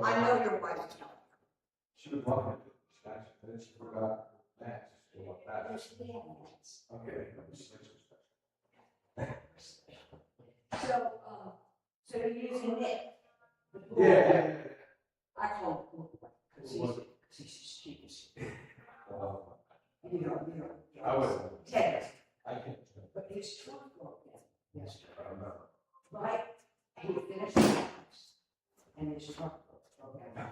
I know your wife is not. She was walking to the dispatch, and then she forgot that. Okay. So you're using it? Yeah. I call him because he's cheap. You know. I was. Ted, I can't. but his truck broke down yesterday, I don't know. right? He finished the house, and his truck broke down.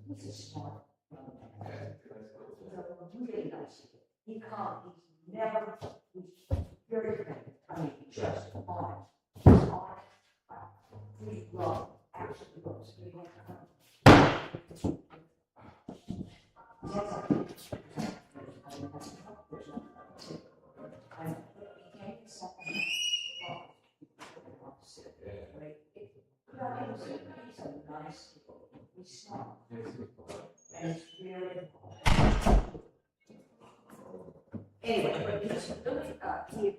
He's a smart really nice. He can't, he's never, he's very friendly. I mean, just honest. He's honest. We love, absolutely loves. We have anyway, but he's really,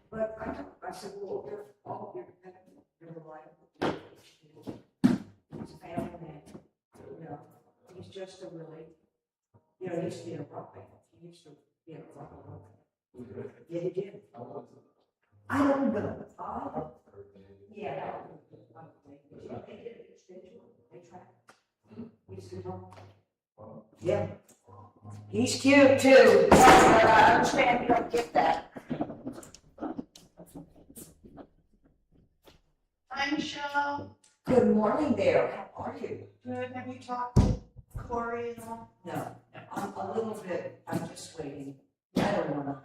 but I said, well, you're all you're reliable. He's a family man, he's just a really, he used to be a rock band. He used to be a rock band. Yeah, he did. I don't know. Yeah. They tried. Yeah. He's cute too. I understand you don't get that. Hi, Michelle. Good morning there. How are you? Good. Have you talked to Corey at all? No, I'm a little bit, I'm just waiting. I don't want to.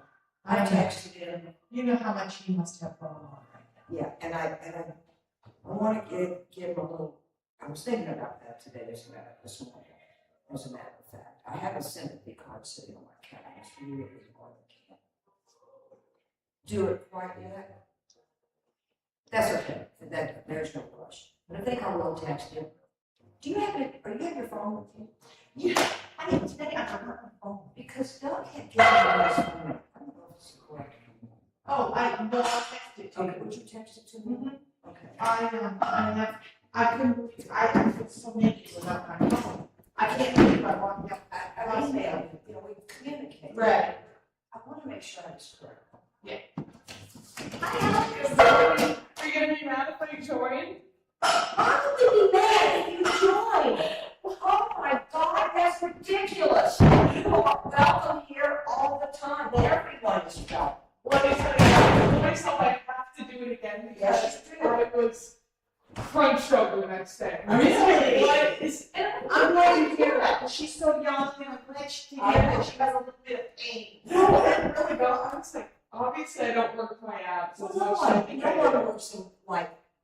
I texted him. You know how much he must have going on right now. Yeah, and I want to give him a little, I was thinking about that today this morning, as a matter of fact. I have a sympathy card sitting on my counter. It's really hard to do it quite yet. That's okay. There's no rush. But I think I will text him. Do you have it? Are you have your phone with you? Yeah, I didn't today. I forgot my phone. Because Doug had given me this phone. I don't know if it's correct. Oh, I'll text it to you. Okay, would you text it to me? Okay. I couldn't believe, I feel so naked without my phone. I can't believe I walked up. I emailed you, we communicate. Right. I want to make sure it's correct. Are you gonna be mad if I join? How could we be mad if you join? Oh my God, that's ridiculous. You are welcome here all the time. Everyone is welcome. What is it? I told myself I have to do it again Yes, because it was crunch over the next day. Really? What is? I'm glad you hear that because she's so young and I'm glad she can hear that she has a little bit of pain. No, that really go. I was like, obviously I don't work my abs as much as I think I do. no one works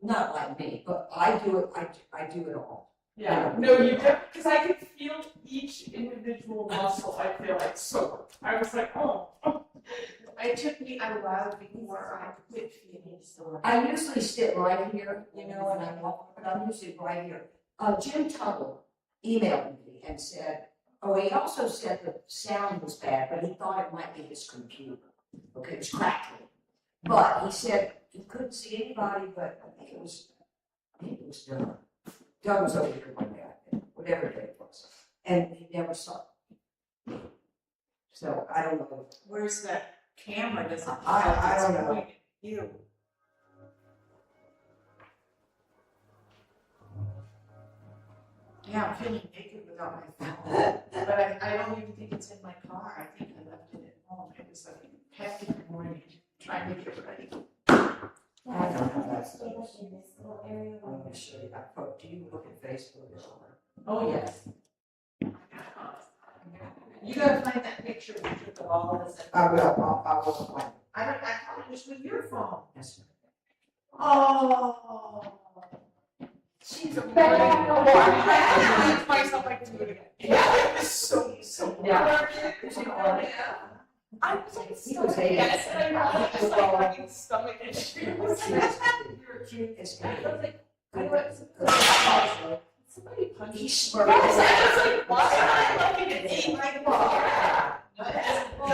not like me, but I do it. I do it all. Yeah, no, you don't, because I could feel each individual muscle. I feel like sore. I was like, oh. It took me a while before I quit feeling sore. I usually sit right here, and I'm usually right here. Jim Tuttle emailed me and said, he also said the sound was bad, but he thought it might be his computer. Okay, it was crackling. But he said he couldn't see anybody, but I think it was Doug. Doug was over here one day, I think, whatever day it was. And he never saw it. So I don't know. Where's that camera? Does it I don't know. You. Yeah, I'm feeling naked without my phone. But I don't even think it's in my car. I think I left it at home. It was like hectic morning, trying to get ready. I don't know, that's the. I'm gonna show you that photo. Do you look at Facebook or something? Oh, yes. You gotta find that picture we took of all of us. I will, I'll find I thought it was with your phone. it. Yes, sir. Oh. She's a bad. I myself I can do it again. Yeah, it was so. Yeah. I was like, He so was eight. yes, and I was like fucking stomach issues. You're cute as I can was like, be. somebody punched me. He Yes, smirked. I was like, why am I looking at me like that? No, I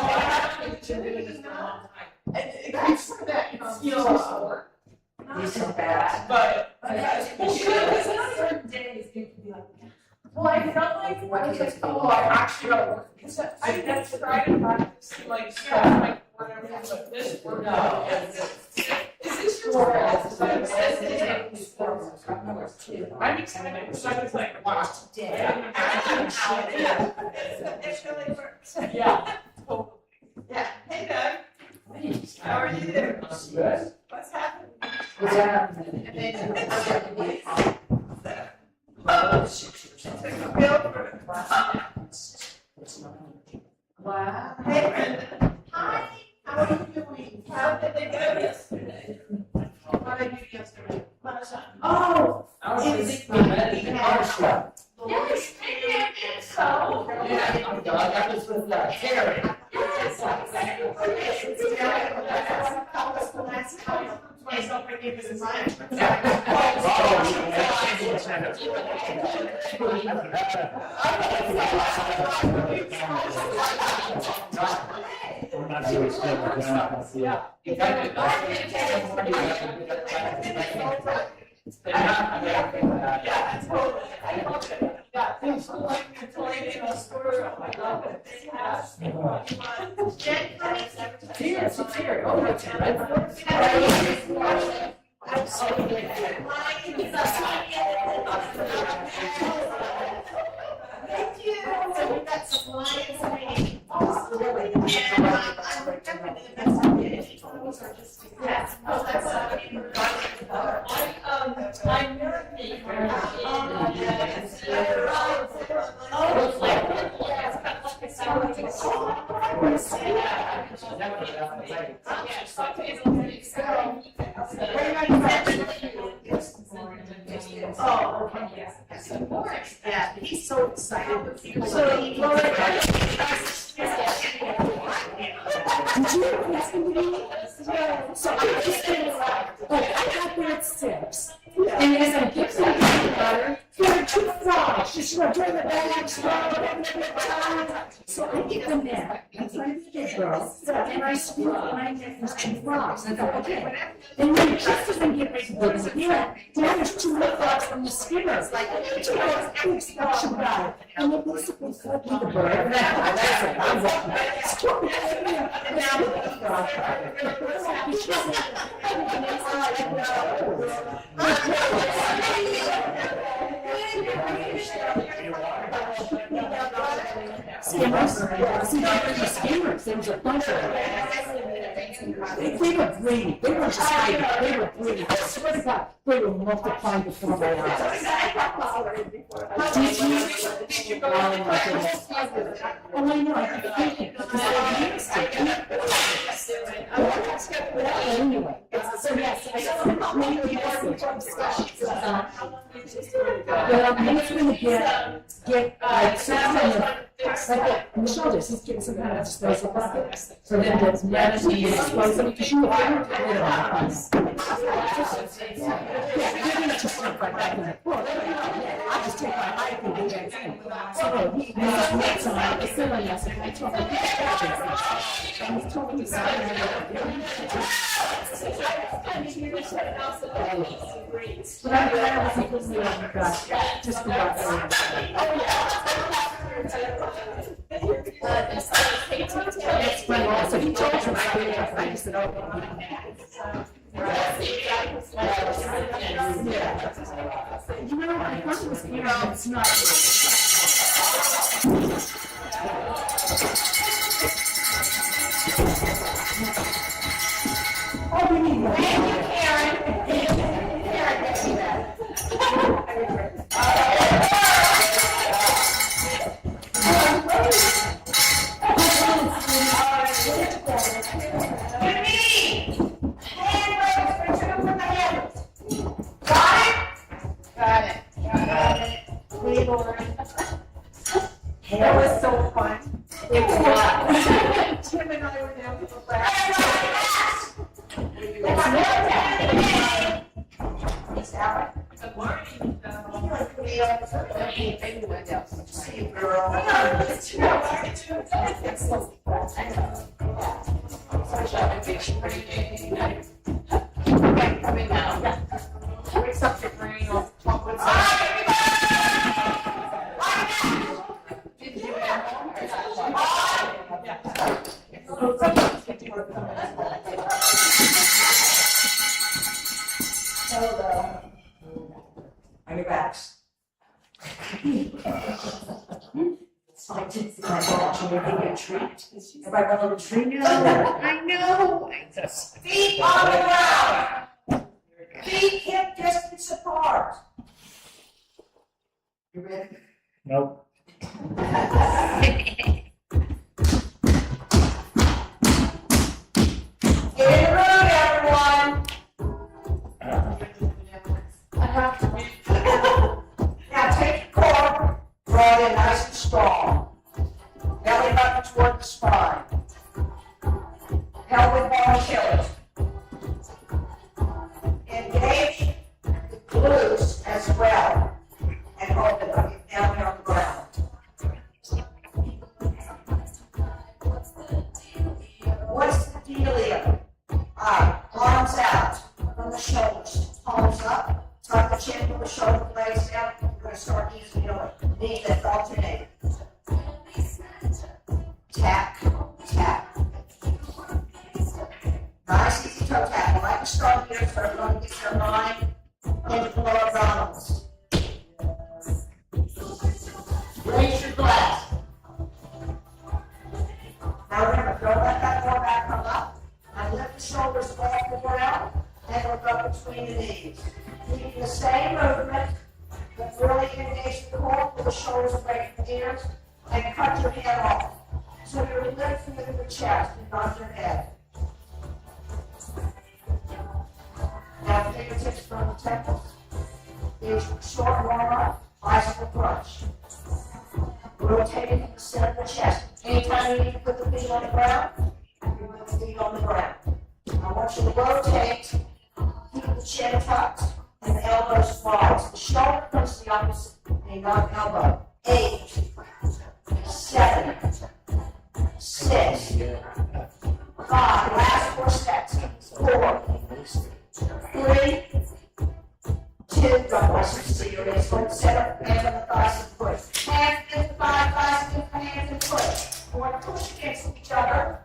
haven't been doing this for a long time. And thanks for that, you know, feels sore. He's so bad. But, that's- well, good, because on certain days you can be like, well, I felt like, I was like, oh, I actually gotta work. Because I tried to practice, like, stretch my whatever, but this worked out. Is this your work? I'm excited, because I was like, wow. Dead. Yeah, totally. Yeah, hey Doug, how are you? Good. What's happening? What's happening? And then, Oh, 6 years. took a bill for the It's not. Wow. Hey Brenda. Hi, how are you doing? How did they go yesterday? What did I do yesterday? Oh, I was just thinking art stuff. yes, I did, so. Yeah, I'm done. That was with Terry. Myself, I gave this design. I'm not really sure. Yeah. Yeah, totally. I love it. Yeah, things like the tornado story. I love it. They have. Jen, Here, here. Oh, that's right. Thank you. So we got some lines made. And I'm remembering the best I did. Those are just. Yes. Oh, that's I married me. Oh, okay, yes. Of course, yeah, he's so excited. So, So I just did like I got there at 6. And as I get to the peanut butter, there are 2 frogs just during the bags, so I get them there. I'm trying to get girls. And I scoop right there, there's 2 frogs. And I go, okay. And then just as I get ready to put them in, there's 2 little frogs from the skimmers. Like, 2 little big special guy. And they basically flip me the bird. And I'm walking. Scoop it in there. And now the frog. Skimmers? See, the skimmers, there was a bunch of them. They were breeding, they were just hiding, they were breeding. I swear to God, they were multiplying before my eyes. Did you? Oh my goodness. Oh, I know, I keep thinking, because I used to. Anyway, so yes, I saw many people from discussions. But I'm going to get like some kind of, on the shoulders, he's getting some kind of disposable bucket. So then there's medicine, you expose them, because you know, I don't get rid of my eyes. Yeah, they're gonna just look like that in the pool. I just take my eye and do that thing. So he has next on the ceiling lesson, I told him, and he told me but I'm glad I was able to just about that's funny. So he told me, I said, oh. You know, I thought it was, it's not. Oh, we need more. Thank you, Karen. Karen, get me that. Got it. That was so fun. It was. Tim and I were down to the last. Good morning. See you, girl. Coming down. Wake up your brain or talk with Did you have On your backs. It's like, it's my fault, you make me a treat. If I want a little treat. I know. I just. Feet on the ground. Feet hip distance apart. You ready? Nope. Get in the room, everyone. Now take your core, draw it in nice and strong. Belly button toward the spine. Pelvic bone killers. Engage the glutes as well. And hold it down here on the ground. What's the dealio? Arms out from the shoulders, palms up, tuck the chin from the shoulder blades down. We're going to start using your knee that alternate. Tap, tap. Nice easy toe tap. I like to start here so everyone gets their mind into the lower abdominals. Raise your glass. Now remember, don't let that lower back come up. And lift the shoulders off the ground and look up between the knees. Keep the same movement, but really engage the core with the shoulders away from the ears and cut your head off. So you're lifting into the chest and not your head. Now fingertips from the temples. Here's short warm-up, bicycle crunch. Rotating in the center of the chest. Anytime you need to put the feet on the ground, you put the feet on the ground. I want you to rotate, keep the chin tucked, and the elbows wide. So the shoulder comes to the opposite knee, not elbow. 8, 7, 6, 5. Last 4 steps. 4, 3, 2. Don't rush to see your legs. Go set up, hands on the thighs and push. Hands against the thighs against the hands and push. You want to push against each other.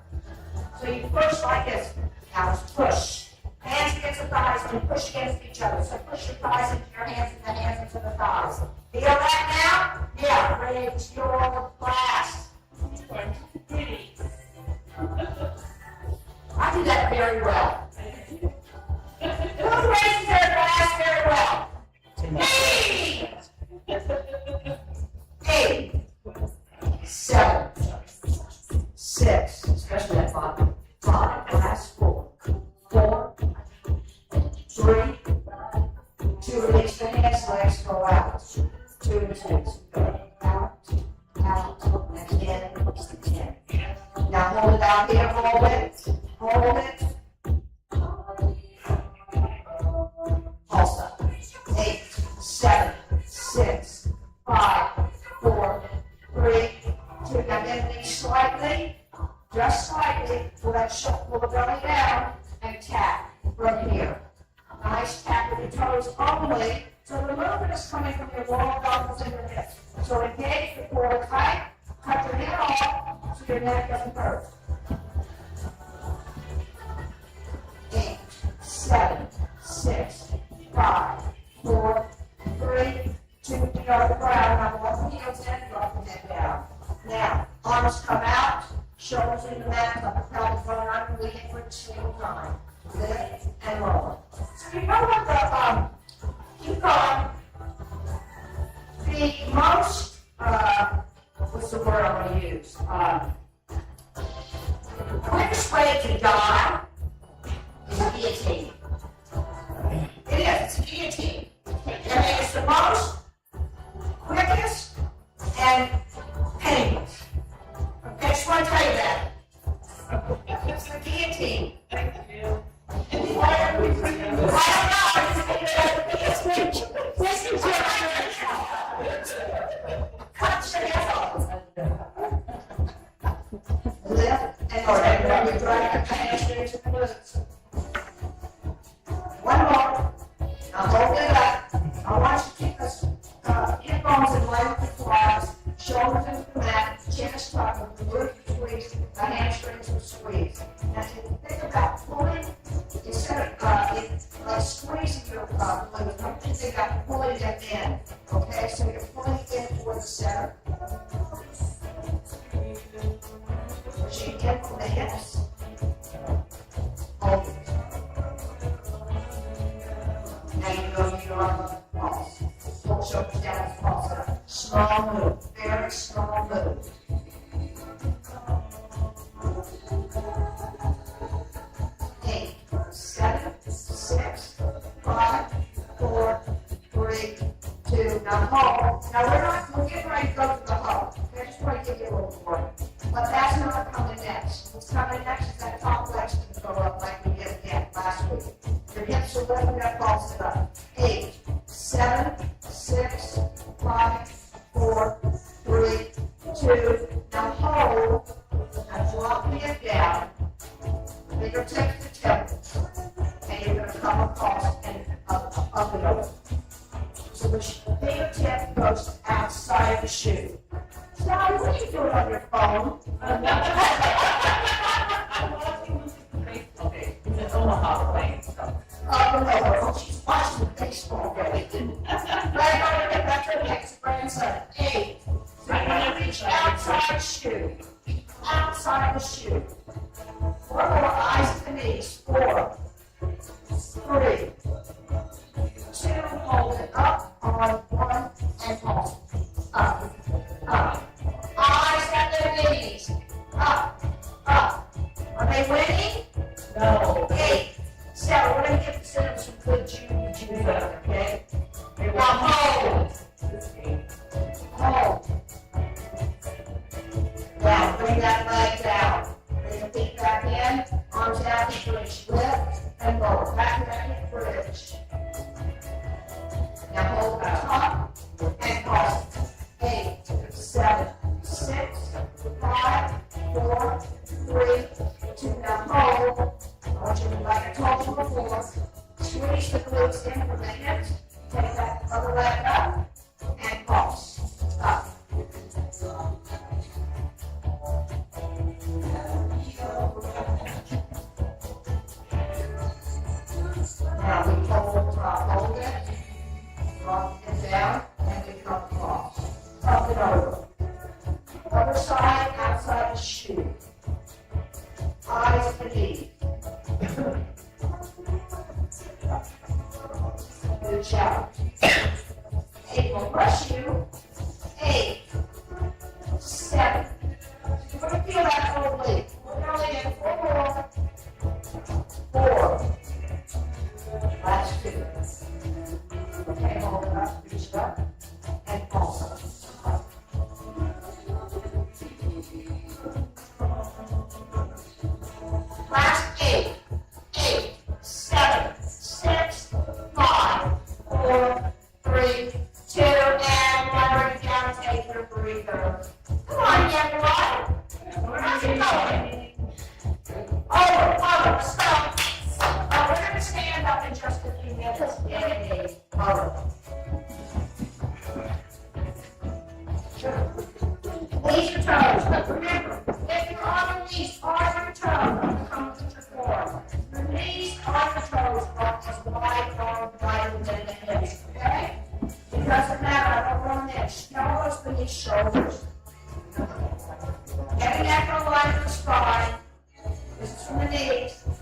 So you push like this. Now it's push. Hands against the thighs and push against each other. So push your thighs into your hands and the hands into the thighs. Feel that now? Yeah, raise your glass. I do that very well. Who raises their glass very well? Me! 8, 7, 6, especially that 5, last 4, 4, 3, 2, release the hands, legs go out, 2 and 2, go out, out, and in, now hold it out here, hold it, pulse up, 8, 7, 6, 5, 4, 3, 2, now bend the knees slightly, just slightly, pull that pull the belly down, and tap from here. Nice tap with your toes only, so the movement is coming from your lower abdominals and your hips. So engage the core tight, cut your head off, so your neck doesn't hurt. 8, 7, 7, 6, 5, 4, 3, 2, you know, the ground. Now, walk the heels in, drop the head down. Now, arms come out, shoulders in the mat, like a pelvic bone underneath for a single time. Lift and roll. So you know what keep going. The most, what's the word I'm gonna use? The quickest way to die is a guillotine. It is, it's a guillotine. And it's the most quickest and painless. Okay, just want to tell you that. It's the guillotine. Thank you. I don't know. Cut your head off. Lift and right, you drag your hamstrings and glutes. One more. Now hold it up. I want you to keep this hip bones in line with the quads, shoulders into the mat, chest tucked, the glute squeeze, the hamstrings are squeezed. Now think about pulling instead of squeezing your glutes. I'm thinking about pulling them in. Okay, so you're pulling in toward the center. Pushing in from the hips. Hold it. Now you go to your pulse. Pull shoulders down, pulse up. Small move, very small move. Eight, 7, 6, 5, 4, 3, 2. Now hold. Now we're getting ready to go to the hold. I just want to give you a little more. But that's not coming next. What's coming next is that top legs can go up like we did again last week. Your hips are lifting up, pulse it up. 8, 7, 6, 5, 4, 3, 2. Now hold. Now drop the hip down. Fingertips to temples. And you're going to come across and up and over. So the fingertip goes outside the shoe. Sally, what are you doing on your phone? I'm watching Facebook. It's in Omaha playing stuff. Up and over. Oh, she's watching the baseball game. Right over there, that's her next grandson. 8. So you're going to reach outside the shoe. Outside the shoe. 4 more eyes at the knees. 4, 3, 2, hold it up on 1 and hold. Up, up. Eyes at the knees. Up, up. Are they winning? No. 8. Sarah, we're going to give them some good juice, okay? Now hold. Hold. Now bring that leg down. Bring the feet back in. Arms down, bridge. Lift and roll. Back to that bridge. Now hold the top and pause. 8, 7, 6, 5, 4, 3, 2. Now hold. I want you to, like I told you before, squeeze the glutes in from the hips. Take that other leg up and pulse. Up. Now we hold it, drop it down, and we come across. Up and over. Other side, outside the shoe. Eyes at the knee. Good job.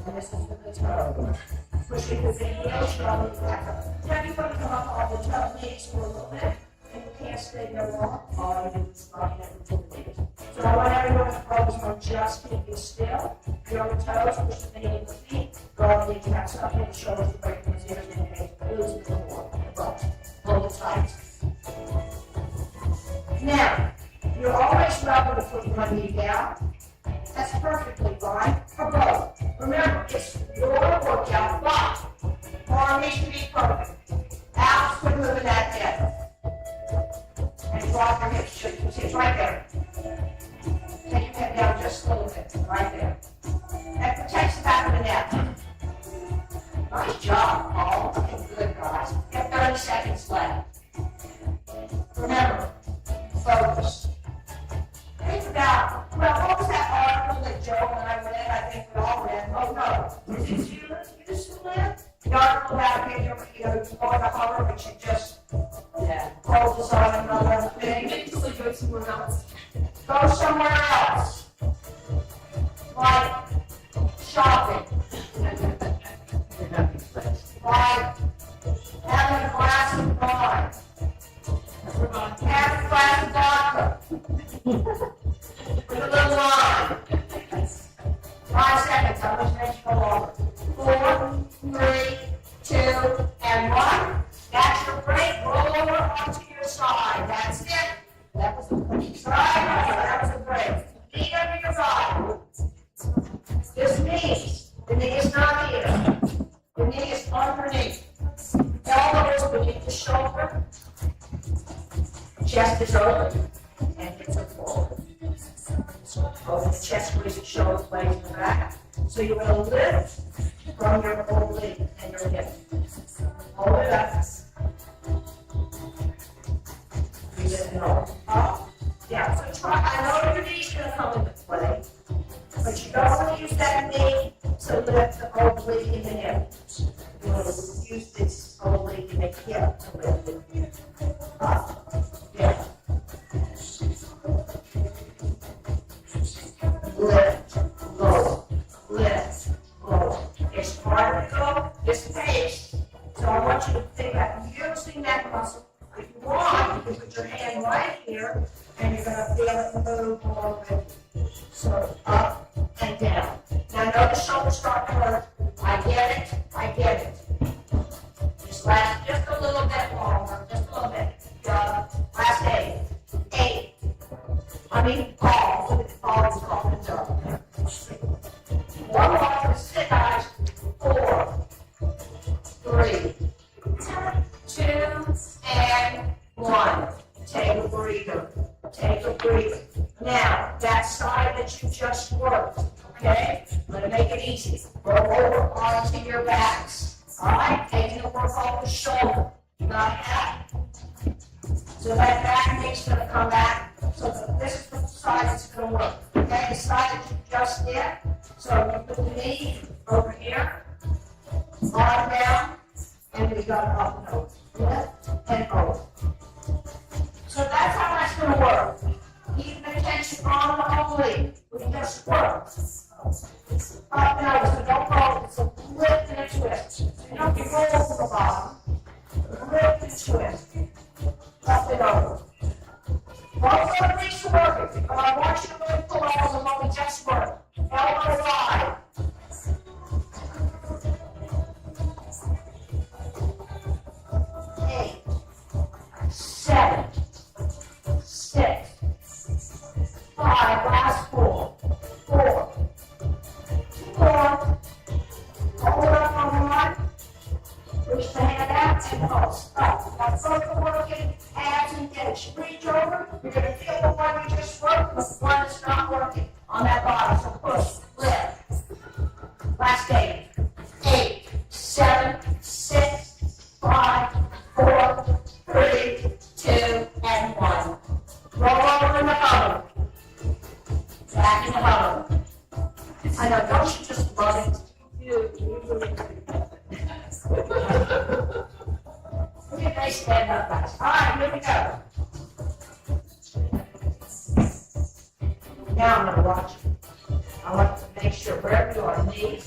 And this is for the toe. Pushing the heel, strong back up. Now you're going to come up on the toe knees for a little bit. And you can't stay there long. All you do is run it to the knees. So I want everyone to focus on just keeping still. You're on the toes, push the knee and the feet. Draw the kneecaps up and the shoulders to break the ears and the head. Lose the more. Hold it tight. Now, you're always welcome to put one knee down. That's perfectly fine for both. Remember, it's your workout, but arm needs to be perfect. Alex, quit moving that head. And drop your hips, it's right there. Take your head down just a little bit, right there. That protects the back of the neck. Nice job, Paul. Good, guys. You have 30 seconds left. Remember, focus. Think about, well, what was that article that Joe and I read? I think we all read. Oh, no. Did you used to live? The article about being, you know, you go in a hover, but you just focus on another thing. Mentally go somewhere else. Go somewhere else. Like shopping. Like having a glass of wine. Have a glass of vodka. With a little lime. 5 seconds. How much makes you go longer? 4, 3, 2, and 1. That's your break. Roll over onto your side. That's it. That was a break. That was a break. Knee under your thigh. This means the knee is not here. The knee is underneath. Elbow is beneath the shoulder. Chest is open. And hips are forward. Open the chest, squeeze the shoulders, legs in the back. So you're going to lift from your oblique and your hip. Hold it up. Breathe it and hold. Up. Yeah, so try. I know your knee's going to come into play, but you don't want to use that knee to lift the oblique in the hip. You want to use this oblique in the hip to lift it. Up. Yeah. Lift, low, lift, low. It's hard to go this pace, so I want you to think about using that muscle. If you want, you can put your hand right here, and you're going to feel it move more with you. So up and down. Now, I know the shoulders start to hurt. I get it. I get it. Just last just a little bit longer, just a little bit. Last 8. 8. I mean, all is off and down. One more for the sit guys. 4, 3, 2, and 1. Take a breather. Take a breather. Now, that side that you just worked, okay? I'm going to make it easy. Roll over onto your backs. All right? Taking the work off the shoulder. You got that? So that back knee's going to come back. So this is the side that's going to work. Okay, the side that you just did. So you put the knee over here, arm down, and we got up and over. Lift and over. So that's how that's going to work. Keep the tension on the oblique. We just work. Up and over. So don't roll. It's a lift and a twist. So you don't get rolled to the bottom. Lift and twist. Up and over. Both obliques are working, but I want you to really pull out on what we just worked. Elbow wide. Eight, 7, 6, 5, last 4, 4, 4. Hold it up on 1. Reach the hand out and pulse. Up. Now both are working. Abs and hips. Reach over. You're going to feel the one you just worked, but the one that's not working on that bottom. So push, lift. Last 8. 8, 7, 6, 5, 4, 3, 2, and 1. Roll over in the huddle. Back in the huddle. I know, don't you just love it? Look at they stand up, guys. All right, here we go. Now I'm going to watch you. I want to make sure wherever you are, knees,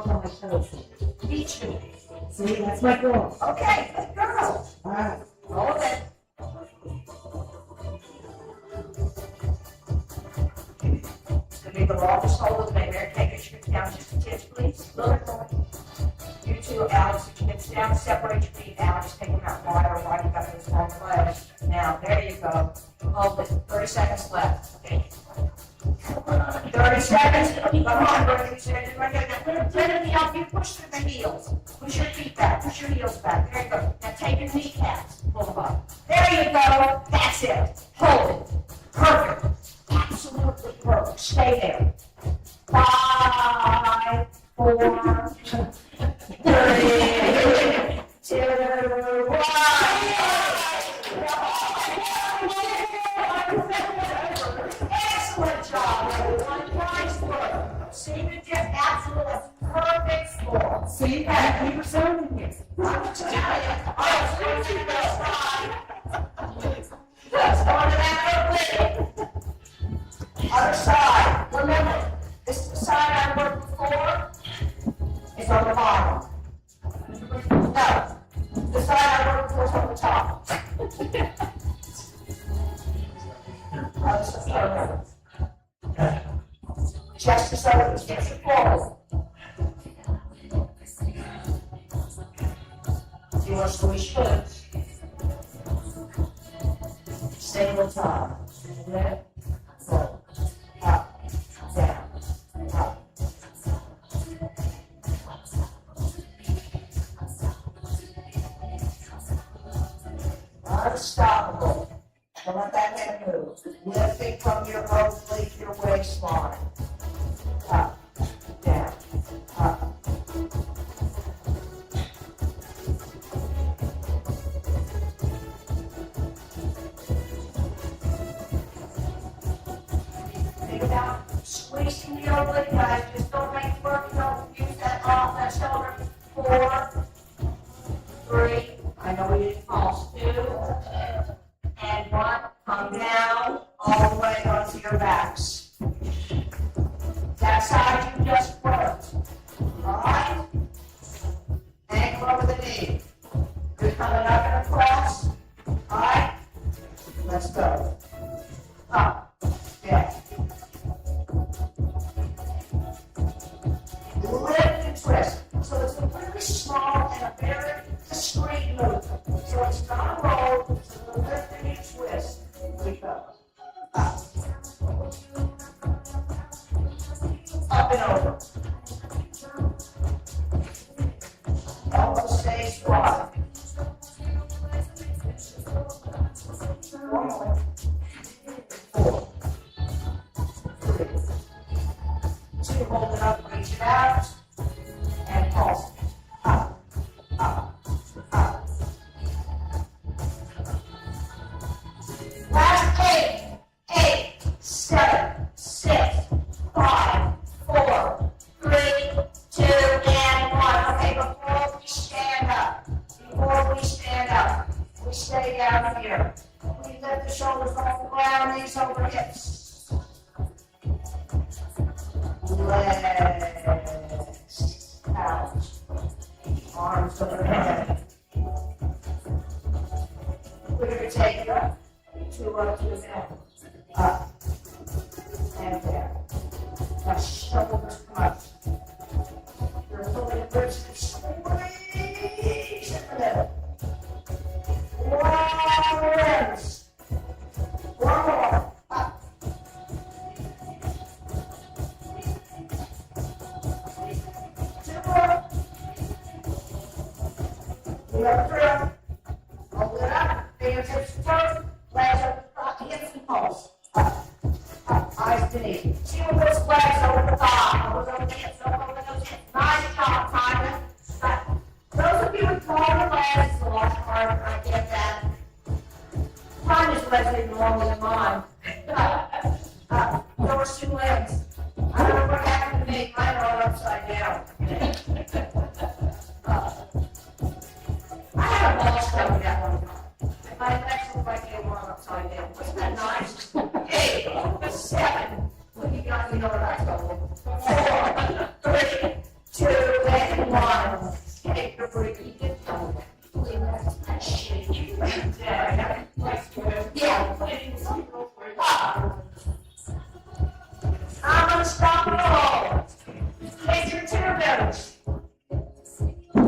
on my toes. Me too. See, that's my goal. Okay, good girl. All right. Roll it. It's gonna be the longest hold of the day. Mary, take your shoes down just a titch, please. Look. You two, Alex, if you get down, separate your feet, Alex, take them out wider, wide, you got those long legs. Now, there you go. Hold it, 30 seconds left. Okay. 30 seconds. Come on, Bertie. Let me help you push through the heels. Push your feet back, push your heels back. There you go. Now take your kneecaps, pull them up. There you go. That's it. Hold it. Perfect. Absolutely perfect. Stay there. 5, 4, 3, 2, 1. Excellent job, everyone. Nice work. See, you did absolutely perfect score. See, Pat, you were sounding here. I'm telling you, I was going to the side. Just going to that little other side. Remember, this is the side I worked before. It's on the bottom. No, the side I worked before is on the top. This is perfect. Chest is over, hips are forward. You want to squish hips. Single time. Left, forward, up, down, up. Unstoppable. Don't let that head move. Lifting from your oblique, your waistline. Up, down, up. Think about squeezing the oblique, guys. Just don't make work. Don't use that off that shoulder. 4, 3. I know we didn't pause. 2, and 1. Come down all the way onto your backs. That side you just worked. All right? Ankle over the knee. You're coming up and across. All right? Let's go. Up. Down. Lift and twist. So it's a really small and a very discreet movement. So it's not a roll, it's a lift and a twist. We go. Up. Up and over. Elbow stays squat. 1 more. 4, 3, 2, hold it up, reach it out, and pulse. Up, up, up. Last 8, 7, 6, 5, 4, 3, 2, and 1. Okay, before we stand up, we stay down here. We lift the shoulders off the ground, knees over hips. Legs out. Arms overhead. We're going to take it up. 2 up, 2 down. Up. And down. Now shoulders come up. You're pulling the ribs and squeeze in the middle. Long ribs. 1 more. Up. 2 more. We have 3. Hold it up. Fingertips first. Legs over the top. Hips and pulse. Up. Up. Eyes beneath. See with those legs over the top. Over those hips. Over those hips. Nice job, Simon. Those of you with taller legs, it's a lot harder. I get that. Simon's legs are even longer than mine. Yours 2 legs. I don't know what happened to me. Mine are all upside down. I have one. Take your break, you did tell me. Yeah. I'm unstoppable. Take your turtles.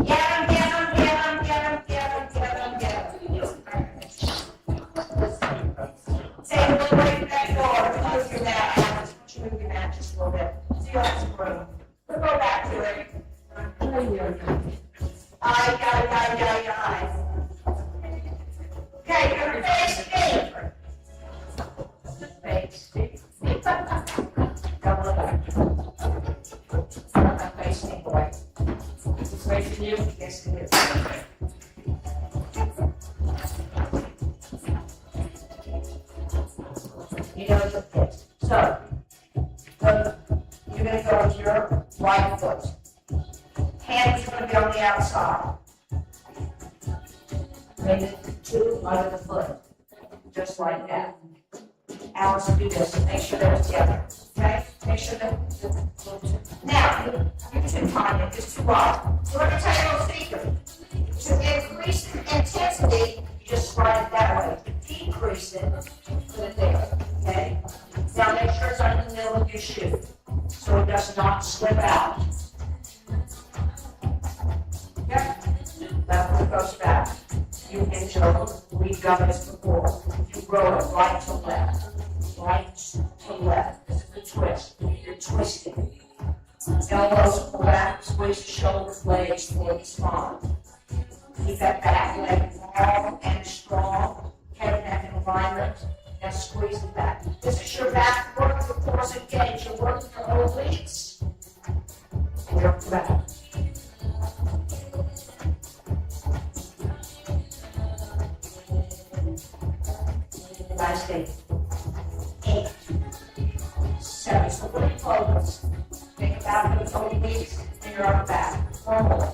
Get 'em, get 'em, get 'em, get 'em, get 'em, get 'em, get 'em. Say a little way back door. Move your mat, Alex. Move your mat just a little bit. See how it's room. We'll go back to it. Ay, ay, ay, ay, ay. Okay, you're gonna face me. Face me. Double it back. I'm not facing me, boy. Is this facing you? Yes, it is. You know the fit. So, you're gonna go with your right foot. Hand is gonna be on the outside. Bring it to under the foot, just like that. Alice, do this, make sure they're together, okay? Make sure that, now, you're too tiny, it's too wide. So let me tell you a little secret. To increase the intensity, you just slide it that way. To decrease it, put it there, okay? Now make sure it's under the middle of your shoe, so it does not slip out. Okay? That one goes back. You can show, we've done this before. You roll it right to left. Right to left. This is the twist. You're twisting. Elbows pull back, squeeze the shoulder blades toward the spine. Keep that back leg long and strong. Head neck in alignment. And squeeze it back. This is your back work for force engage. You're working your obliques. And you're back. Last 8, 8, 7. So when you close, think about those obliques and your upper back. 1 more.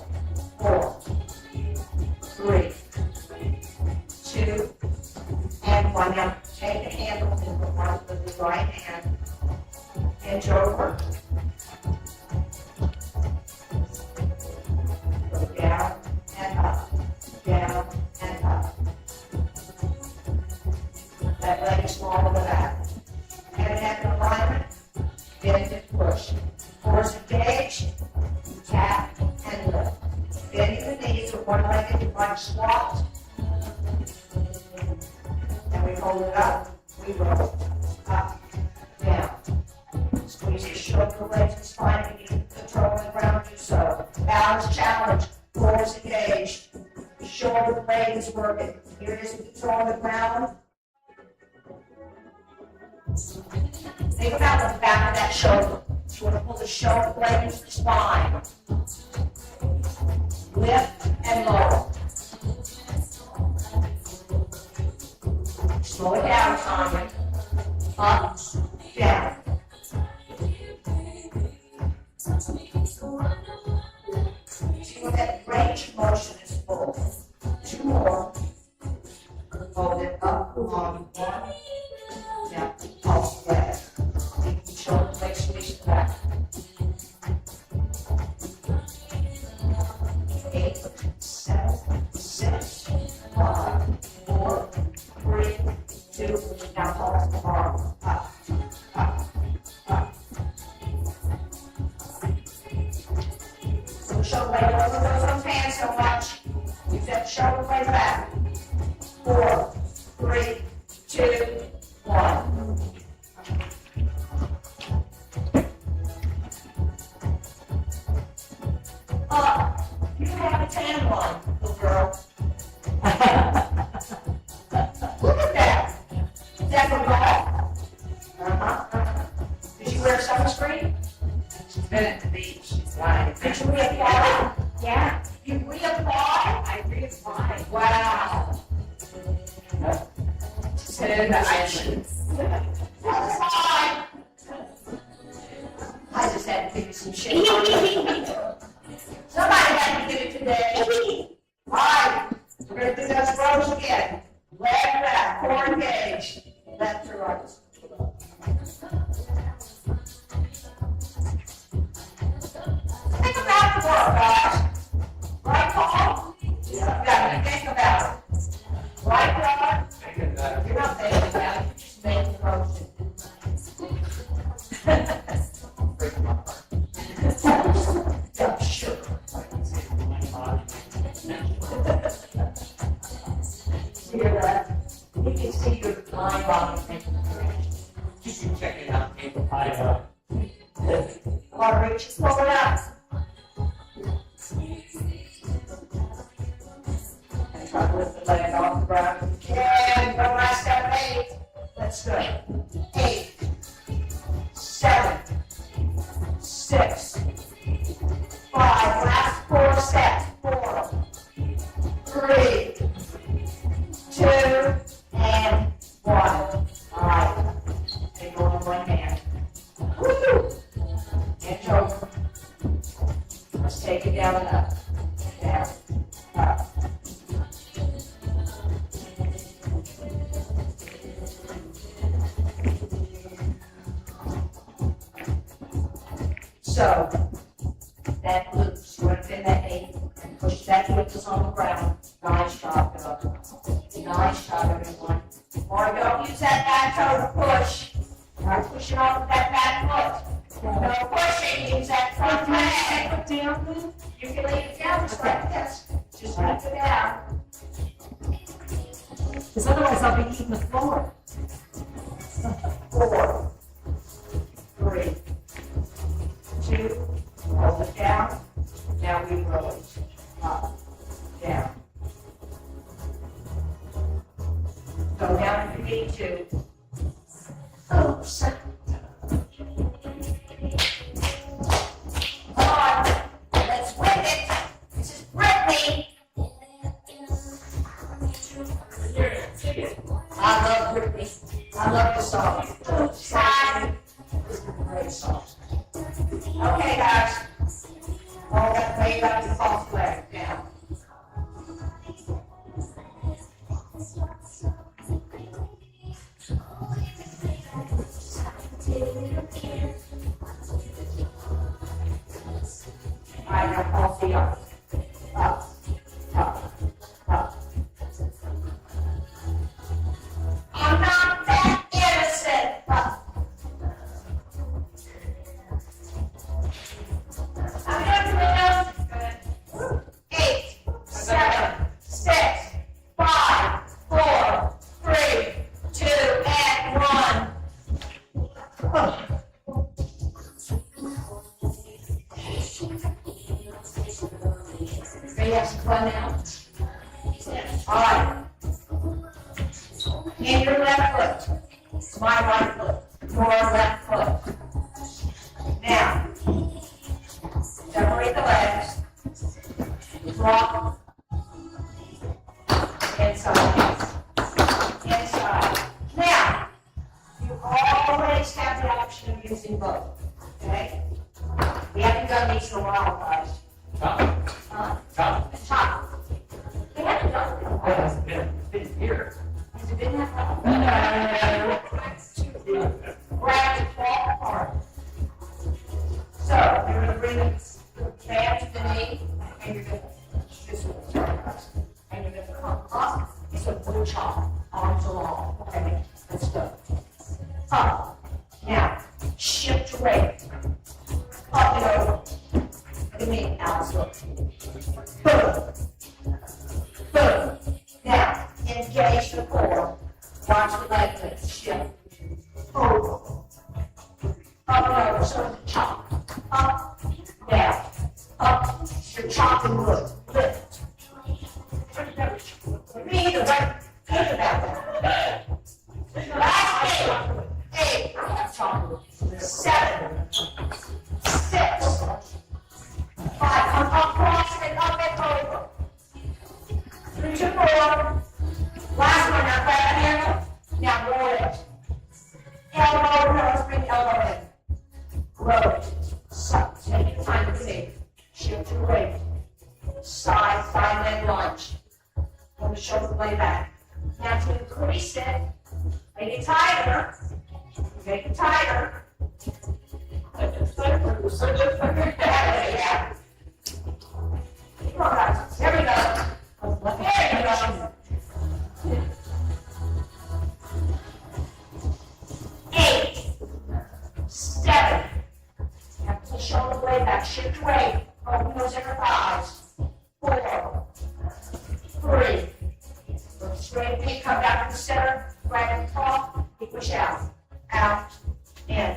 4, 3, 2, and 1. Now take the handle and put one with the right hand into your work. Go down and up, down and up. That leg is small to the back. Head neck in alignment, bend and push. Force engage, tap and lift. Bending the knees with one leg in like squat. And we hold it up, we roll. Up, down. Squeeze your shoulder, legs, and spine, and you control the ground, do so. Balance challenge, force engage. Shoulder blade is working. Here it is, control the ground. Think about the back of that shoulder. You want to pull the shoulder blade into the spine. Lift and lower. Slow it down, Tanya. Up, down. See what that range of motion is full. 2 more. Hold it up on 1. Now, pulse back. Shoulder blade squeeze back. 8, 7, 6, 5, 4, 3, 2. Now pulse the arm up, up, up. So the shoulder blade over those hands so much. Use that shoulder blade back. 4, 3, 2, 1. You have a tan one, little girl. Look at that. Is that from golf? Did you wear sunscreen? She's been at the beach, she's lying. Did you reapply? Yeah, You reapply? I reapplied. Wow. She's been in the islands. That's fine. I just had to figure some shit out. Somebody had to do it today. All right, we're going to do those rows again. Leg back, core engage. Left to right. Think about the work, guys. try to lift the leg off the ground. And go last step, 8. Let's go. 8, 7, 6, 5. Last 4 steps. 4, 3, 2, and 1. All right. They go in one hand. Woo! Inch over. Let's take it down and up. Down, up. So, that glutes, you want to bend that knee, and push that glutes on the ground. Nice job, Doug. Nice job, everyone. Or don't use that back toe to push. Now push it off with that back foot. No pushing, use that front leg. Put down then? You can lay it down just like this. Just lift it down. Because otherwise I'll be eating the floor. 4, 3, 2, hold it down. Now we roll it up, down. Go down if you need to. Oops. Come on, let's whip it. This is Brittany. I love Brittany. I love the song. Side. This is a great song. Okay, guys. All that weight up the false leg down. All right, now false feet up. Up, up, up. I'm not that innocent. Up. I'm gonna do it. 8, 7, 6, 5, 4, 3, 2, and 1. Ready to have some fun now? All right. In your left foot. My right foot. Your left foot. Now, separate the legs. Drop. Inside. Inside. Now, you always have the option of using both. Okay? We haven't done these for a while, guys. Top. We haven't done them. Has it been that long? Grab it, fall apart. So, you're gonna bring the band to the knee, and you're gonna and you're gonna come up. It's a bull chop, arms along. Okay, let's go. Up. Now, shift weight. Up and over. Look at me, Alice, look. Boom. Boom. Now, engage the core. Watch the leg lift. Shift. Over. Up and over. So the chop. Up. Down. Up. You're chopping good. Lift. Me, the right. Think about that. Last 8. 8. Chop. 7. 6. 5. Up, cross it, up and over. 3 to 4. Last one, now grab the handle. Now roll it. Elbow, let's bring the elbow in. Roll it. So, take your time to see. Shift your weight. Side leg lunge. Pull the shoulder blade back. Now to increase it, make it tighter. Make it tighter. Yeah. Come on, guys. Here we go. There you go. 8, 7. Now pull the shoulder blade back. Shift your weight. Open those inner thighs. 4, 3. Look straight feet. Come down to the center. Grab the top. You push out. Out. In.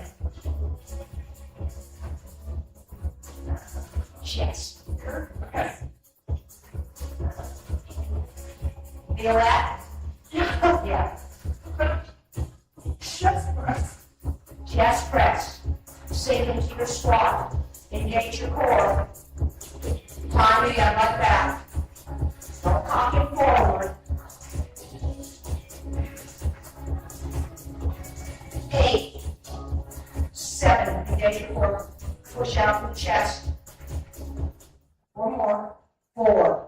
Feel that? Yeah. Chest press. Chest press. Sink into your squat. Engage your core. Time again like that. Don't cock it forward. 8, 7, engage your core. Push out from the chest. One more. 4,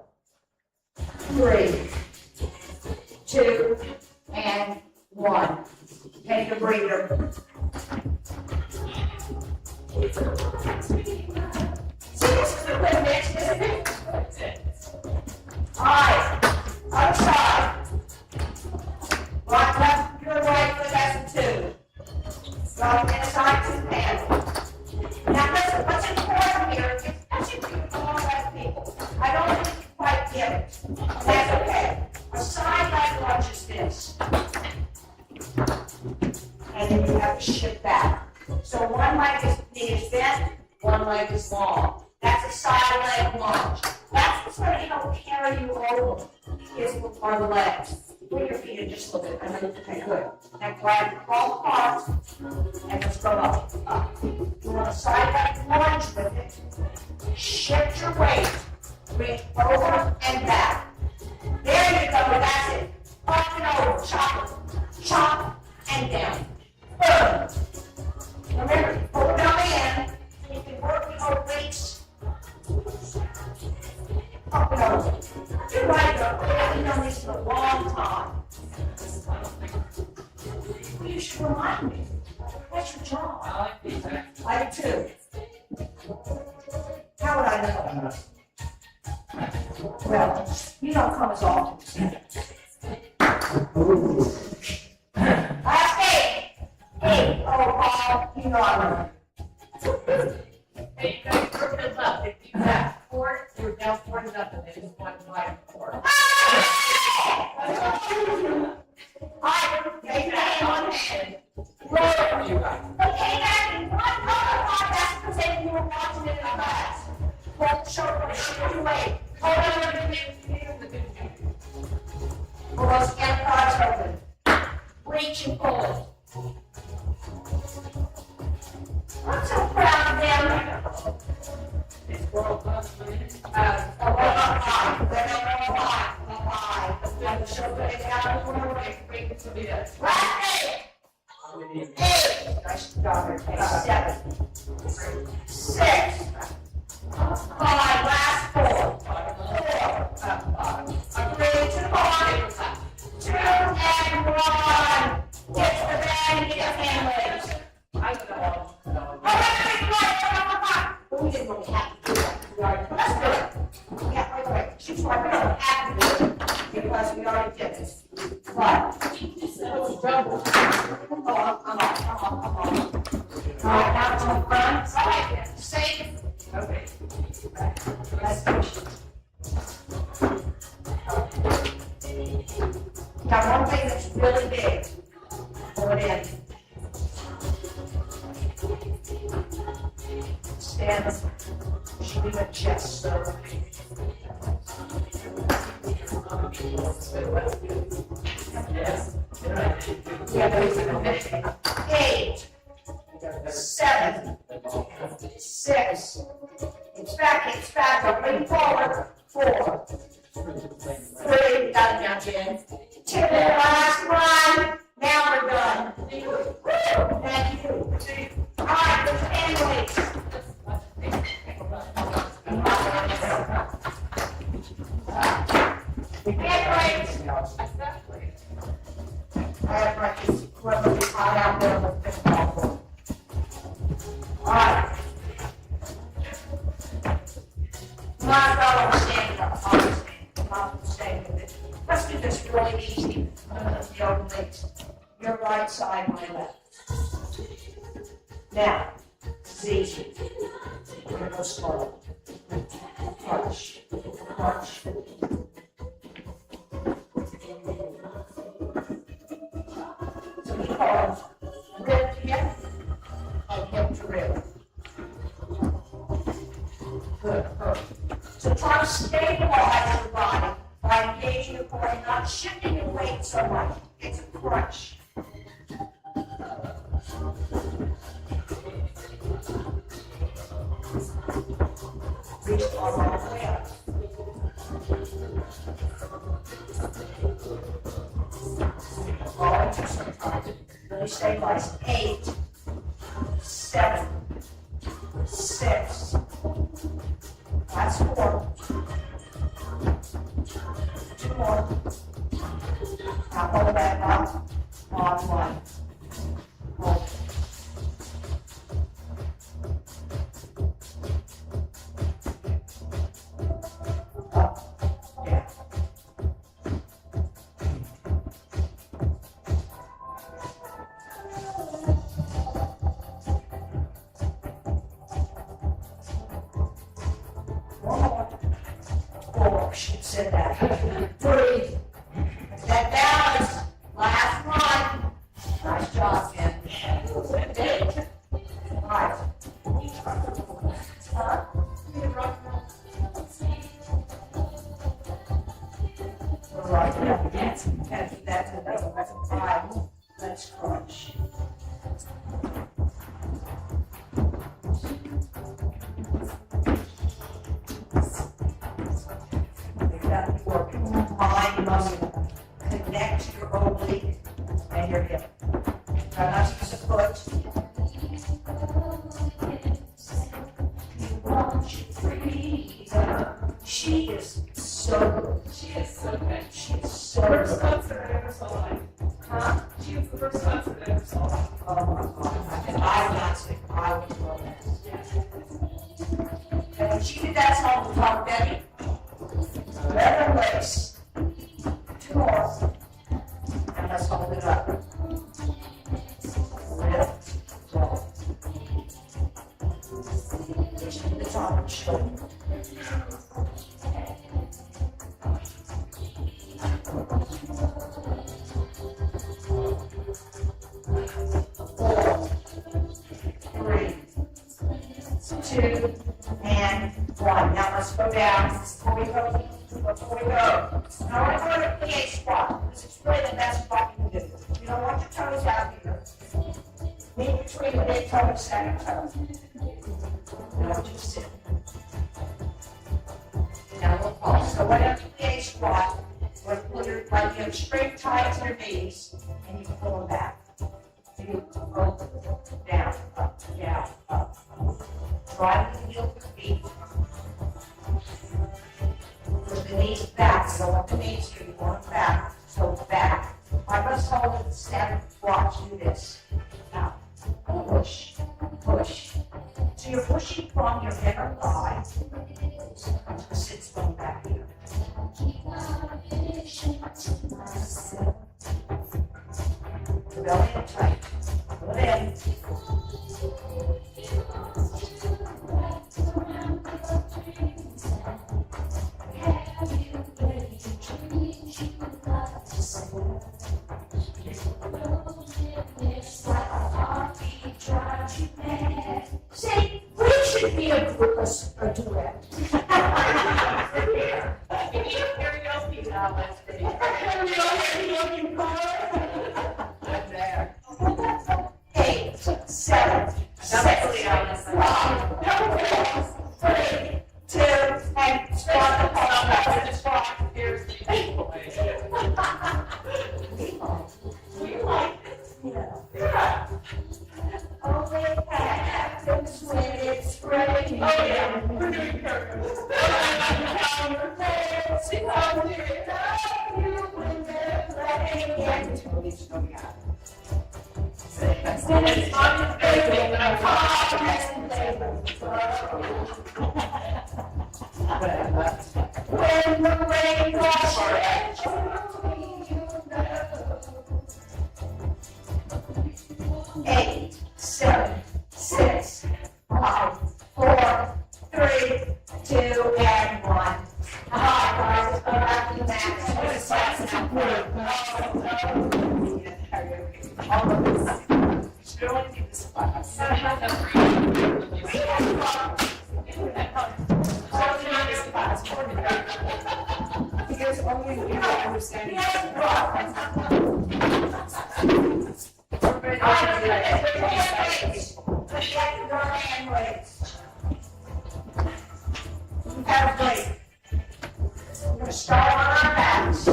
3, 2, and 1. Take a breather. See, this is the quick mix, isn't it? All right, other side. Right, left, your right foot as a 2. Right, inside to the hand. Now listen, what's important here is especially for all other people. I don't think you quite get it. That's okay. A side leg lunge is this. And then you have to shift back. So one leg is bent, one leg is long. That's a side leg lunge. That's what's going to help carry you over. Are the legs. Bring your feet in just a little bit. Okay, good. Now grab all parts and let's go up. You want a side leg lunge with it. Shift your weight. Bring over and back. There you go. That's it. Up and over. Chop, chop, and down. Boom. Remember, pull it down in. You can work the obliques. Up and over. You're right, though. We haven't done this for a long time. You should remind me. That's your job. I do too. How would I know? Well, you don't come as often. Last 8. 8. Oh, Paul, you know I know. Hey, you guys work it up. If you have 4, you're down 4 to nothing. They just want to buy 4. I take that on hand. Okay, back in one other that's presenting you were watching it in class. Hold the shoulder, shift your weight. Hold on, pull those antipods open. Reach and pull. I'm so proud of them. It's world class. And the shoulder is out of the way. Bring it to the end. Last 8. 8. Nice job. 7. 6. 5. Last 4. 3 to 1. 2 and 1. Get to the bag and get your hand raised. I know. We didn't really have to do that. That's good. Yeah, right. She's right. We don't have to do it because we already did this. But I'm on. All right, now to the front. Side. Safe. Okay. Let's finish. Now, one thing that's really big. Pull it in. Stand. Should be the chest. So. Yes. Yeah, there's a 8, 7, 6. It's back. Don't bring forward. 4, 3. Got it now, Jen. 2. Last one. Now we're done. Thank you. All right, let's hand weights. Hand weights. I have my whoever hot out there with this ball. All right. Not all stand up. Not stay with it. Let's do this really easy. The obliques. Your right side, my left. Now, it's easy. We're gonna go slow. Crunch. Crunch. So we call rib to hip, and hip to rib. Good, perfect. So try to stabilize your body by by engaging the core and not shifting your weight so much. It's a crunch. Reach the arm all the way up. All into some time. Really stabilize. 8, 7, 6. That's 4. 2 more. Now hold that up on 1. Hold. Up, down. One more. 4, she said that. 3. That balance. Last one. Nice job, Ken. 5. Huh? Right, that's, that's another, that's a 5. Let's crunch. You've got to work mind muscle. Connect your oblique and your hip. Try not to use the foot. She is so good. She is so good. She is so First good. concert I ever saw live. Huh? She was the first concert I ever saw live. Oh my God. And I not sick. I would love that. And when she did that song with Tom Petty, leather lace. 2 more. And let's hold it up. Lift. Roll. Reach to the top and shoulder. Four, 3, 2, and 1. Now let's go down. Before we go. Now we're going to PH squat. This is really the best squat you can do. You don't want your toes out here. Meet between the big toe and second toe. Now just sit. Now we'll pause. So whenever you PH squat, we're put your like you have straight ties in your knees, and you can pull them back. So you go down, up, down, up. Drive the heel of your feet. Push the knees back. You don't want the knees here. You want them back. So back. I must hold it. Stand. Watch. Do this. Now push, push. So you're pushing from your inner thigh. Sit bone back here. Belly in tight. Pull it in. Say, we should be a group, a duet. You need a karaoke now, let's see. I'm there. 8, 7, 6, 5, 3, 2, and squat the Squat, here's the people. We like it. Yeah. Only happens when it's raining. Oh, yeah, we're doing karaoke. See how we love you when they're playing. And it's on your face, and I'm When the rain washes through you know. 8, 7, 6, 5, 4, 3, 2, and 1. Hi, guys. Go back to the Here's only understanding. We're gonna start on our backs.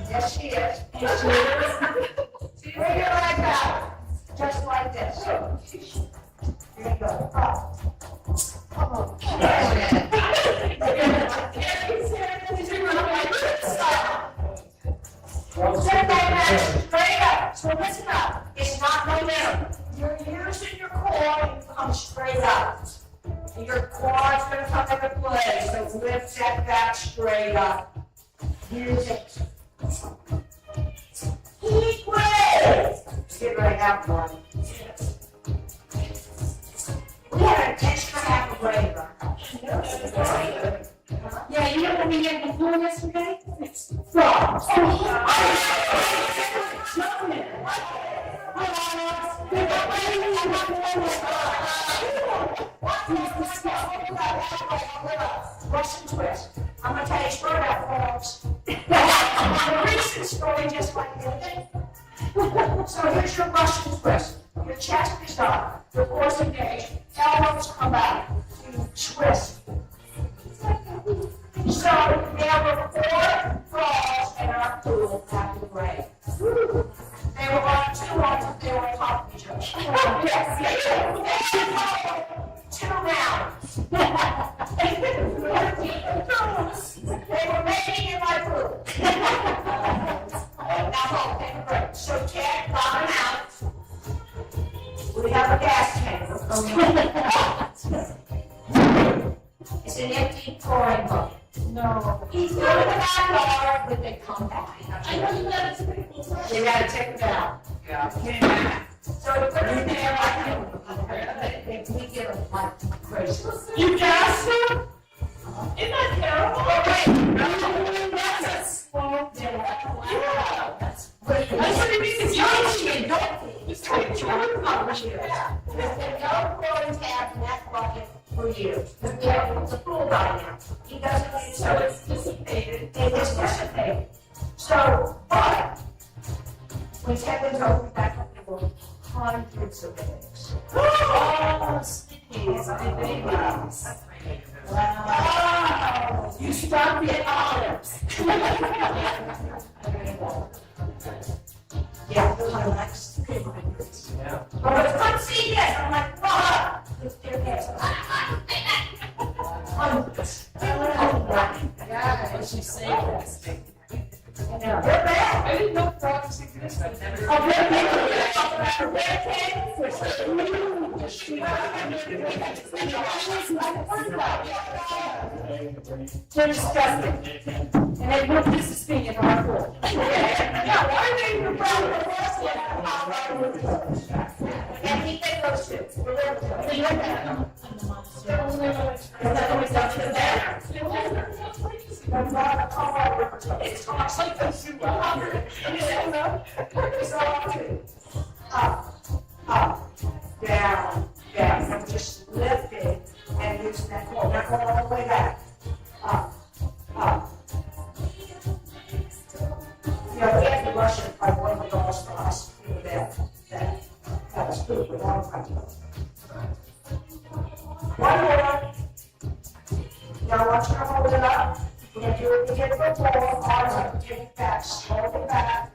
Yes, she is. Bring your legs out, just like this. Here you go. Up. Come on. Send that back straight up. So listen up. It's not momentum. You're using your core and come straight up. And your quad's gonna come into play. So lift that back straight up. Use it. Keep way. Get right out, one. We had an extra half a brain run. Yeah, you know what we had before yesterday? Frogs. Russian twist. I'm gonna tell you a story about frogs. A recent story just like this. So here's your Russian twist. Your chest is up, your core's engaged, elbows come back. You twist. So there were 4 frogs in our pool after the break. They were on 2 on, they were on top of each other. Yes. 2 rounds. They were making in my pool. Now hold, take a break. So Ted got them out. We have a gas tank. It's an empty pouring boat. No. He's going to the backyard, but they come back. I know you gotta take it. They gotta check it out. Yeah. So you put it in there like, we get them like crazy. You gassed them? Isn't that terrible? That's a slow death. Yeah. That's That's what it means, it's young. don't. Just take it. Yeah. There's been no chlorine tabs in that bucket for years. It's a pool guy now. He doesn't need So so it's dissipated. it is dissipated. So, but when Ted was over back up, there were hundreds of eggs. Oh, sneakies, I babies. Wow. You stopped the olives. Yeah, those are like stupid hundreds. Yeah. But it's fun to see this. I'm like, wow. It's their heads. Hundreds. Yeah, she saved this thing. And they're bad. I didn't know frogs existed. Never. Oh, they're They're disgusting. And they put this is being in our pool. Yeah, why are they even brown? And he did those two. He went there. And then always up to the bed. It's like a super up, down, down, and just lifting and using that core, not going all the way back. Up. You know, we had to rush it by one of the doors for us, you know, that was good, a long time ago. One more. Now, I want you to hold it up. We're gonna do it again for 4, arms up, take it back, slowly back.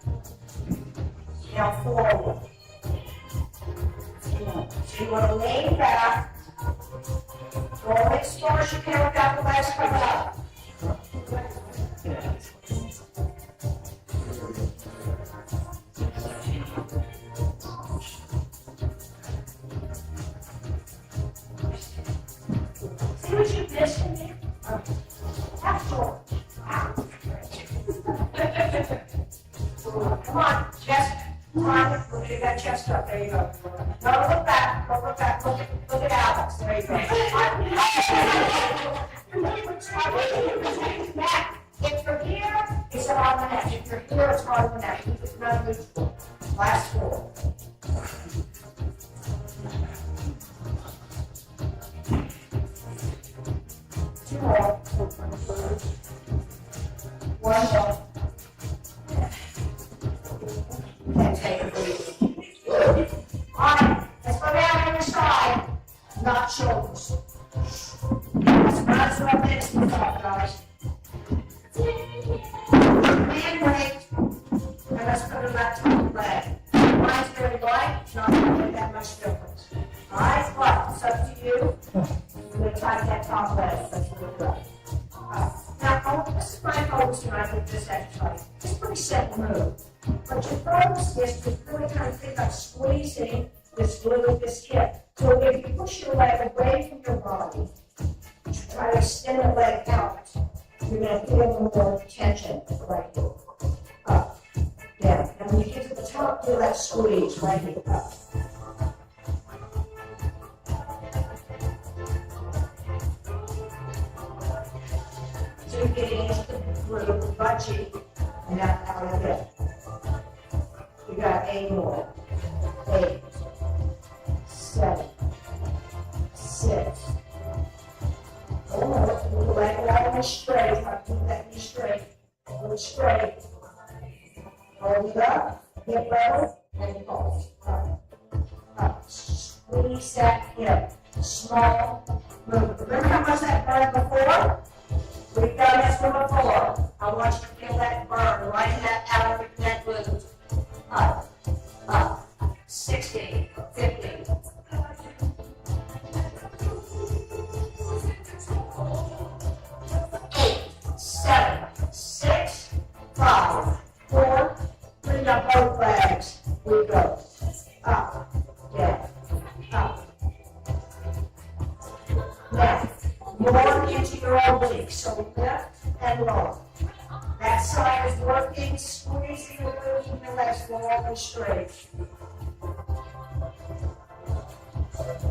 Now forward. So you want to lean back. Go as far as you can without the legs coming up. See what you missed in there? That's short. Come on, chest. Come on, look at that chest up. There you go. No, look back. Look back. Look at Alex. There you go. Back. If you're here, on the neck. If you're here, it's hard on the neck. You just remember last 4. Two more. 1 more. And take a breath. Alright, let's go down on your side, not shoulders. That's what this is about, guys. Man weight, and let's put it back to the leg. Mine's very light, it's not going to make that much difference. Alright, but it's up to you. You're going to tighten that top leg, that's really good. Now, this is my focus when I do this exercise. It's a pretty simple move. But your focus is to really kind of think of squeezing this hip. So if you push your leg away from your body, try to extend the leg out, you're going to feel more tension right here. Up, down. And when you get to the top, feel that squeeze right here. Up. So you're getting into the butt cheek and out of it. You got 8 more. 8, 7, 6. Move the leg along straight. Keep that knee straight. Move straight. Hold it up. Hip level. And pulse. Up. Up. Squeeze that hip. Small move. Remember how much that burned before? We've done this one before. I want you to feel that burn right in that outer neck glute. Up. Up. 16. 15. 7, 6, 5, 4, bring up both legs. We go. Up, down, up. Now, more into your obliques. So lift and lower. That side is working, squeezing and moving the legs long and straight.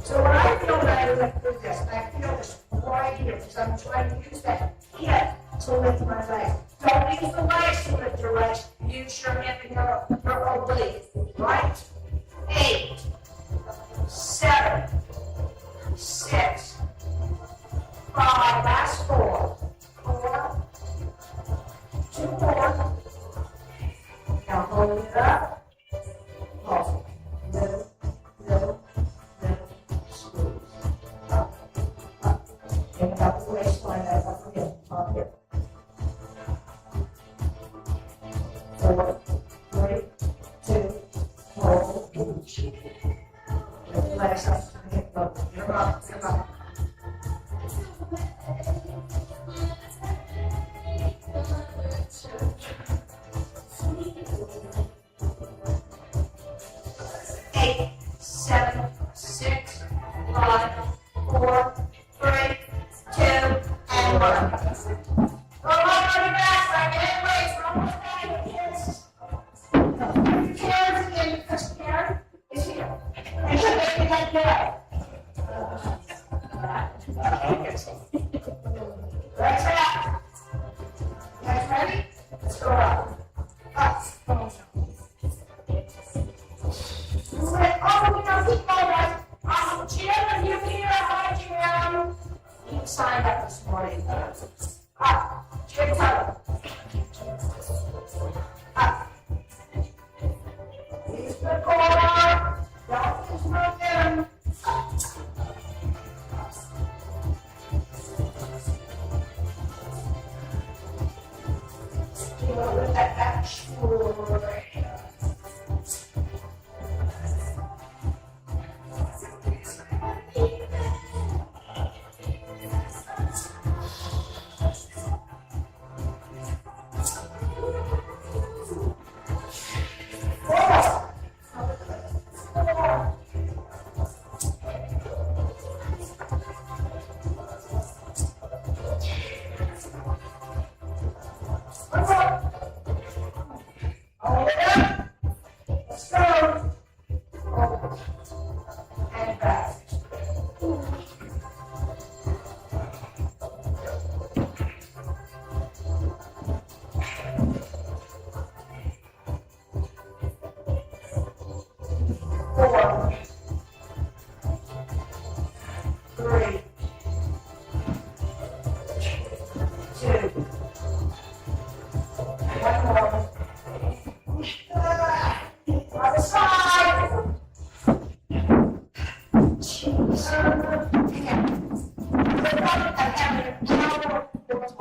So what I feel when I lift with this, I feel this right here because I'm trying to use that hip to lift my leg. Don't use the legs to lift your legs. Use your hip and your oblique. Right? 8, 7, 6, 5. Last 4. 4. 2 more. Now hold it up. Pulse. Little, little, little. Squeeze. Up, up. And up the waistline, up here, up here. 4, 3, 2, hold. Lift the legs up. You're up, you're up. Eight, 7, 6, 5, 4, 3, 2, and 1. Go right on your back, right? Get weights. We're almost done, kids. Your carrot again, because the carrot is here. And you're making that go. Legs out. Guys ready? Let's go up. Up. Keep going. Jim, are you here? Hi, Jim. You signed up this morning. Up. Jim, tell up. Use the core. Don't lose momentum. You want to lift that back shoulder.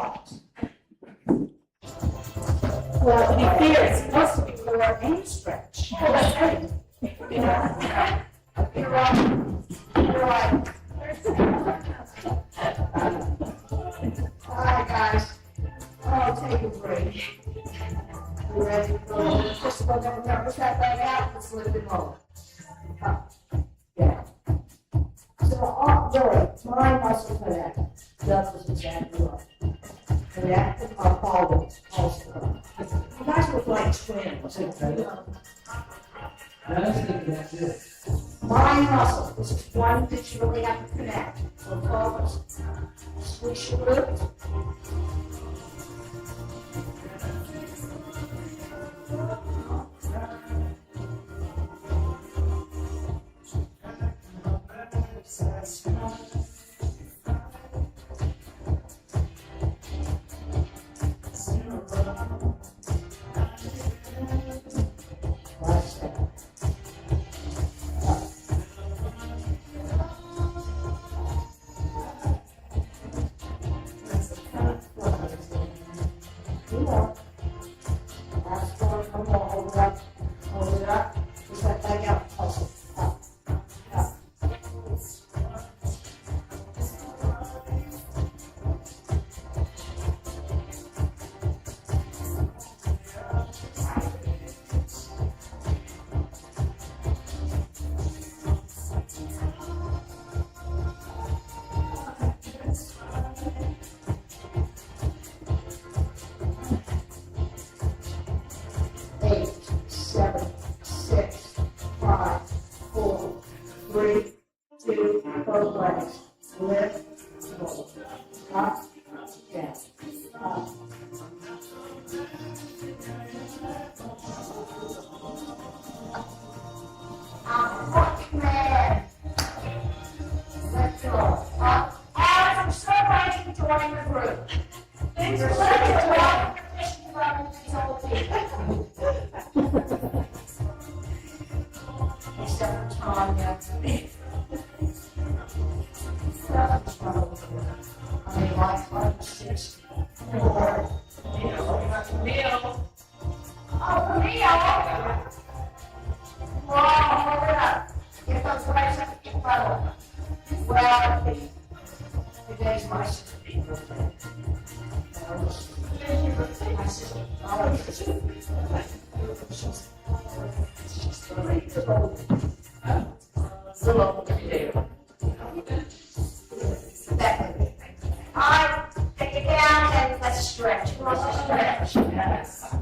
box. Well, to be fair, it's supposed to be For any stretch. well, that's right. You know, you're right. All right, guys. Oh, take a break. You ready to go? Just go down, push that leg out, just a little bit more. Up, down. So, really, my muscle connect does this exactly right. Connect our pelvis also. You guys look like twins. That's it. My muscle, this is one that you really have to connect. So focus. Switch your glutes. Last step. You know. Last one, come on, hold it up, push that leg out, pulse it, up, up. Eight, seven, six, 5, 4, 3, 2, both legs. Lift, roll. Up, down, up. Man. Let's go. Up. I'm so glad you joined the group. Things are such a lot of permission from these old people. Except for Tanya. I mean, like 5, 6, 4. Neil. Oh, Neil! Wow, hold it up. Get those legs up to your level. Well, today's my sister's birthday. My sister, oh, she's 3 years old. Little old there. That way. All right, take it down and let's stretch. Who wants to stretch? Yes.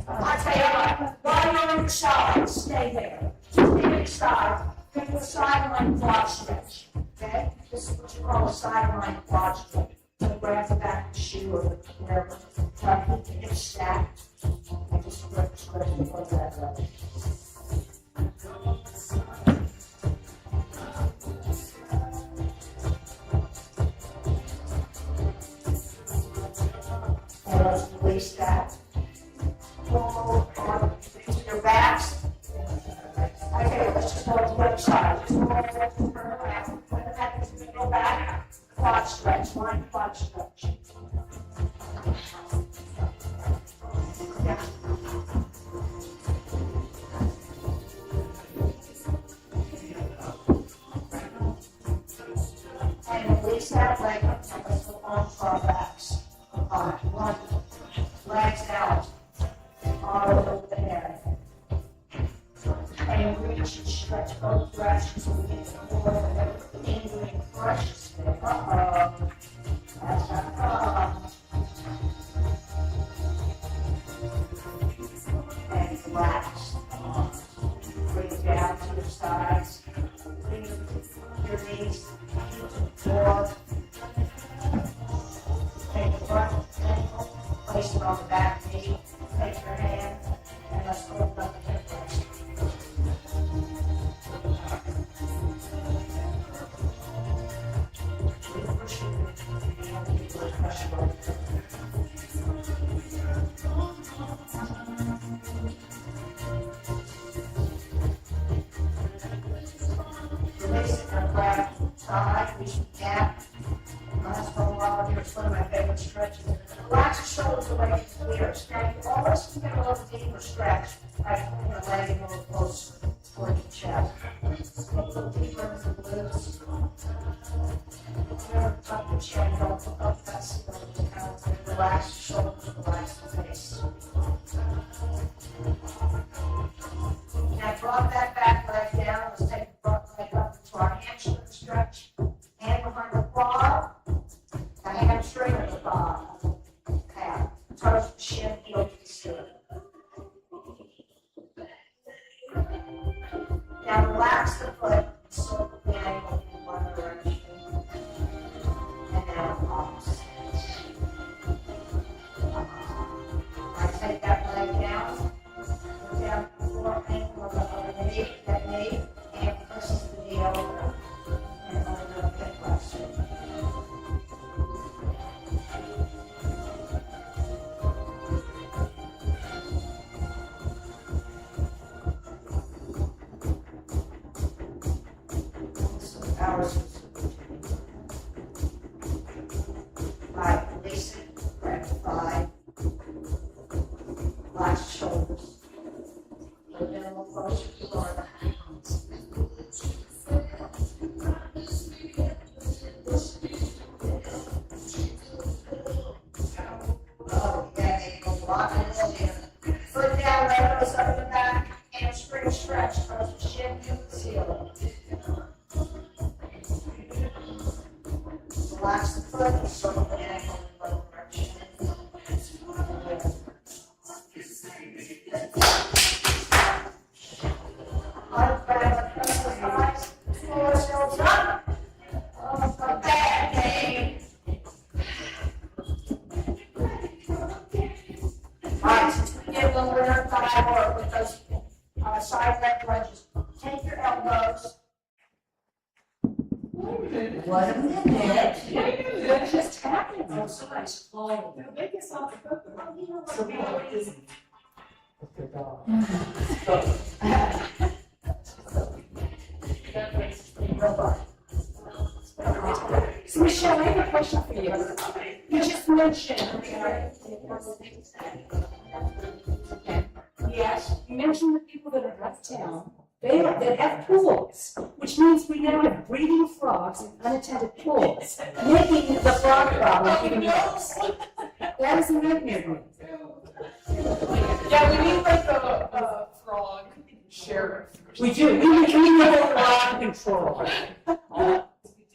I'll tell you what, while you're inside, stay there. Stay inside. Take a sideline quad stretch. Okay? This is what you call a sideline quad stretch. So grab the back of the shoe or whatever. Try to keep your hips stacked. And just stretch and put that up. And let's release that. Pull into your backs. Okay, let's just go to the other side. Just roll it, turn around. Put the back into the middle back. Quad stretch, line quad stretch. Yeah. And release that leg up and let's go on to our backs. All right, 1, legs out. All over the head. And reach and stretch both directions so we get the floor and everything doing crushes. Uh-oh. That's and relax. Bring it down to your sides. Bring your knees to the floor. Take the front ankle, place it on the back knee. Take your hand and let's open up the hip rest. Release it and grab side, reach the gap. Let's go it's one of my favorite stretches. Relax your shoulders away from the ears. Now you always can get a little deeper stretch, like leg a little closer toward the chest. Get a little deeper into the glutes. Up the chin, don't look up that relax your shoulders, relax the face. Now drop that back leg down. Let's take the front leg up into our hamstring stretch. Hand behind the quad. The hamstring and the thigh. Calf. Toes to shin, heel to the ceiling. Now relax the foot. Circle the ankle in one direction. And now opposite. I take that leg down. Put down the floor ankle of the other knee. That knee. And presses the knee over. And over the hip rest. Hours. Right, release it, grab the thigh, relax the shoulders. Put it in a little closer to the floor. Oh, yeah, they go lock it in. Foot down, elbows up the back, hamstring stretch, toes to shin, heel to ceiling. Relax the foot and circle the ankle in both directions. Press the thighs, pull ourselves up. Oh, a bad day. Alright, since we did a little bit of thigh work with those side leg lunges, take your elbows. What a minute. It's just happening. Oh, somebody's calling. Make yourself a good one. So Michelle, I have a question for you. You just mentioned. Yes. You mentioned the people that are out of town, that have pools, which means we now have breeding frogs in unattended pools, making the frog problem even worse. That is a nightmare to me. Yeah, we need like a frog sheriff. We do, we need a frog control.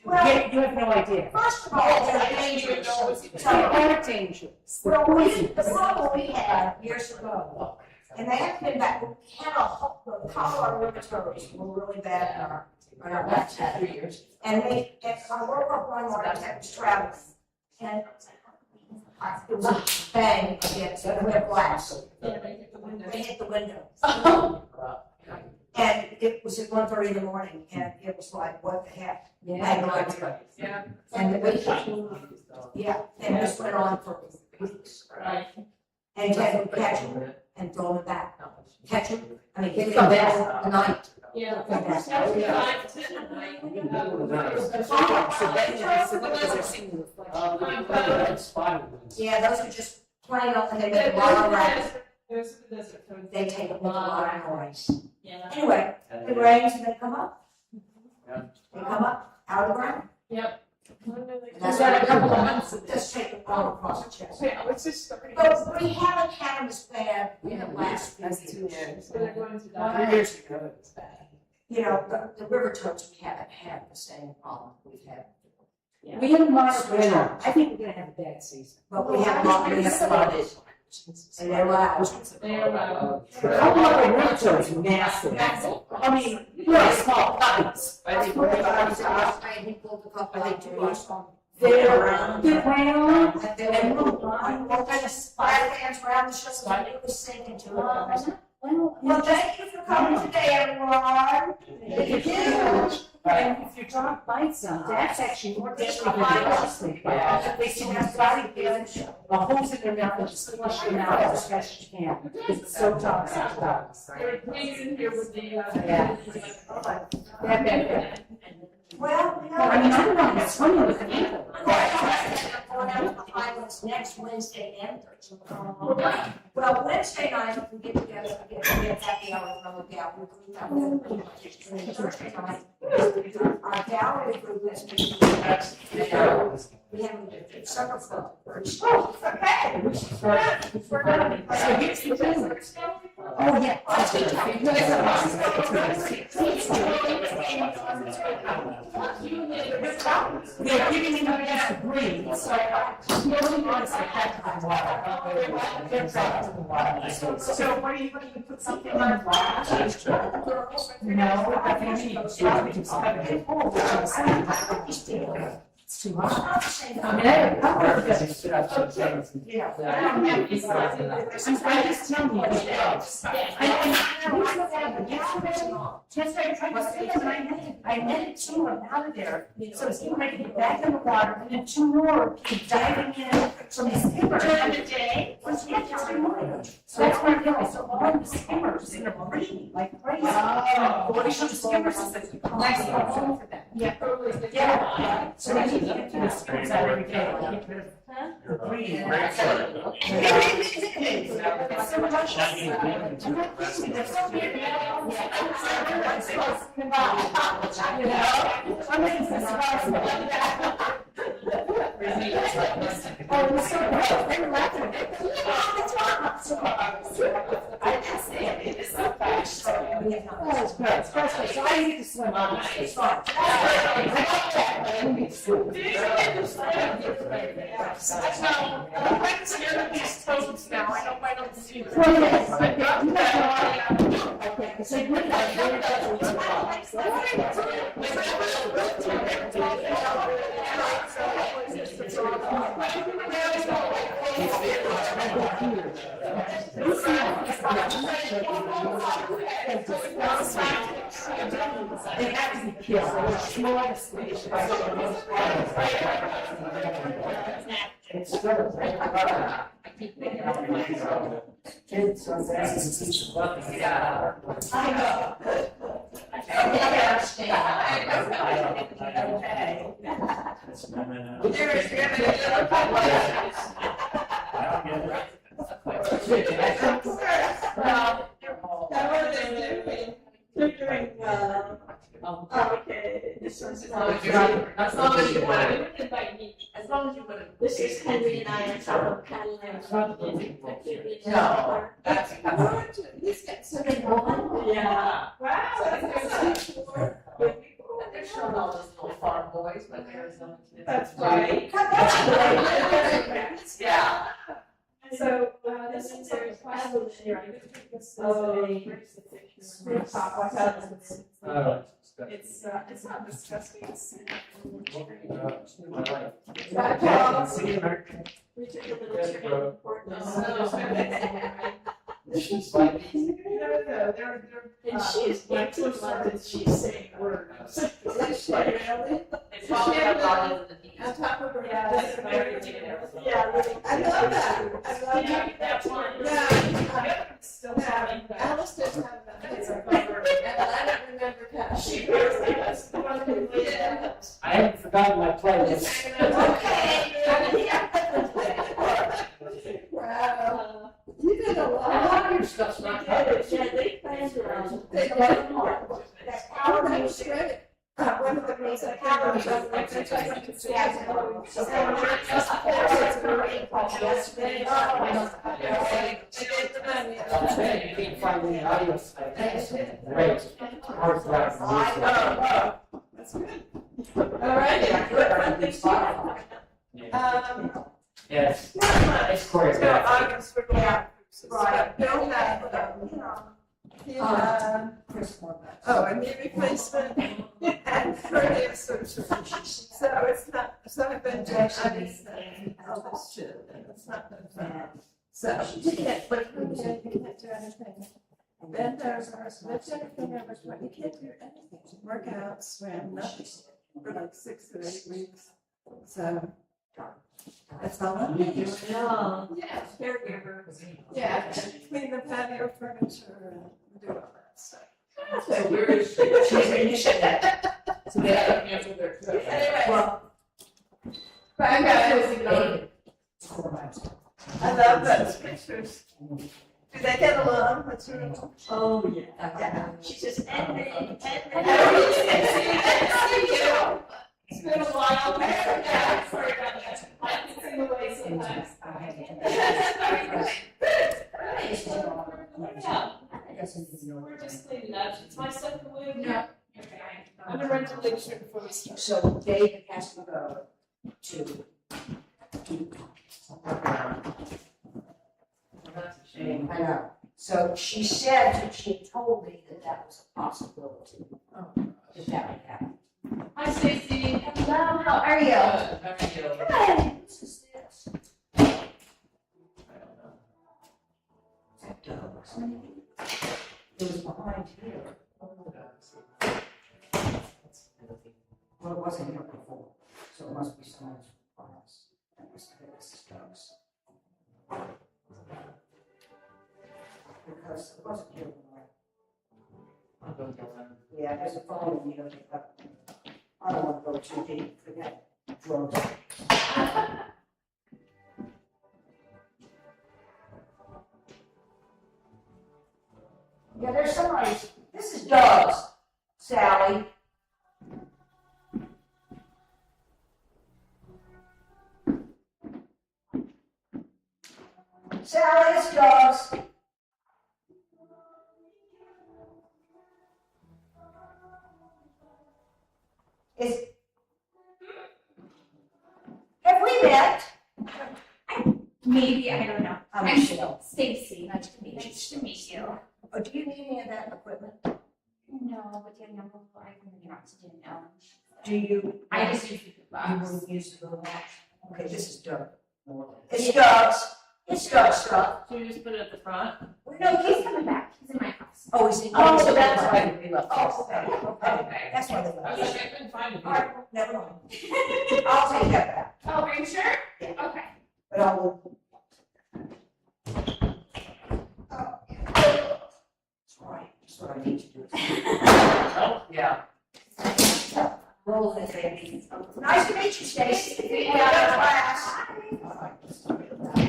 You have no idea. First of all, they're dangerous. They are dangerous. Well, the problem we had years ago, and they have been back, we had the Colorado rheumatoids were really bad in our last 3 years. And I woke up one morning, I was traveling, and it was a bang against the glass. They hit the window. And it was at 1:30 in the morning, and it was like, what the heck? Yeah. And the week, yeah, and this went on for weeks. Right. And you had to catch him and throw him back. Catch him, I mean, give him back the night. Yeah. Yeah, those are just plain old, and they make a lot of noise. There's the desert toads. They take a lot of noise. Yeah. Anyway, it rains and they come up. They come up out of the ground. Yep. And that's what a couple of months, just take them all across the chest. Yeah, it's just starting. But we haven't had them as bad in the last few years. So they're going to die. 3 years ago, it's bad. You know, the river toads, we haven't had the same problem we've had. We had a mild winter. I think we're gonna have a bad season. But we have not been flooded. And they're loud. They are loud. Colorado winter's massive. I mean, really small puppies. I think we're about to. He pulled a couple, I think, They're brown. and they were moving. I walked in the spider fans around the show, and it was sinking to it. Well, thank you for coming today, everyone. It's huge. And if your dog bites them, that's actually more deadly than the dog. They see their body get a hose in their mouth and just flush them out as fast as you can. Because it's so toxic to dogs. There are pigs in here with the, Yeah. Well, you know. I mean, I don't know, it's funny with the people. it's next Wednesday and Thursday. Well, Wednesday night, we get together, we get happy hour from the gallery group. And Thursday night, our gallery group has been, we have a summer club. Oh, okay. We're gonna be. So here's the thing. Oh, yeah. They're giving him a chance to breathe, so he only wants to have the water. Get back to the water. So what are you going to put something on water? No, I think it's have a pool, which is it's too much. I mean, I have a couple of things. I just tell me what it is. I netted two of them out of there, so it's getting ready to get back in the water, and then two more keep diving in from the skimmer. During the day? Once you get to the morning. So that's why I feel so all the skimmers in a breeding like crazy. What they show the skimmers is that it's nice and home for them. Yeah. So they need to get to the skimmers out every day, like get rid of the breeding. It's so much. They're so weird. You know? I mean, it's possible. Oh, it was so good. They were laughing. I didn't say it. It is so fast. Oh, it's good. It's frustrating. So I need to swim on it. It's fun. I need to swim. I'm quite scared of these toads now. I hope I don't see them. Well, yes. Okay, so you would have very they have to be killed. They're small species. It's They're doing well. Okay, this one's. As long as you want it. As long as you want it. This is Henry and I are from Cadillac. No, that's. He's got so many more. Yeah. Wow, that's good. They're showing all those little farm boys, but there's some. That's right. Yeah. So, this is a evolutionary. This is a rooftop house. It's not disgusting. It's. We took a little trip for and she's she's saying words. Is she really? It's all about On top of her. Yeah, Yeah, I love that. I love that. That one. Yeah. Still having that. Alice doesn't have that. And I don't remember how She really does. Yeah. I haven't forgotten my playlist. Wow. You did a lot of your stuff. Yeah, they planned around. They got more. That power that was shredded. One of the reasons that power was on You can't find any audio. Great. That's good. All right. Yes. Not much. It's great. No, August, we're going out. Right. Bill had, a knee replacement and cardiac surgery. So it's not, so I've been doing all this shit, and it's not been fun. So you can't, but you can't do anything. Bend over, lift everything over, but you can't do anything. Work out, swim, nothing for like 6 to 8 weeks. So that's all I'm doing. Yeah, caregiver. Yeah, clean the patio furniture and do all that stuff. So where is she? So they have to answer their. Anyway. Well, Bye guys. I love those pictures. Do they get along? What's your name? Oh, yeah. She just ended. It's been a while. Yeah, sorry about that. I can see the way sometimes. Yeah, we're just cleaning up. It's my stuff to move. No. I'm gonna run to Livestream before we start. So David has to go to. I know. So she said, that she had told me that that was a possibility. That that would happen. Hi, Stacy. Hello, how are you? How are you? Good. What is this? That dog. It was behind here. Well, it wasn't here before, so it must be someone's files. That must be this dogs. Because it wasn't here when yeah, there's a phone you don't pick up. I don't want to go too deep for that drugs. Yeah, there's somebody, this is dogs, Sally. Sally, it's dogs. Have we met? Maybe, I don't know. I'm I'm Michelle. Stacy. Nice to meet you. Nice to meet you. Oh, do you need any of that equipment? No, but you know, I can not to do no. Do you? I just use the You box. wouldn't use the little box? Okay, this is Doug. It's dogs. It's dog stuff. So you just put it at the front? No, He's coming back. He's in my house. Oh, is he? Oh, so that's why right. we left. Oh, okay. That's why they I was left. like, I couldn't find it. All right, never mind. I'll take that back. Oh, are you sure? Yeah. Okay. But I will. Oh, yeah. That's right. That's what I need to do. Oh, yeah. Roll it, baby. Nice to meet you, Stacy. Yeah. Class. All right, let's talk about it.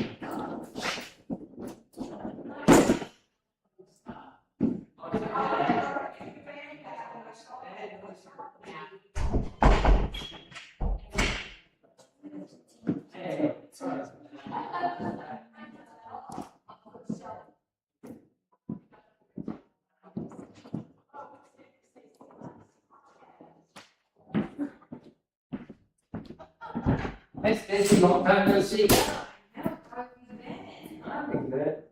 Hey Stacy, long time no see. How have you been? I've been good.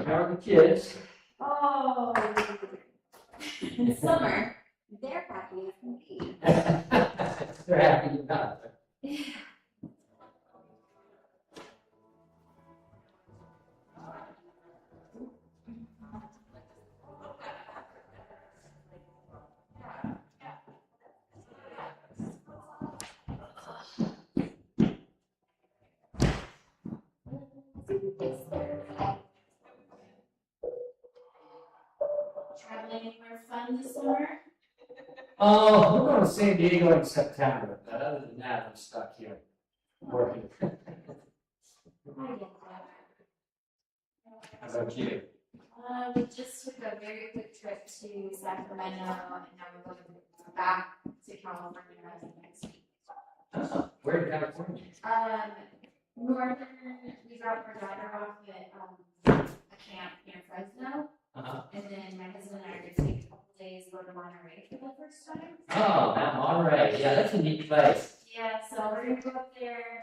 How are the kids? Oh, in summer, they're happy with me. They're happy about it. Traveling anywhere fun this summer? Oh, we're going to San Diego in September, but other than that, I'm stuck here working. I get that. How about you? We just took a very quick trip to Sacramento, and now we're going back to California next week. Where in California? Northern, we dropped our daughter off at a camp near Fresno, and then my husband and I are going to take a couple days, go to Monterey for the first time. Oh, now Monterey. Yeah, that's a neat place. Yeah, so we're going to go up there,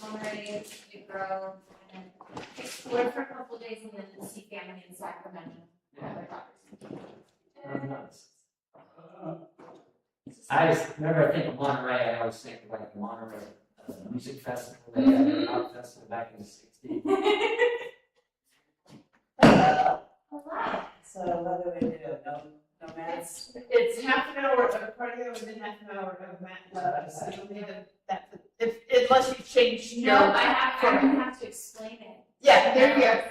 Monterey, New Grove, and then explore for a couple days, and then see family in Sacramento. Yeah. Other daughters. That's nice. I just, whenever I think of Monterey, I always think of like the Monterey Music Festival. They had their rock festival back in the 60s. Hello. So what do we do? No matter. It's half an hour of cardio and then half an hour of mat. So you'll need that, unless you change your. No, I'm gonna have to explain it. Yeah, there you go.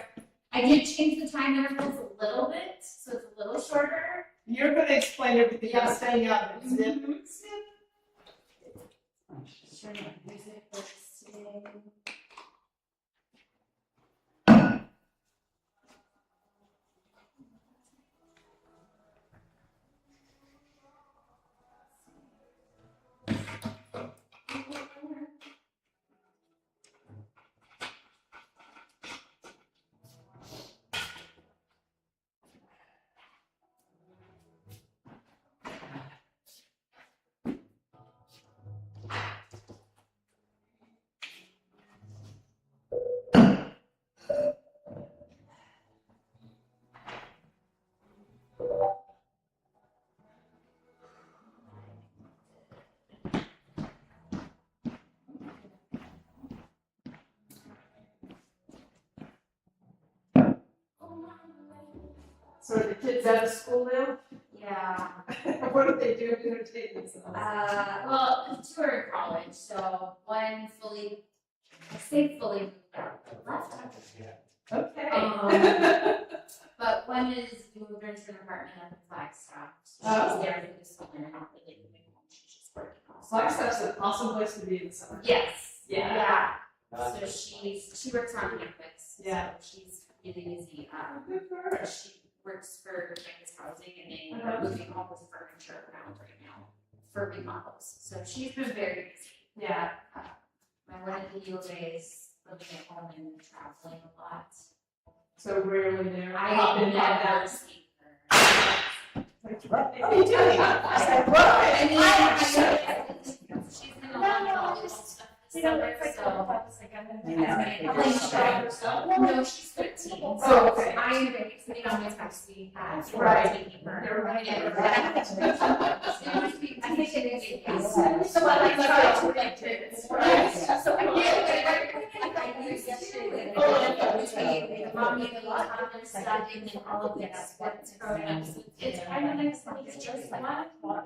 I did change the time intervals a little bit, so it's a little shorter. You're gonna explain everything. I'm staying up. Mhm. music listing. So are the kids out of school now? Yeah, What do they do to entertain themselves? well, two are in college, so one fully, I say fully moved out, left. Okay. But one is moved into an apartment up in Flagstaff. So Oh. she's there for the summer, not really moving home. She's just working also. Flagstaff's an awesome place to be in the summer. Yes. Yeah. So she works on campus. Yeah. So she's really busy. Good for her. She works for campus housing and they Uh-huh. are moving all this furniture around right now for remodels. So she's been very busy. Yeah. My one of the days living at home and traveling a lot. So rarely there. I Pop in, have pop never out. seen her. What are you doing? I said, what? I mean, she's been a lot of all this stuff this summer, so. No, she's 13. Oh, okay. I am sitting on my taxi Right. taking her. You're right. I think it is, yes. So I like try to make kids, right? So I mommy and other studying and all of this, what's growing up. It's kind of nice, like, it's just like,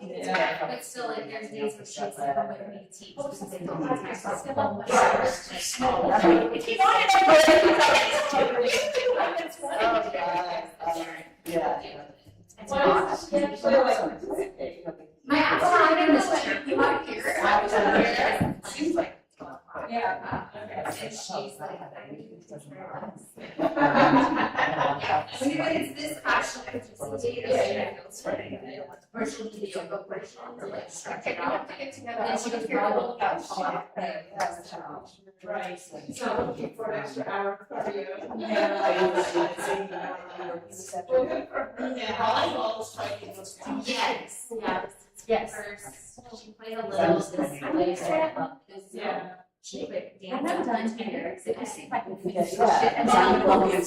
Yeah. but still, like, there's days where she's like, come with me to teach, because they don't have access to them. If you wanted to. Yeah. It's my aunt's not in this trip, you want to hear? I was here. She's like, Yeah. and she's like, I need to teach her less. When it's this passionate, it's data, or she'll do the yoga portion, or like stretch it out. And she gets all about shop. Right. So looking for an extra hour of cardio. Well, good for her. Yeah. Volleyball is fighting those things. Yes, yes. Yes. First, she played a little this later. Yeah. She quit dancing 10 years. I see if I can figure it Yeah. out. And then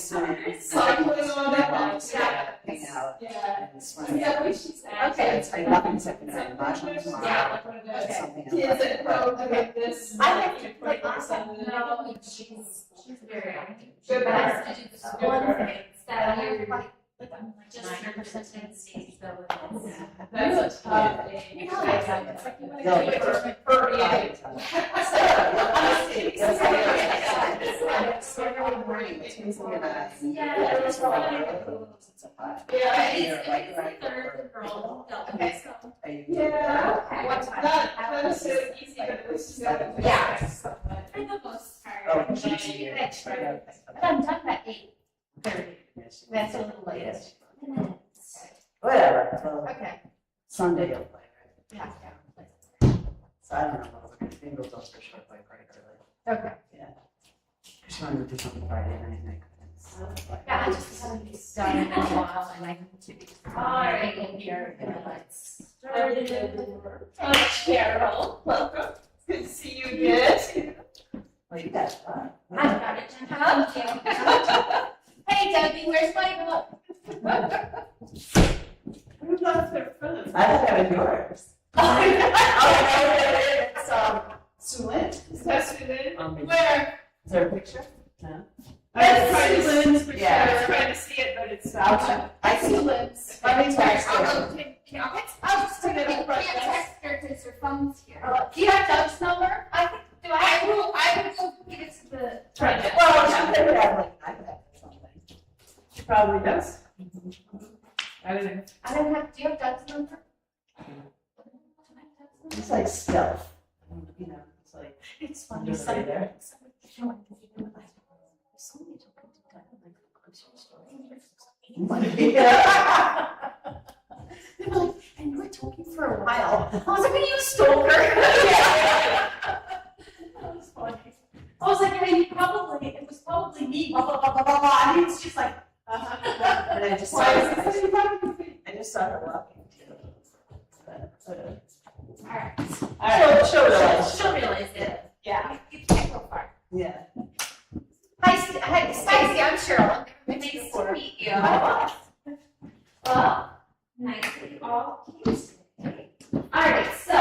Cycling on that one. Yeah. Hang out. Yeah. And swim. Yeah, we should add. Okay. It's like nothing secondary, much on tomorrow. Yeah, like one of the Something else. kids at home doing this. I have to, like, 24/7. no, she's very active. Good But for I her. have to do this Good one for her. thing that year, just 9% stays, so it's. That's a tough age. You know, it's like you wanna No, get but- it. For age. Yeah, it was fun. Yeah. It's the third girl, okay, so. Yeah. What's that is so easy, but at least you got it. Yeah. For the most part. Oh, But I'm done at 8:30. That's a little late. Whatever, well, Okay. Sunday you'll play, right? Yeah. So I don't know, I was looking, goes for sure play pretty early. Okay. Cause she wanted to do something Friday night, and I couldn't. Yeah, I just haven't been done in a while and I need to be. Alright, in here, let's start it. Oh, Carol, welcome. Good to see you again. Well, you got fun. I've got it. Thank you. Hey Debbie, where's my book? Who left their phone? I thought that was yours. It's Sue Lynn. Is that Susan? Where? Is there a picture? No. I was trying to Lynn's picture. Yeah. I was trying to see it, but it's I'll not. check. I see Lynn's. Let me text her. I'll just take it. You can't text her because her phone's here. Do you have Doug's number? I think, I will go give it to the. Right. Well, she could have like an iPad or something. She probably does. I don't know. I don't have, do you have Doug's number? It's like stealth. You know, it's like. It's funny, Just right there. And we're talking for a while. I was like, are you a stalker? That was funny. I was like, hey, it was probably me, blah, blah, blah, blah, blah, blah. And he was just like, And I just saw why her, is this? I just saw her walking too. Alright. Alright, she'll realize. She'll realize it. Yeah. You can't go far. Yeah. Hi, Stacy, I'm Cheryl. Nice to meet you. Well, nice to meet you all. Alright, so,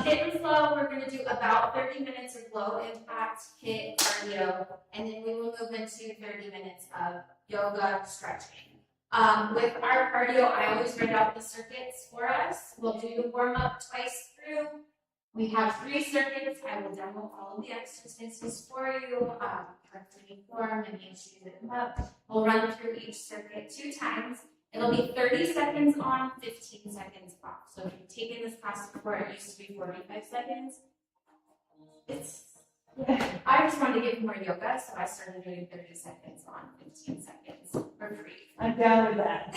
hit and flow, we're gonna do about 30 minutes of low impact HIIT cardio, and then we will move into 30 minutes of yoga stretching. With our cardio, I always write out the circuits for us. We'll do the warm up twice through. We have 3 circuits. I will demo all of the exercises for you. Correctly form and make sure you them up. We'll run through each circuit 2 times. It'll be 30 seconds on, 15 seconds off. So if you've taken this class before, it used to be 45 seconds. I just wanted to give more yoga, so I started doing 30 seconds on, 15 seconds for free. I'm down with that.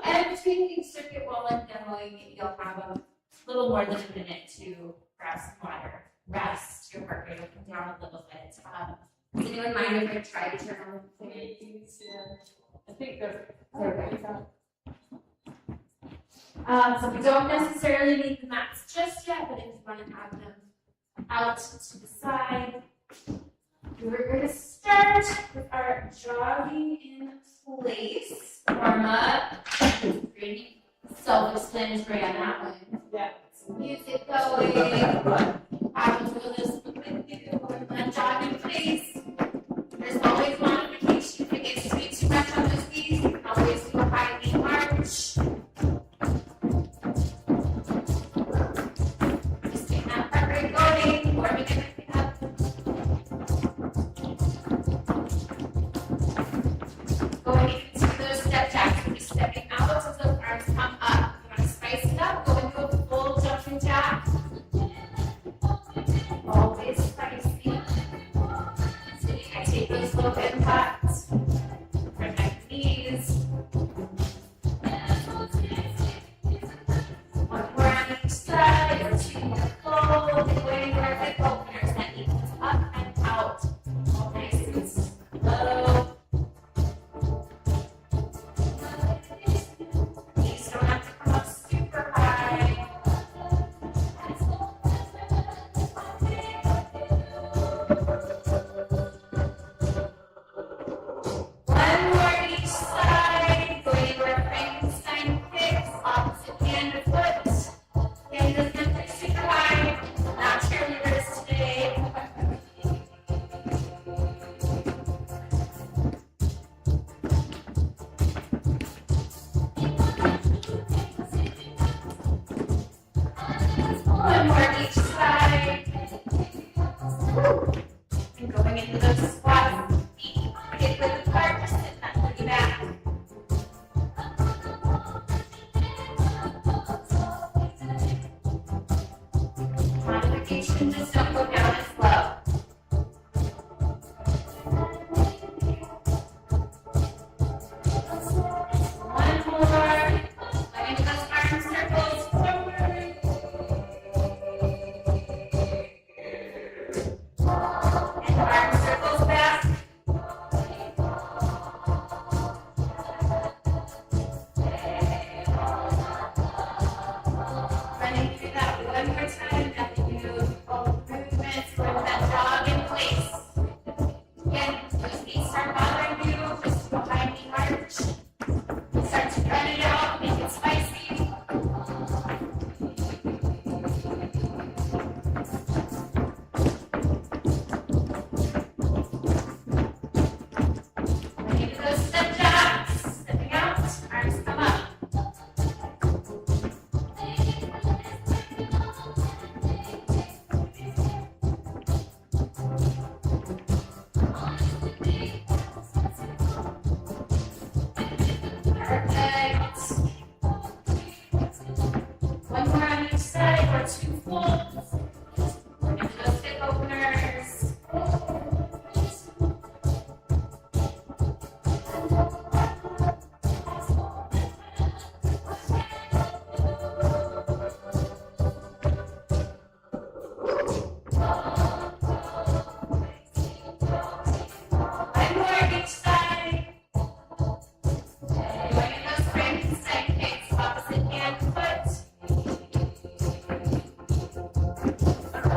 And between each circuit while I'm demoing, you'll have a little more than a minute to grab some water, rest, your heart rate will come down a little bit. Does anyone mind if I try to turn on the things? I think they're. So we don't necessarily need the mats just yet, but if you want to have them out to the side, we're going to start with our jogging in place warm up. Pretty self-explanatory on that one. Yeah. Some music going. I will do this with you. We're going to jog in place. There's always modification. If it gets to be too much on those knees, you can always do a high knee march. Just getting that heart rate going, warming everything up. Going into those step jacks, we'll be stepping out as those arms come up. You want to spice it up, go into a full jumping jack. Always spicy. I take those little impacts for my knees. One more on each side, or 2 more fold, going where hip openers that equals up and out. All nice and slow. Knees don't have to come up super high. One more each side, going where Frankenstein kicks, opposite hand to foot. Hand doesn't have to be super high, not cheerleaders today. One more each side. And going into those squats, feet hip width apart, just sit that booty back. Modification, just don't go down as low. One more. Going into those arm circles forward. And arm circles back. Running through that one more time, nothing beautiful.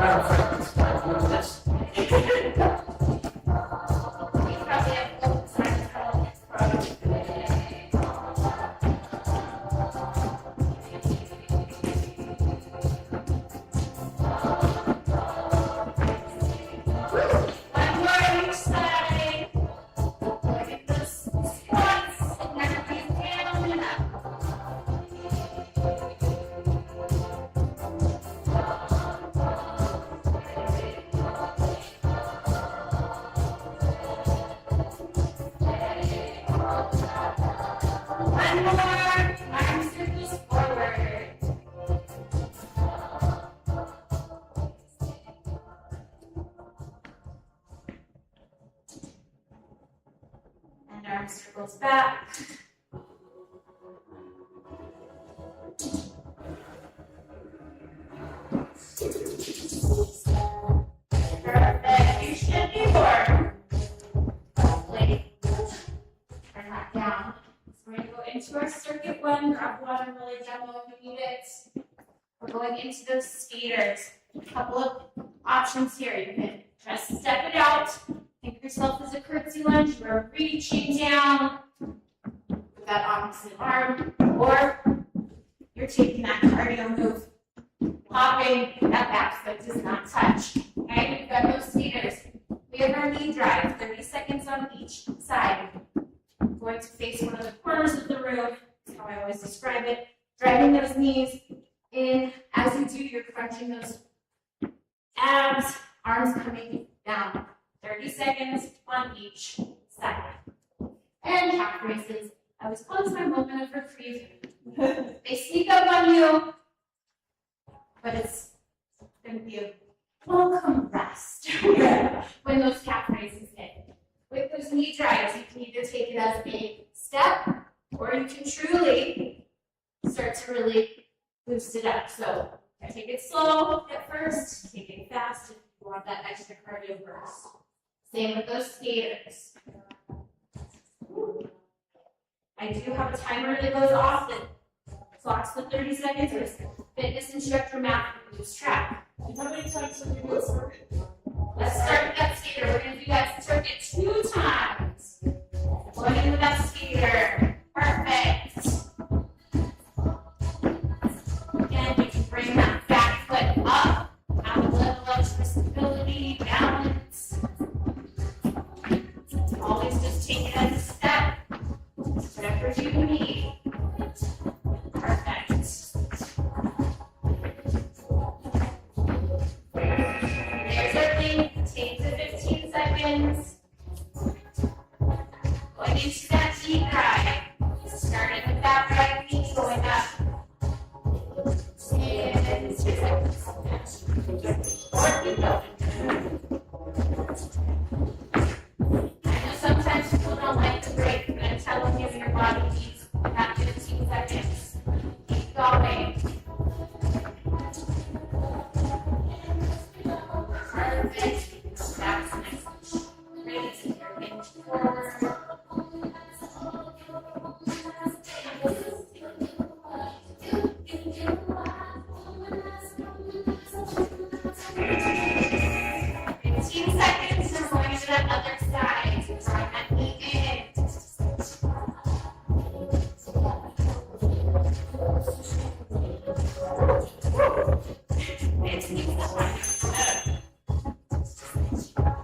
Matter of fact, it's like, what's this? You probably have both sides of one more each side. Look at those squats, and never be down and up. One more, arm circles forward. And arm circles back. Perfect, you should be warm. Lovely. Turn that down. So we're gonna go into our circuit one, grab water, really gentle if you need it. We're going into those skaters. A couple of options here. You can just step it out. Think of yourself as a curtsy lunge. You're reaching down with that opposite arm, or you're taking that cardio move, popping that back foot does not touch. Okay, we've got those skaters. We have our knee drive, 30 seconds on each side. Going to face one of the corners of the room. That's how I always describe it. Driving those knees in. As you do, you're crunching those abs, arms coming down. 30 seconds on each side. And calf raises. I always call this my moment of reprieve. They sneak up on you, but it's going to be a welcome rest when those calf raises hit. With those knee drives, you can either take it as a step, or you can truly start to really boost it up. So take it slow at first, take it fast if you want that extra cardio burst. Same with those skaters. I do have a timer that goes off that clocks the 30 seconds. There's fitness instructor math that lose track. How many times have you been circuit? Let's start with that skater. We're going to do that circuit 2 times. Going in with that skater. Perfect. Again, you can bring that back foot up. Have a little extra stability, balance. Always just take it as a step. Whatever you need. Perfect. There's our thing. 10 to 15 seconds. Going into that knee drive. Starting with that right knee going up. And 2 seconds. Or keep going. I know sometimes people don't like the break, but I'm telling you, your body needs that 15 seconds. Keep going. Perfect. That's nice. Raise your hinge forward. Seconds, we're going to that other side. Drive that knee in.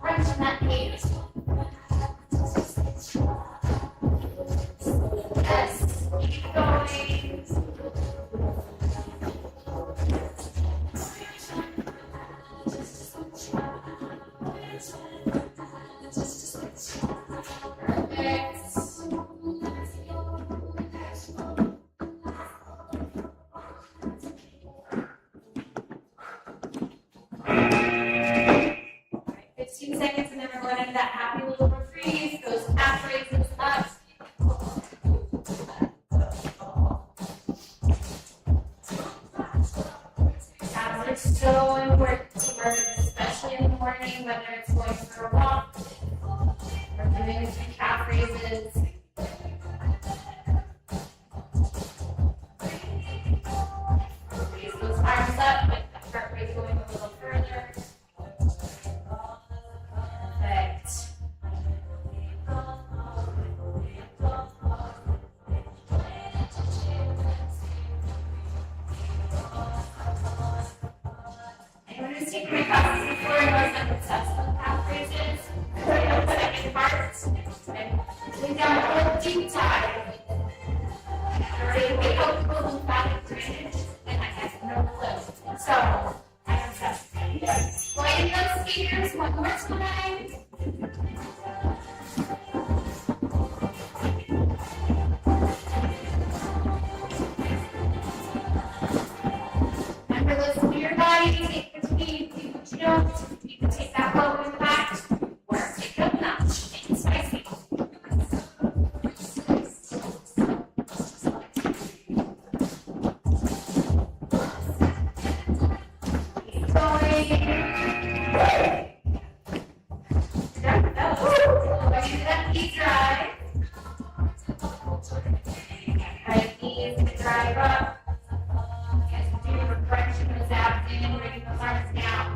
Crunching that knee. Yes, keep going. Perfect. 15 seconds, and then we're going into that happy little reprieve. Those calf raises up. Calves are so important to work, especially in the morning, whether it's going for a walk or doing a few calf raises. Raise those arms up, like the heart rate going a little further. who's taken my classes before knows I'm obsessed with calf raises. Second part. We got a whole deep dive. They help people with lymphatic drainage, and I have no clue. So, I'm obsessed. Going those speakers one more time. Remember, listen to your body, take what you need, do what you don't. You can take that low impact, or take it up a notch, make it spicy. Keep going. Ready for that knee drive. Right knees to drive up. As you do your correction those abs in, bring those arms down.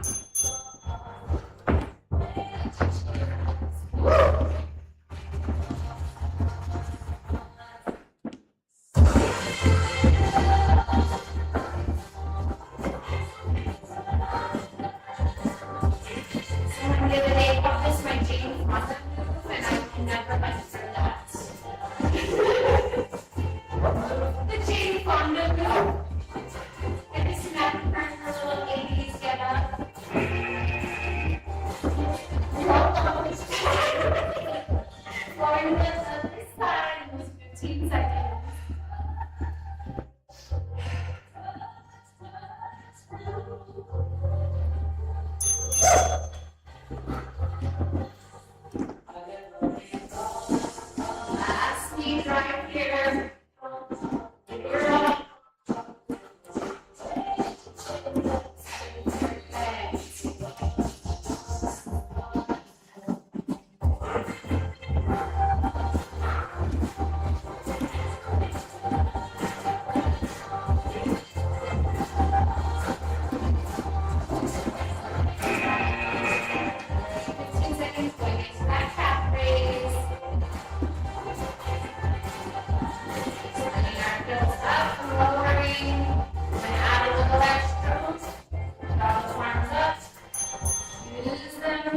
Someone the other day called this my Jane Fonda move, and I can never unsee that. The Jane Fonda move. Have you seen that in her little 80s get up? Going to the other side in those 15 seconds. Last knee drive here. You're up.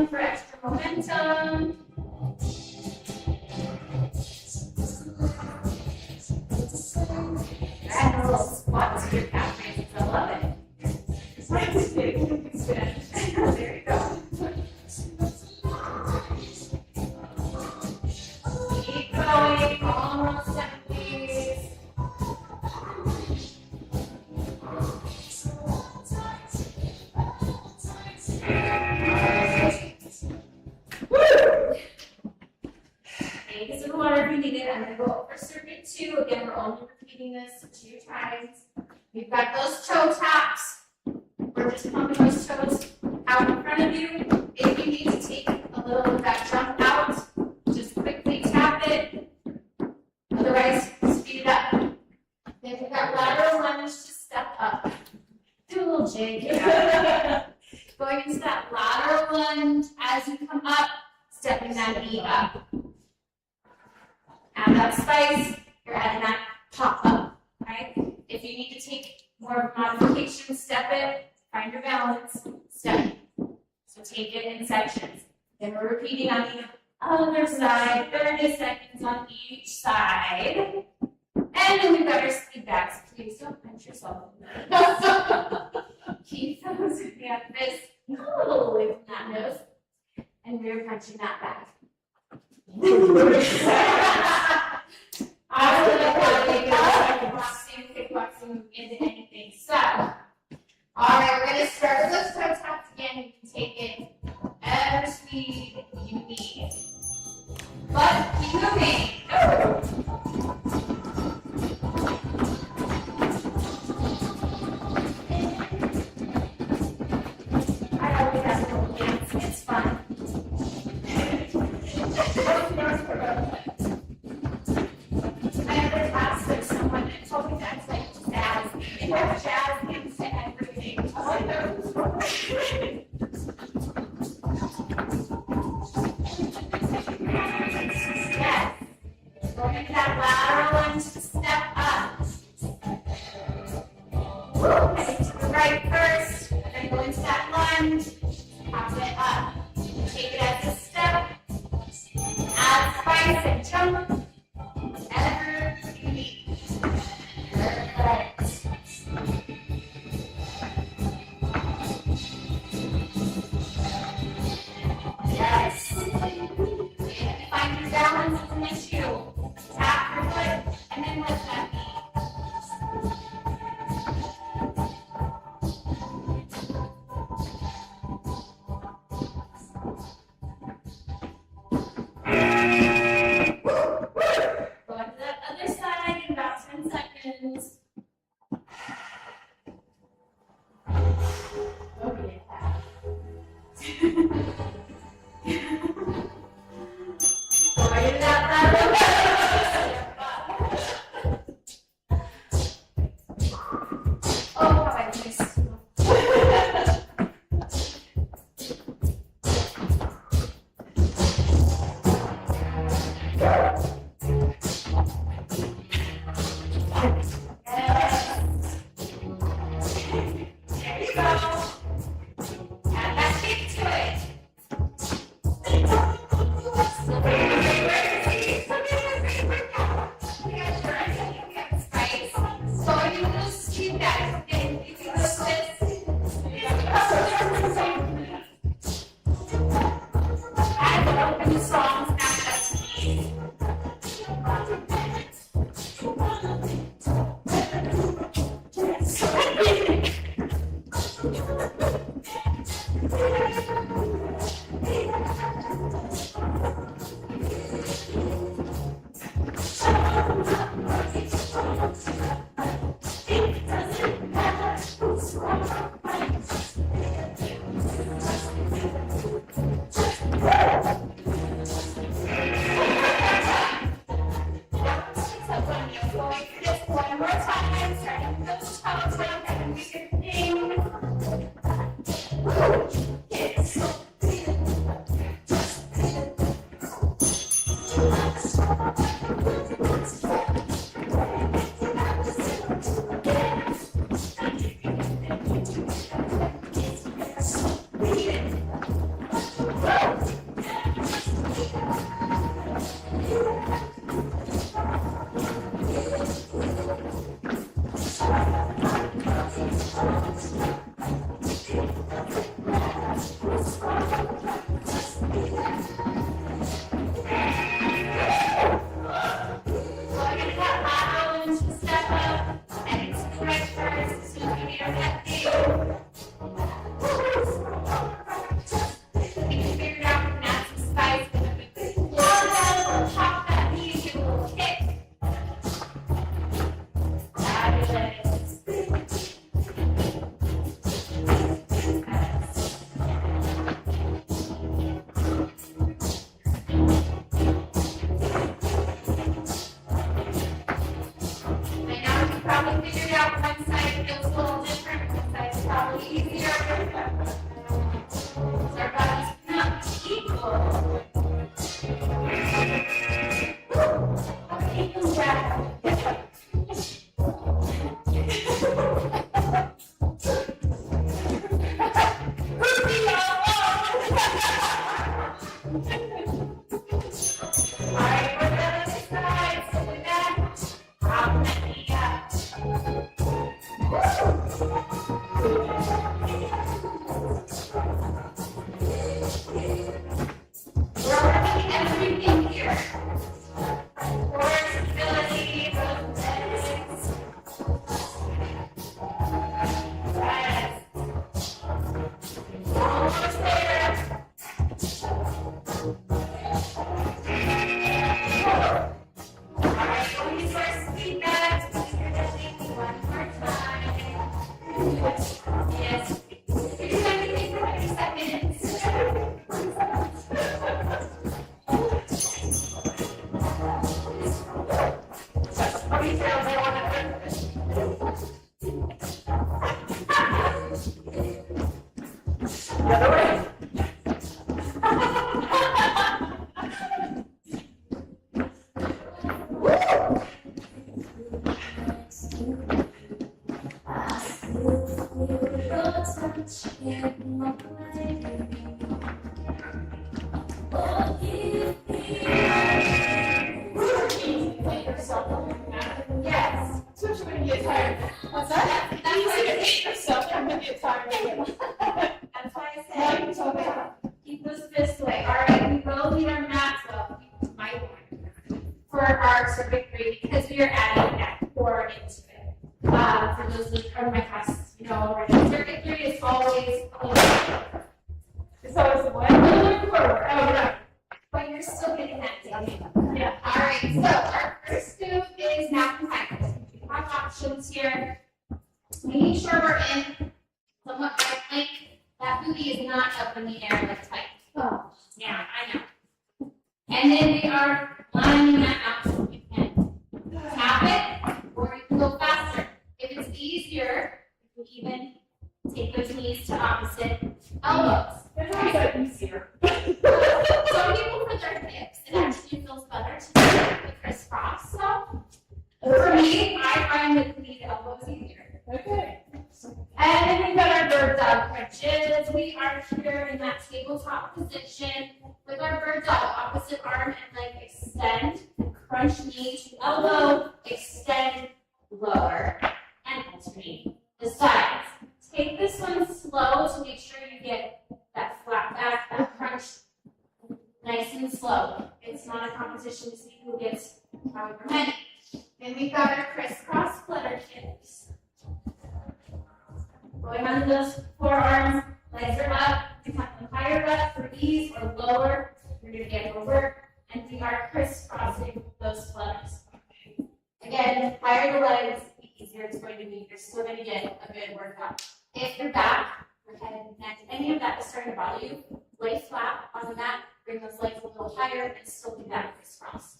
For extra momentum. Add a little squat to your calf raises. I love it. There you go. Keep going. Almost empties. Take some water if you need it. I'm going to go over circuit 2. Again, we're only repeating this 2 times. You've got those toe taps. We're just pumping those toes out in front of you. If you need to take a little of that jump out, just quickly tap it. Otherwise, speed it up. Then we've got lateral lunge to step up. Do a little jig. Going into that lateral lunge as you come up, stepping that knee up. Add that spice, you're adding that pop up, right? If you need to take more of a modification, step it, find your balance, step. So take it in sections. Then we're repeating on the other side, 30 seconds on each side. And then we've got our speed backs. Please don't punch yourself. Keep those fists a little away from that nose. And we're punching that back. I don't know how to make kickboxing into anything. So, all right, we're going to start with those toe taps again. You can take it every speed you need. But keep moving. I always have a little dance. It's fun. I ever asked if someone told me that's like jazz. They have jazz hands to everything. I like those. Yes. Going into that lateral lunge to step up. Heading to the right first, then go into that lunge. and pop it up. Take it as a step. Add spice and jump. Whatever you need. Perfect. Yes. If you find your balance is an issue, tap your foot and then lift that knee. Go to the other side in about 10 seconds. Okay. Sorry about that. Oh, how I missed. There you go. Add that kick to it. So you lose feedback and you can lose this. Add open songs after that. Just one more time, starting with those toes down and we can ding. Yes. Probably figured out one side feels a little different, one side's probably easier. So our body's not equal. Okay, yeah. Alright, we're the other side, so with that, pop that knee up. We're working everything here. Core stability, both legs. Yes. Almost there. Alright, we'll use our speed bags. One more time. Yes. You're going to take 30 seconds. Are you sure they want the other way? Good time. Yes, especially when you get tired. What's that? That's easy to hate yourself when you get tired. That's why I said, keep those fists away. All right, we will need our mats up. My one. For our circuit grade, because we are adding that core into it. For those that are my classes, you know already. Circuit grade is always a little bit It's always the one. forward. Oh, no. But you're still getting that down. Yeah. All right, so our first move is nap and time. We have options here. Making sure we're in somewhat high plank. That booty is not up in the air like tight. Oh, yeah, I know. And then we are lining that out so we can tap it, or you can go faster. If it's easier, you can even take those knees to opposite elbows. It's always easier. Some people for their hips, it actually feels better to do the crisscross. So for me, I find the knee to elbows easier. Okay. And then we've got our bird dog crunches. We are here in that tabletop position with our bird dog, opposite arm and leg extend, crunch knee to elbow, extend, lower, and alternate the sides. Take this one slow to make sure you get that flat back, that crunch, nice and slow. It's not a competition to see who gets however many. Then we've got our crisscross flutter kicks. Going under those forearms, legs are up. You have them higher up for ease or lower. You're going to get more work. And we are crisscrossing those flutters. Again, higher the legs, the easier it's going to be. You're still going to get a good workout. If your back, your head, and neck, any of that is starting to bother you, lay flat on the mat, bring those legs a little higher, and still do that crisscross.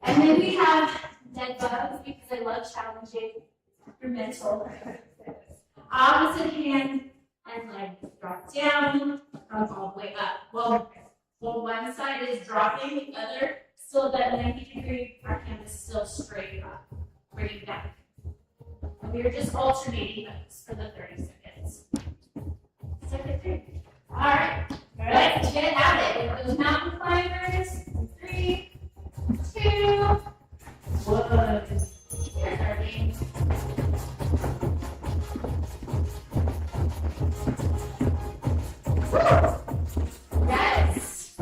And then we have dead bugs because I love challenging your mental. Opposite hand and leg drop down, come all the way up. Well, one side is dropping, the other still that 90-degree, our hand is still straight up, bringing back. And we are just alternating those for the 30 seconds. Second three. All right, let's get at it. With those mountain climbers, 3, 2, 1. Here's our game. Yes.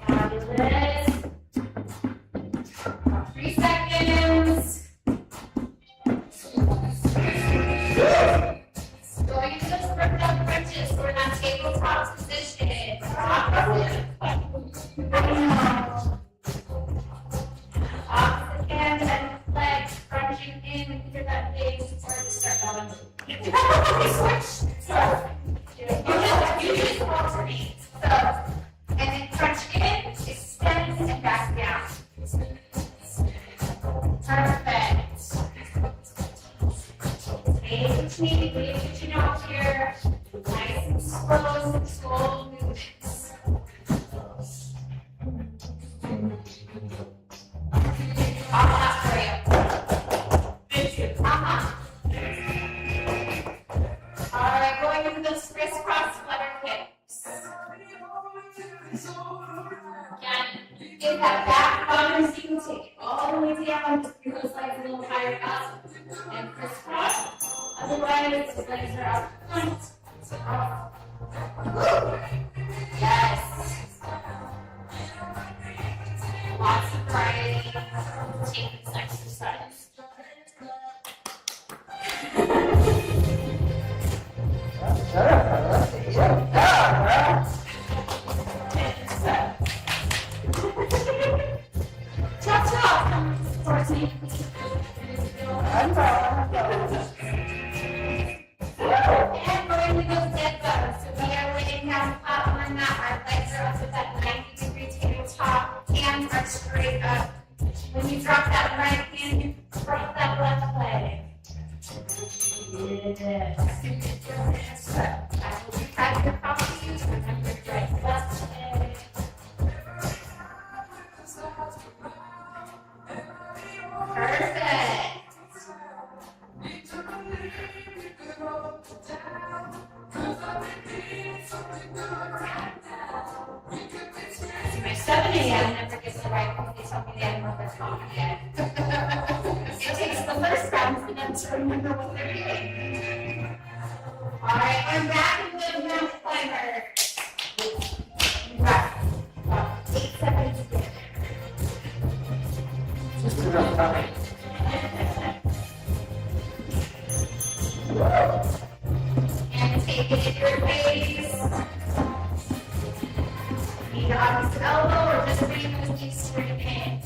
Fabulous. 3 seconds. Going into those bird dog crunches. We're in that tabletop position. Opposite hand and legs crunching in. We can hear that big before we start going. Switch. So, you just alternate. So, and then crunch in, extend, and back down. Perfect. Stay with you know here. Nice and slow movements. All that for you. Thank you. All right, going into those crisscross flutter kicks. Again, get that back bottom so you can take it all the way down. Just bring those legs a little higher up and crisscross. Otherwise, the legs are out front. Yes. Lots of variety. Take this exercise. Chop chop. Towards me. And going to those dead bugs. So we are laying down flat on the mat. Our legs are up with that 90-degree tabletop. Hands are straight up. When you drop that right hand, you drop that left leg. Yes. I will be happy to talk to you. See, my 7 a.m. never gets it right because they tell me they haven't run their coffee yet. It takes the first round for them to remember what they're doing. All right, we're back in the round climber. Right. 8 seconds to get Just enough time. and take it in your face. Need the opposite elbow or just bring those knees straight in.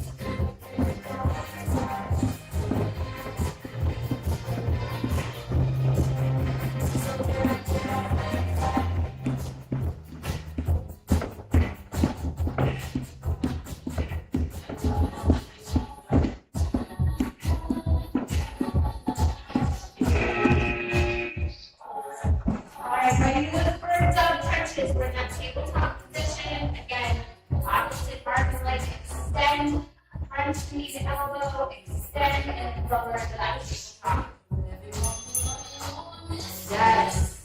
Alright, ready to look for dog touches. We're in that tabletop position. Again, opposite arm and leg extend. Front knee to elbow, extend, and lower to that tabletop. Yes.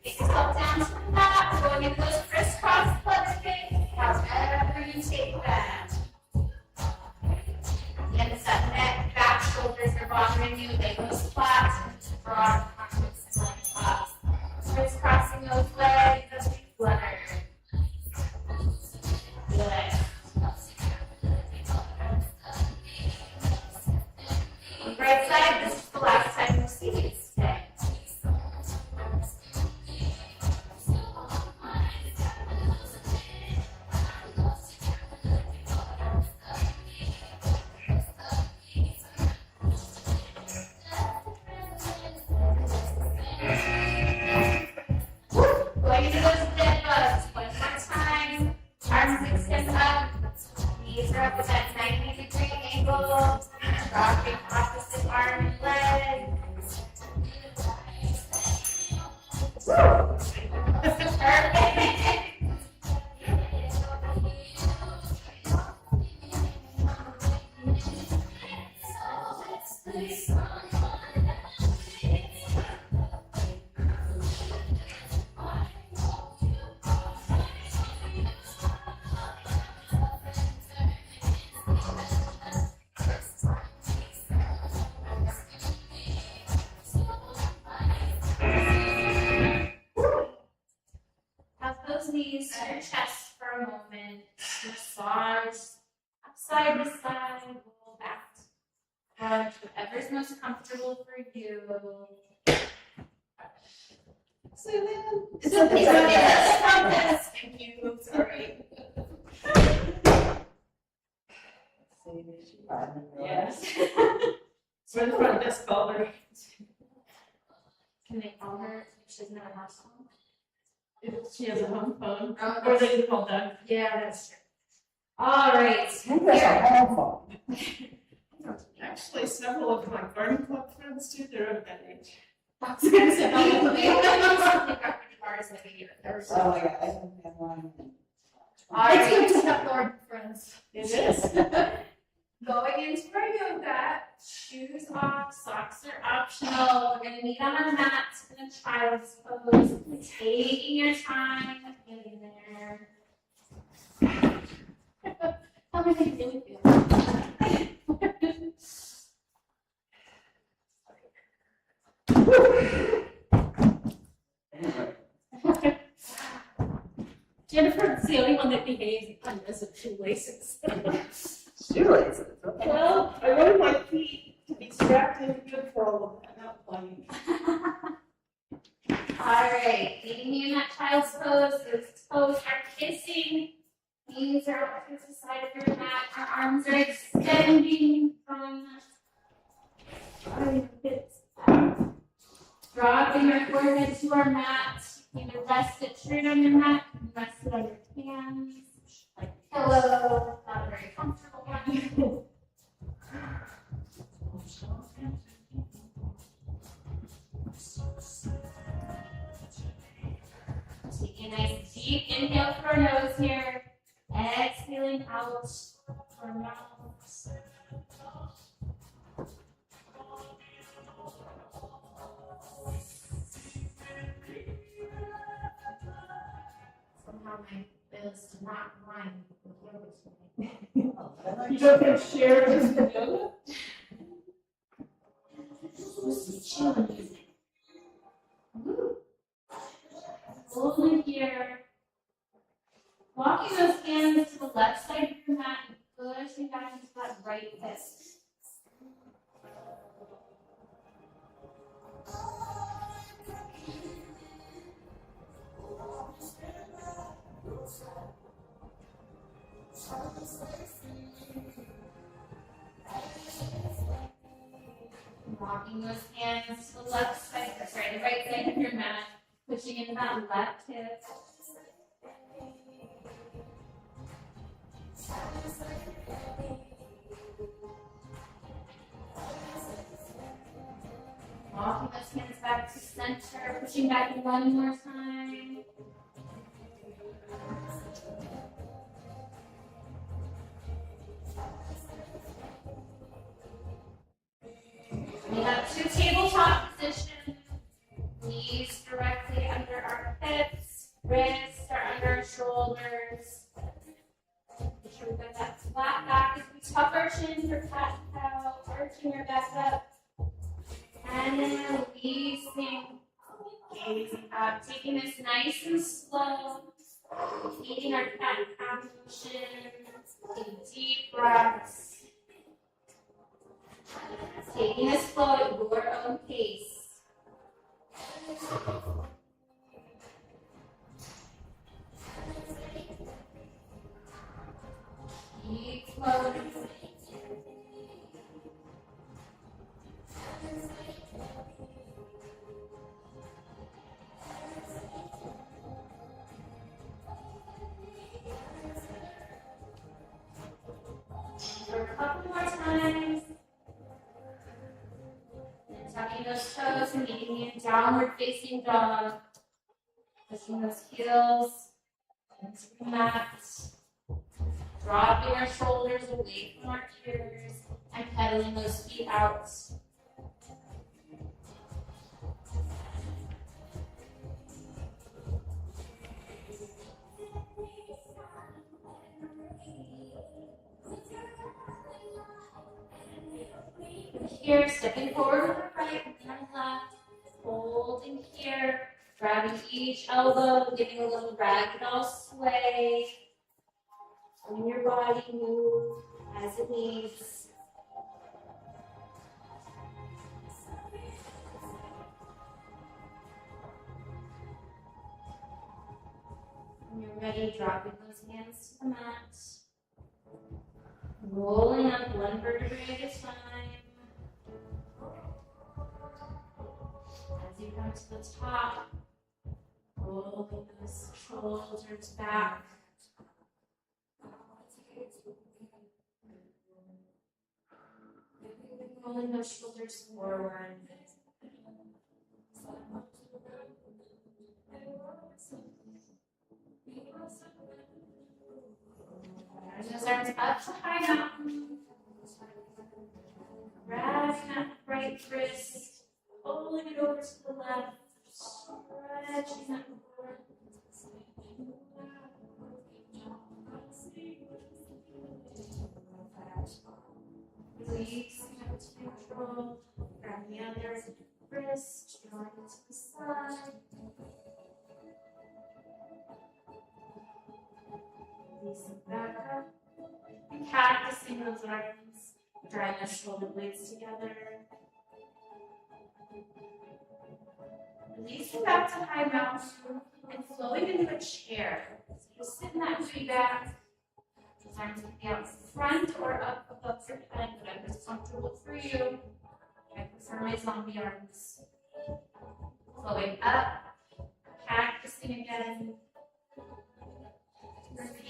Get yourself down to the mat, going into those crisscross flutter kicks, however you take that. Again, it's that neck, back, shoulders are bothering you, they go flat, broad, arms, and up. Crisscrossing those legs as we flutter. Good. On the right side, this is the last time you'll see it today. Going into those dead bugs one more time. Arms extend up. Knees are up at that 90-degree angle. Dropping opposite arm and leg. Perfect. Have those knees to your chest for a moment. Massage side to side, roll back. Whatever's most comfortable for you. Suzanne? It's okay. Thank you. Sorry. Yes. We're in front of this color. Can they call her? She doesn't have a house phone. If she has a home phone, Oh, or they can call Doug. yeah, that's true. All right. Maybe that's a home phone. Actually, several of my garden club friends do, they're of that age. I was gonna say, we got pretty bars like a year. Oh, yeah, I don't have one. All right. It's good to have garden friends. It is. Going into our yoga, shoes off, socks are optional. We're gonna meet on our mats in a child's pose. Taking your time, getting there. How do they really feel? Jennifer's the only one that behaves unless of shoelaces. Shoelaces, okay. Well, I wanted my feet to be strapped in good for all of that, not plain. All right, meeting you in that child's pose. Those toes are kissing. Knees are up to the side of your mat. Our arms are extending from our hips. Dropping your forehead to our mat. Either rest it straight on your mat, rest it on your hands, like pillow, not a very comfortable one. Taking a nice deep inhale through our nose here, exhaling out through our mouth. Somehow my bills did not rhyme with yoga today. You don't have shares in yoga? Chill music. Woo. Hold in here. Walking those hands to the left side of your mat and pushing back into that right hip. Walking those hands to the left side, or sorry, the right side of your mat, pushing into that left hip. Walking those hands back to center, pushing back one more time. We have two tabletop positions. Knees directly under our hips, wrists are under our shoulders. Make sure we've got that flat back as we tuck our chin for cat and cow, arching our back up. And then releasing, gazing up, taking this nice and slow, eating our cat and cow motion, taking deep breaths. Taking this flow at your own pace. Keep floating. For a couple more times. Tucking those toes and meeting in downward facing dog. Pushing those heels into the mat. Dropping our shoulders away from our ears and pedaling those feet out. Here, stepping forward with our right and our left, holding here, grabbing each elbow, giving a little ragdoll sway. Letting your body move as it needs. When you're ready, dropping those hands to the mat. Rolling up one vertebrae at a time. As you come to the top, rolling those shoulders back. Rolling those shoulders forward. Bring those arms up to high mountain. Grabbing that right wrist, pulling it over to the left, stretching that forward. Release out to neutral. Grab the other wrist, drawing it to the side. Releasing back up. And cactusing those arms, drawing the shoulder blades together. Releasing back to high mountain and flowing into a chair. So just sit in that tree back. Those arms can be out front or up above your head, whatever's comfortable for you. I prefer my zombie arms. Flowing up, cactusing again.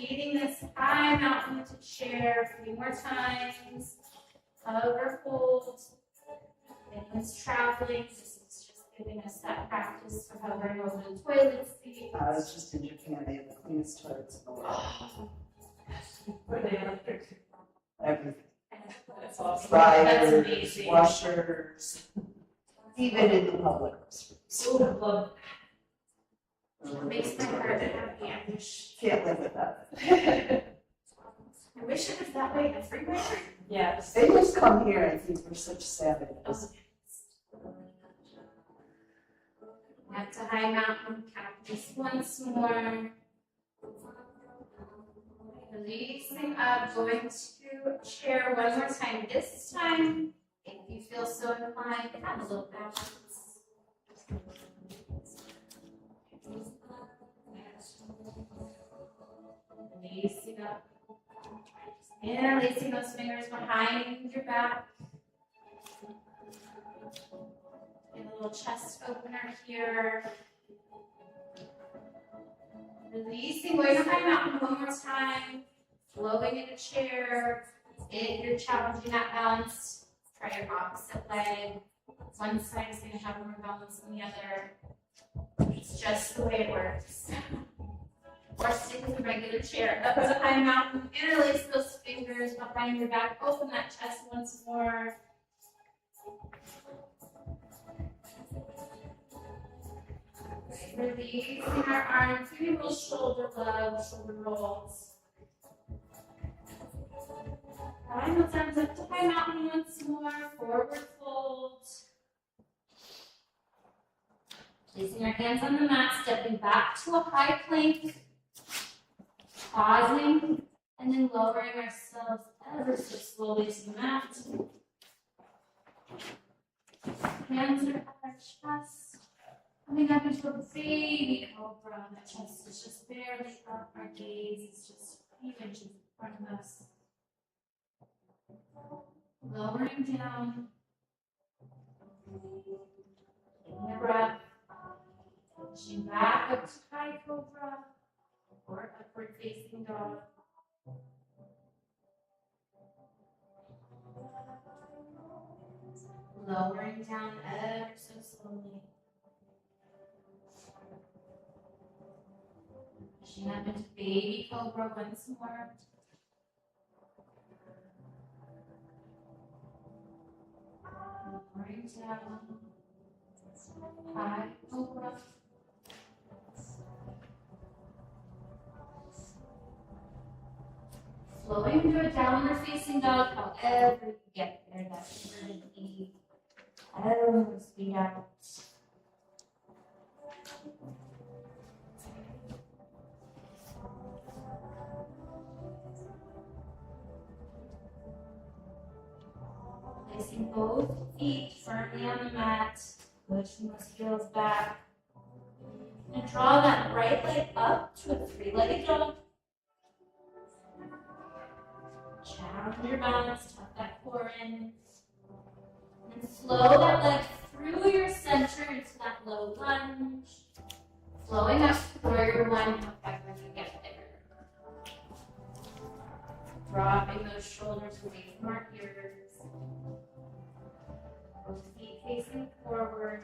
repeating this high mountain to chair 3 more times. Hover, hold. And it's traveling. This is just giving us that practice for hovering over the toilet seat. I was just in Japan, they have the cleanest toilets in the world. Were they electric? Everything. That's awesome. That's Dryers, amazing. washers, even in the public restrooms. Ooh, I love that. Makes my heart happy. I wish. Can't live without it. I wish it was that way everywhere. Yes. They just come here and think we're such savages. Back to high mountain, count just once more. Releasing up, going to chair one more time. This time, if you feel so inclined, have a little balance. Releasing up. Interlacing those fingers behind your back. Get a little chest opener here. Releasing, going to high mountain one more time. Flowing in a chair. If you're challenging that balance, try your opposite leg. One side is going to have more balance than the other. It's just the way it works. Or stick with a regular chair. Up to high mountain. Interlace those fingers behind your back. Open that chest once more. Releasing our arms, maybe little shoulder love, shoulder rolls. Drawing those arms up to high mountain once more, forward fold. Placing our hands on the mat, stepping back to a high plank. Pausing, and then lowering ourselves ever so slowly to the mat. Hands are at our chest. Coming up into a baby cobra. The chest is just barely up. Our gaze is just a few inches in front of us. Lowering down. Taking a breath. Pushing back up to high cobra or upward facing dog. Lowering down ever so slowly. Pushing up into baby cobra once more. Lowering down. High cobra. Flowing into a downward facing dog, however you get there, that's really key. Elbows feet out. Placing both feet firmly on the mat, pushing those heels back. And draw that right leg up to a 3-legged dog. Challenge your balance, tuck that core in. And flow that leg through your center into that low lunge. Flowing up to warrior one, however you get there. Dropping those shoulders away from our ears. Both feet facing forward.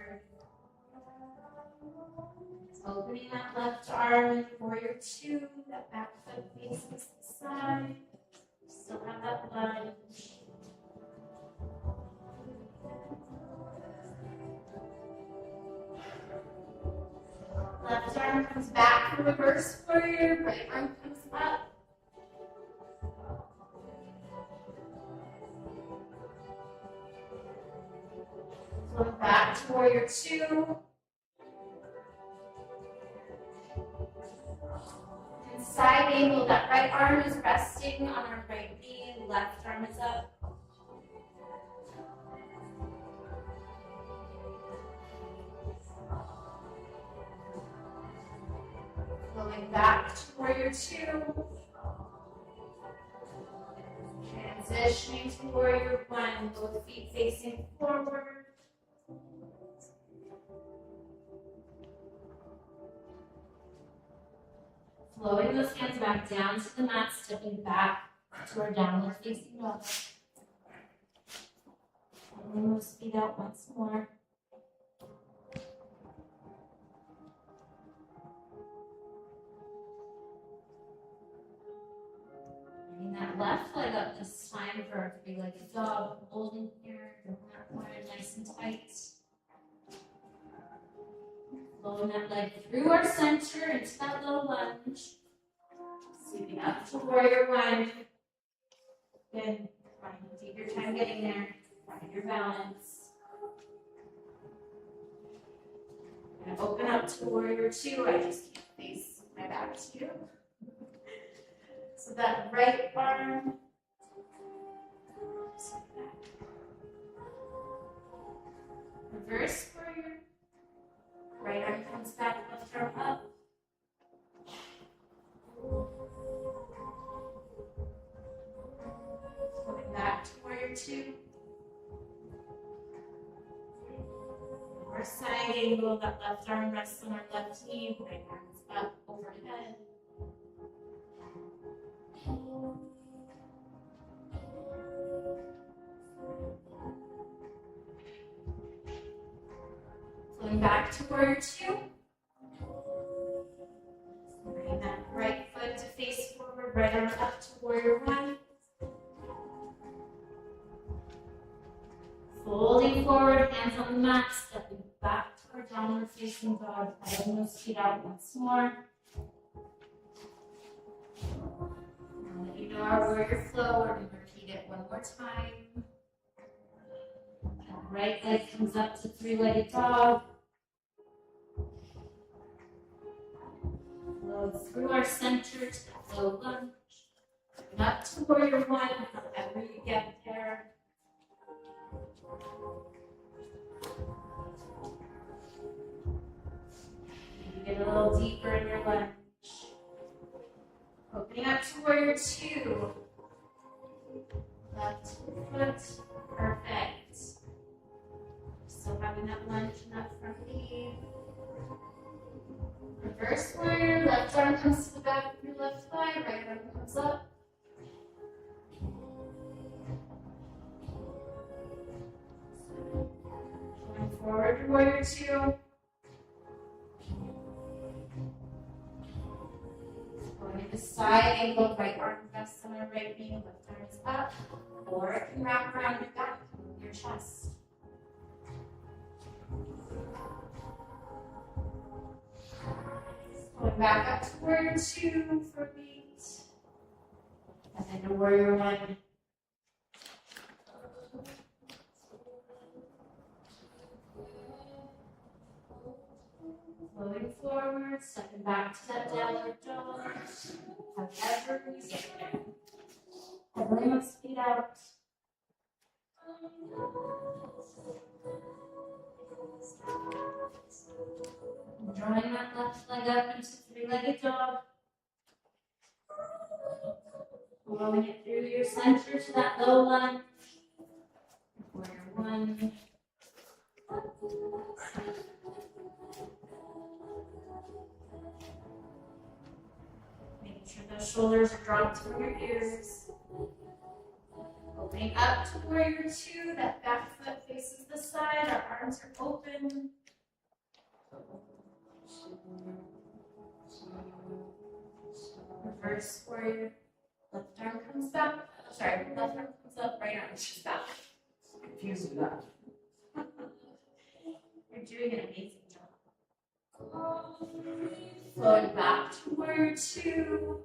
Opening that left arm in warrior two, that back foot faces the side. Still have that lunge. Left arm comes back for reverse warrior, right arm comes up. Flip back to warrior two. And side angle, that right arm is resting on our right knee, left arm is up. Going back to warrior two. Transitioning to warrior one, both feet facing forward. Flowing those hands back down to the mat, stepping back to our downward facing dog. Rolling those feet out once more. Bringing that left leg up this time for our three-legged dog. Holding here, bring that corner nice and tight. Flowing that leg through our center into that low lunge. Sweeping up to warrior one. Good. Take your time getting there. Find your balance. And open up to warrior two. I just can't face my back to you. So that right arm. Reverse warrior. Right arm comes back, left arm up. Going back to warrior two. Our side angle, that left arm rests on our left knee, right arm is up overhead. Flowing back to warrior two. Bring that right foot to face forward, right arm up to warrior one. Folding forward, hands on the mat, stepping back to our downward facing dog, pedaling those feet out once more. Now that you know our warrior flow, we're going to repeat it one more time. That right leg comes up to three-legged dog. Flow through our center to the low lunge. And up to warrior one, however you get there. Get a little deeper in your lunge. Opening up to warrior two. Left foot. Perfect. Still having that lunge in that front knee. Reverse warrior. Left arm comes to the back of your left thigh. Right arm comes up. Going forward to warrior two. Going to the side angle, right arm rests on our right knee, left arm is up, or it can wrap around your back, your chest. Going back up to warrior two for a beat, and then to warrior one. Moving forward, stepping back to that downward dog. However we get there. Pedaling those feet out. Drawing that left leg up into three-legged dog. Rolling it through your center to that low lunge. Warrior one. Making sure those shoulders are dropped from your ears. Opening up to warrior two, that back foot faces the side, our arms are open. Reverse warrior, left arm comes back. Sorry, left arm comes up, right arm is back. Confusing that. You're doing an amazing job. Flowing back to warrior two.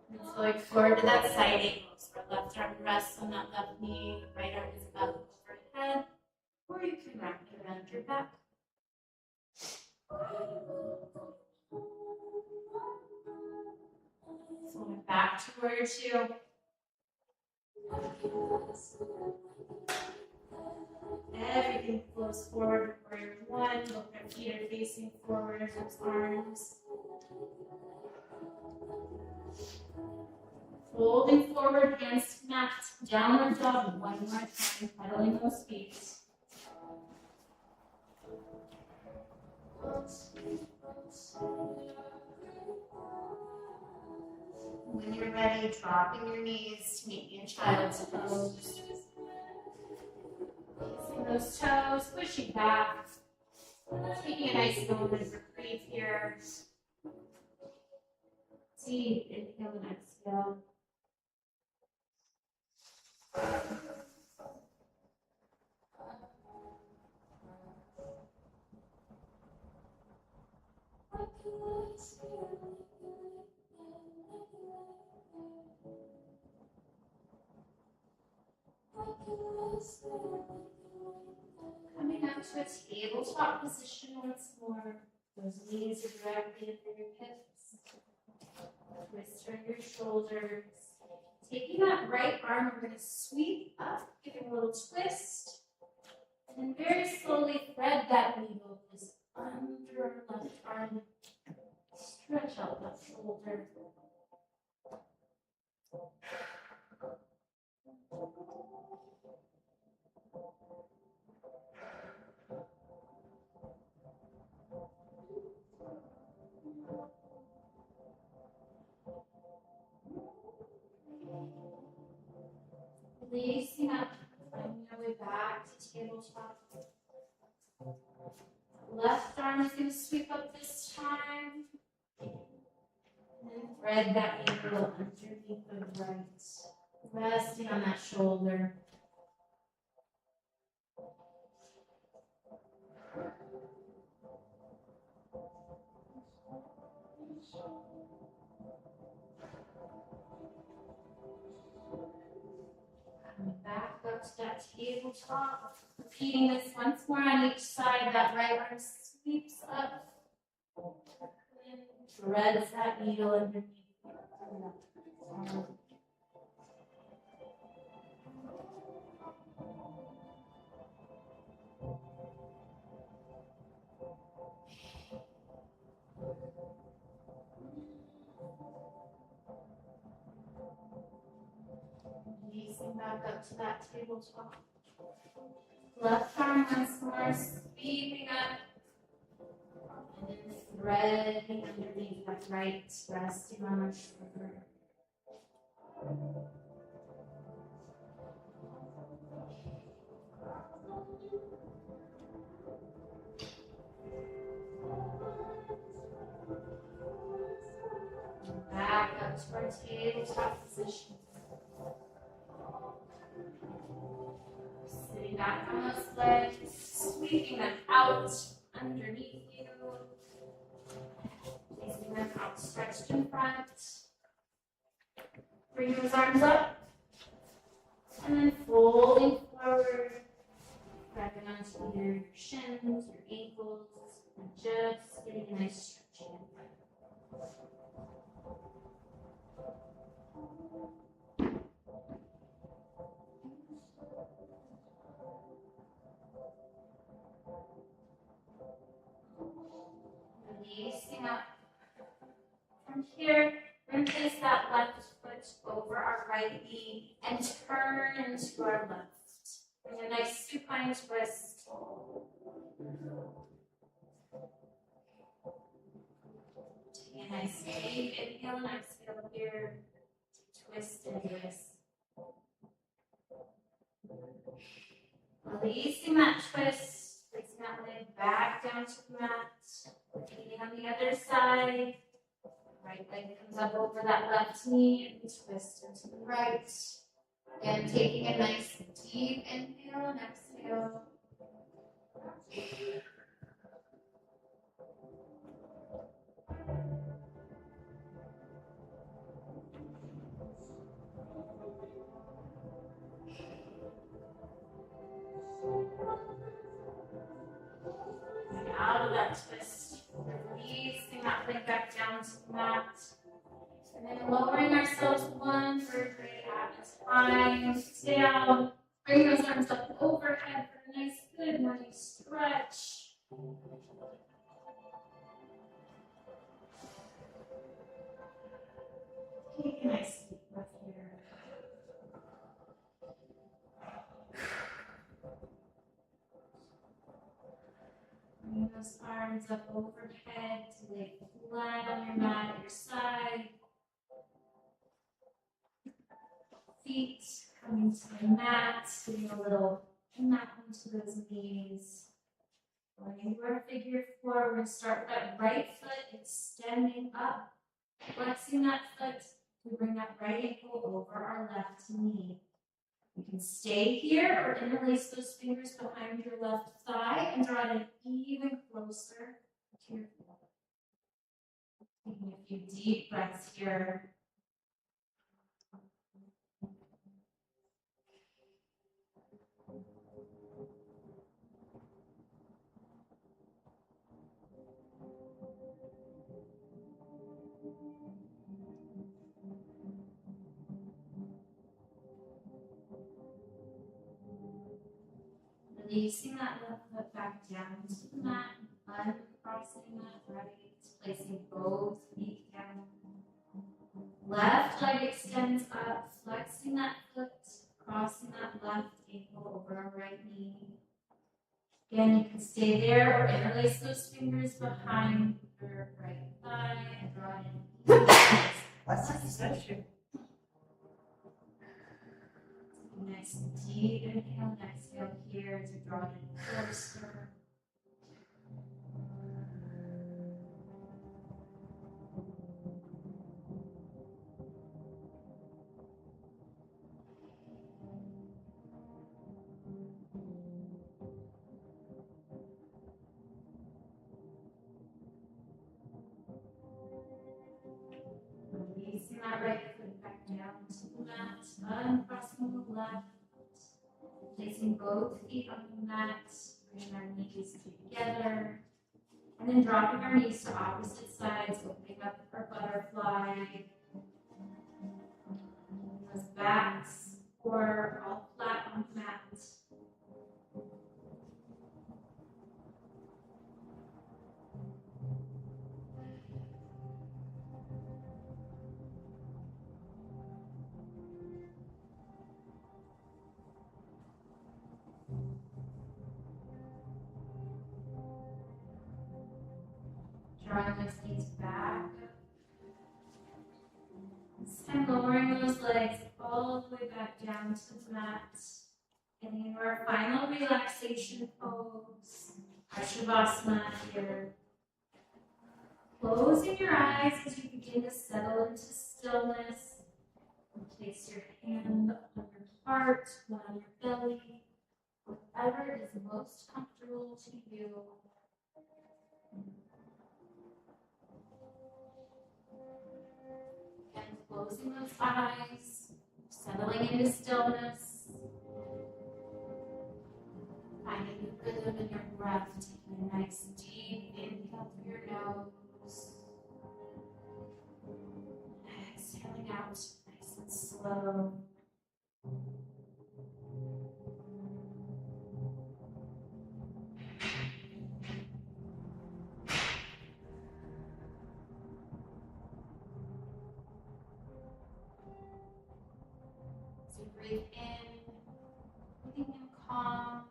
And flowing forward to that side angle. So our left arm rests on that left knee, right arm is up overhead, or you can wrap it around your back. Flowing back to warrior two. Everything flows forward to warrior one. Both our feet are facing forward, those arms. Folding forward, hands to mat, downward dog, one more time, pedaling those feet. When you're ready, dropping your knees to meet in child's pose. Placing those toes, pushing back. Taking a nice moment of reprieve here. Deep inhale and exhale. Coming up to a tabletop position once more. Those knees are directly under your hips. Twist around your shoulders. Taking that right arm, we're going to sweep up, giving a little twist. And then very slowly thread that needle just under our left arm. Stretch out that shoulder. Releasing up, finding our way back to tabletop. Left arm is going to sweep up this time. And then thread that needle underneath the right. Resting on that shoulder. Coming back up to that tabletop. Repeating this once more on each side. That right arm sweeps up. And threads that needle underneath. Releasing back up to that tabletop. Left arm once more, sweeping up. And then threading underneath that right, resting on our shoulder. Back up to our tabletop position. Sitting back on those legs, sweeping them out underneath you. Placing them outstretched in front. Bring those arms up. And then folding forward. Grabbing onto either your shins, your ankles, and just getting a nice stretch in. Releasing up. From here, we're going to place that left foot over our right knee and turn to our left. Bring a nice supine twist. Take a nice deep inhale and exhale here. Twist and twist. Releasing that twist, placing that leg back down to the mat. Repeating on the other side. Right leg comes up over that left knee and twist into the right. Again, taking a nice deep inhale and exhale. And out of that twist, releasing that leg back down to the mat. And then lowering ourselves one vertebrae at a time. Down. Bring those arms up overhead for a nice, good morning stretch. Take a nice deep breath here. Bring those arms up overhead. head to lay flat on your mat at your side. Feet coming to the mat, doing a little mat into those knees. Going into our figure four, we're going to start with that right foot extending up, flexing that foot to bring that right ankle over our left knee. You can stay here or interlace those fingers behind your left thigh and draw it even closer to your floor. Taking a few deep breaths here. Releasing that left foot back down to the mat, uncrossing that right, placing both feet down. Left leg extends up, flexing that foot, crossing that left ankle over our right knee. Again, you can stay there or interlace those fingers behind your right thigh and draw it in. Nice and deep inhale and exhale here as you draw it in closer. Releasing that right foot back down to the mat, uncrossing the left, placing both feet on the mat, bringing our knees together, and then dropping our knees to opposite sides, opening up our butterfly. Those backs or all flat on the mat. Drawing those knees back. This time lowering those legs all the way back down to the mat. Getting into our final relaxation pose, our Shavasana here. Closing your eyes as you begin to settle into stillness. And place your hand on your heart, one on your belly, whatever is most comfortable to you. And closing those eyes, settling into stillness. Finding the rhythm in your breath, taking a nice deep inhale through your nose. Exhaling out nice and slow. So breathe in, breathing in calm,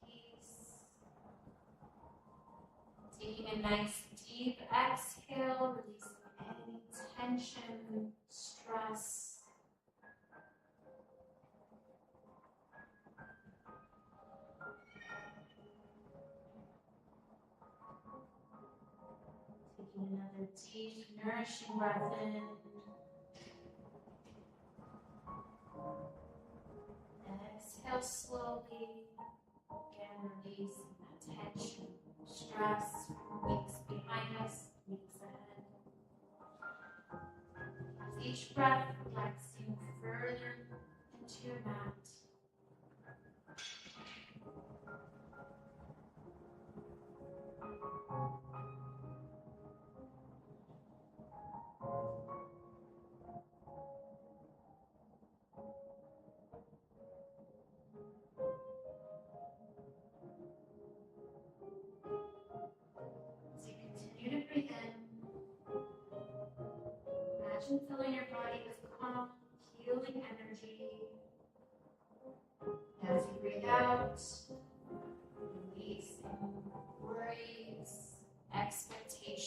peace. Taking a nice deep exhale, releasing any tension, stress. Taking another deep, nourishing breath in. Exhale slowly. Again, releasing that tension, stress from weeks behind us, weeks ahead. With each breath, relaxing further into your mat. As you continue to breathe in, imagine filling your body with calm, healing energy. As you breathe out, releasing worries, expectations.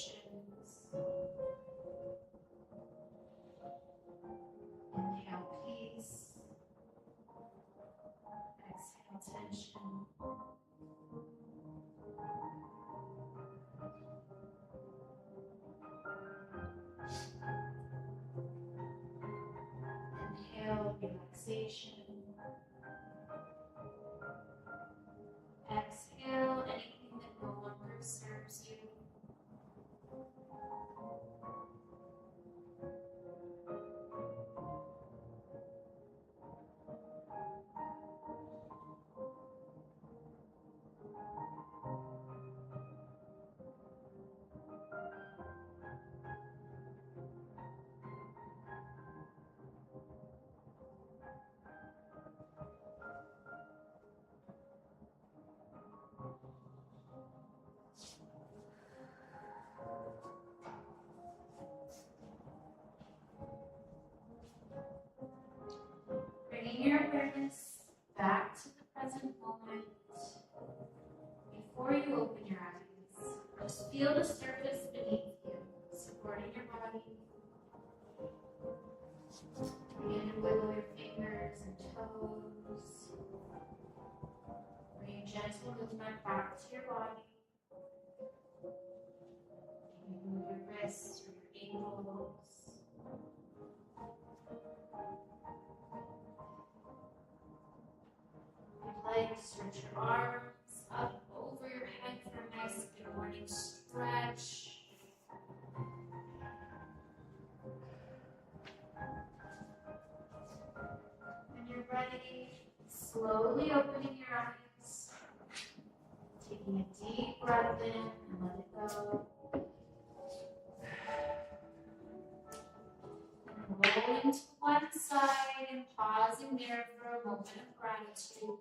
Begin to wiggle your fingers and toes. Bring a gentle movement back to your body. You can move your wrists or your ankles. I'd like to stretch your arms up over your head for a nice good morning stretch. When you're ready, slowly opening your eyes, taking a deep breath in and let it go. And rolling to one side and pausing there for a moment of gratitude.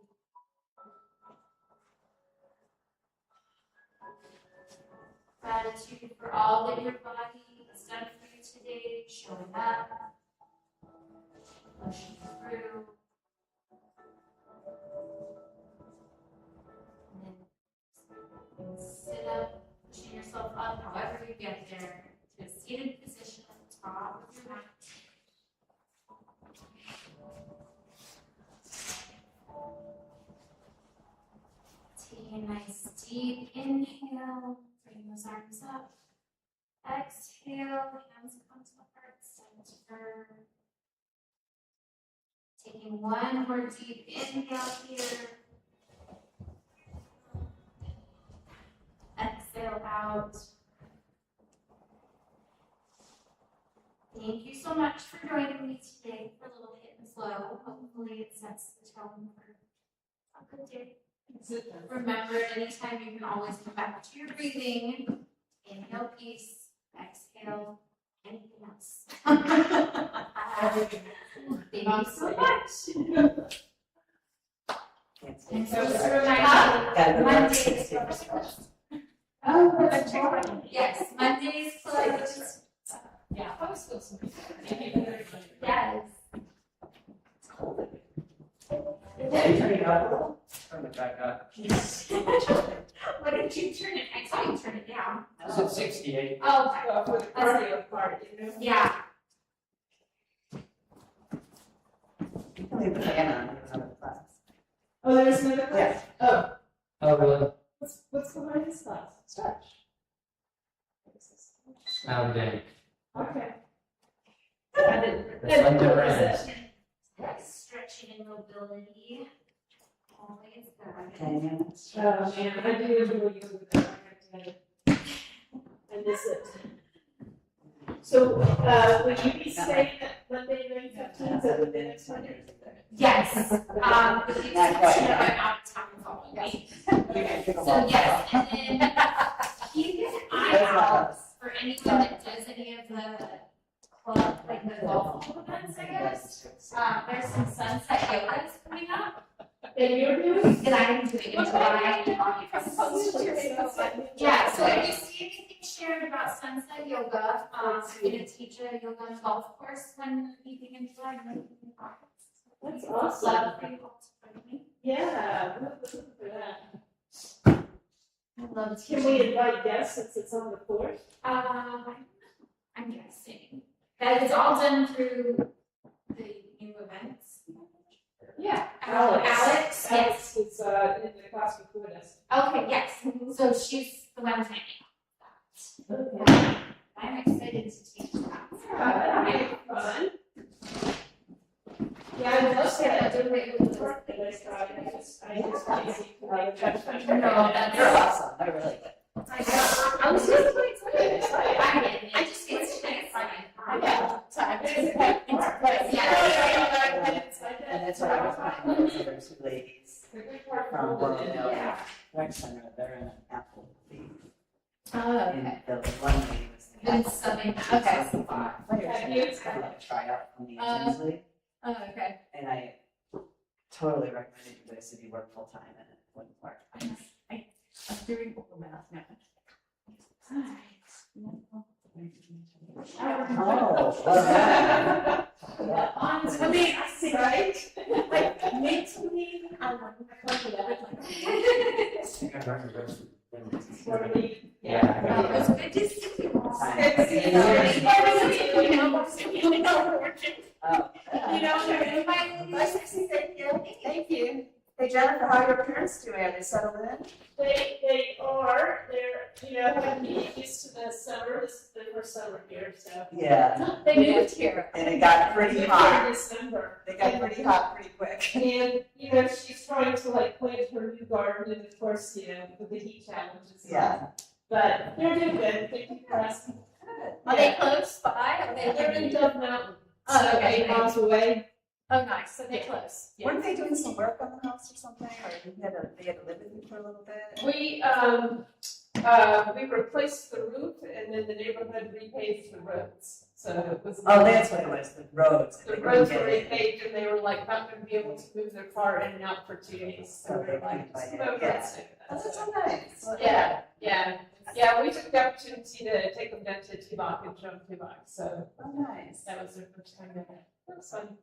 Gratitude for all that your body has done for you today, showing up, pushing through. And then sit up, pushing yourself up, however you get there, to a seated position at the top of your mat. Taking a nice deep inhale, bring those arms up. Exhale, hands come to the heart center. Taking one more deep inhale here. Exhale out. Thank you so much for joining me today for a little hit and flow. Hopefully it sets the tone for a good day. Remember, anytime you can always come back to your breathing. Inhale, peace. Exhale, anything else. Thank you so much. And so just a reminder, Mondays. Oh, yes, Mondays closed. Yeah, I was supposed to be. Yes. Turn it back up. What did you turn it? I saw you turn it down. It's at 68. Oh, okay. For the cardio part, you know? Yeah. Oh, there's another class? Oh, Oh, really? what's behind this class? Stretch. Now then. Okay. I didn't. It's like the rest. Stretching and mobility. Always good. 10 minutes. Oh, man, I do usually use it. I miss it. So, will you be staying at Monday, May 15th, is that the next Monday? Yes. But you Not quite. I'm out of town the following week. So yes, and then keep an eye out for anyone that does any of the club, like the golf club events, I guess. There's some sunset yoga coming up. And you're doing? And I'm doing it in July and August. Yeah, so if you see anything shared about sunset yoga, I'm gonna teach a yoga on a golf course one evening in July. That's awesome. Love for you all to join me. Yeah, we're looking for that. I'd love to. Can we invite guests since it's on the fourth? I'm guessing that it's all done through the new events. Yeah. Alex, yes. Alex is in the class before this. Okay, yes. So she's the one planning that. Okay. I'm excited to teach that. That'll be fun. Yeah, I love that. I did it with the work that I started. I just lazy to like judge my. No, that's- You're awesome, I really like it. I was just like, I didn't. I just get to excited. Yeah, time. And that's what I was finding, was there were two ladies from Willow Rec Center, they're in an Apple league. Oh, And the one lady was in Been Apple. subbing. She was Okay. subbing for players, and it was kind of like a tryout from the Indians League. Oh, okay. And I totally recommended you guys if you work full time and it wouldn't work. I'm doing Google Math now. Oh. I mean, I see, right? Like, mentally, I want to Yeah. It was good to see you. Good to see you. Hey Jennifer, how are your parents doing? Are they settled in? They are, I'm getting used to the summer, this is their first summer here, so. Yeah, They moved here. and it got pretty Moved hot. here in December. They got pretty hot pretty quick. And, she's trying to like plant her new garden, and of course, with the heat challenges. Yeah. But they're doing good, thank you for asking. Are they close by? Are they They're in Dove Mountain, Oh, so okay. 8 miles away. Oh, nice, so they're close. Weren't they doing some work on the house or something, or they had to live with you for a little bit? We replaced the roof, and then the neighborhood repaved the roads, so it was. Oh, that's what it was, the roads. The roads were repaved, and they were like not gonna be able to move their car in and out for 2 days, so Okay, they're like, fine, no, yeah. that's Oh, that's so nice. Yeah, we took the opportunity to take them down to Tibok and show them Tibok, so Oh, nice. that was their first time there. That was fun.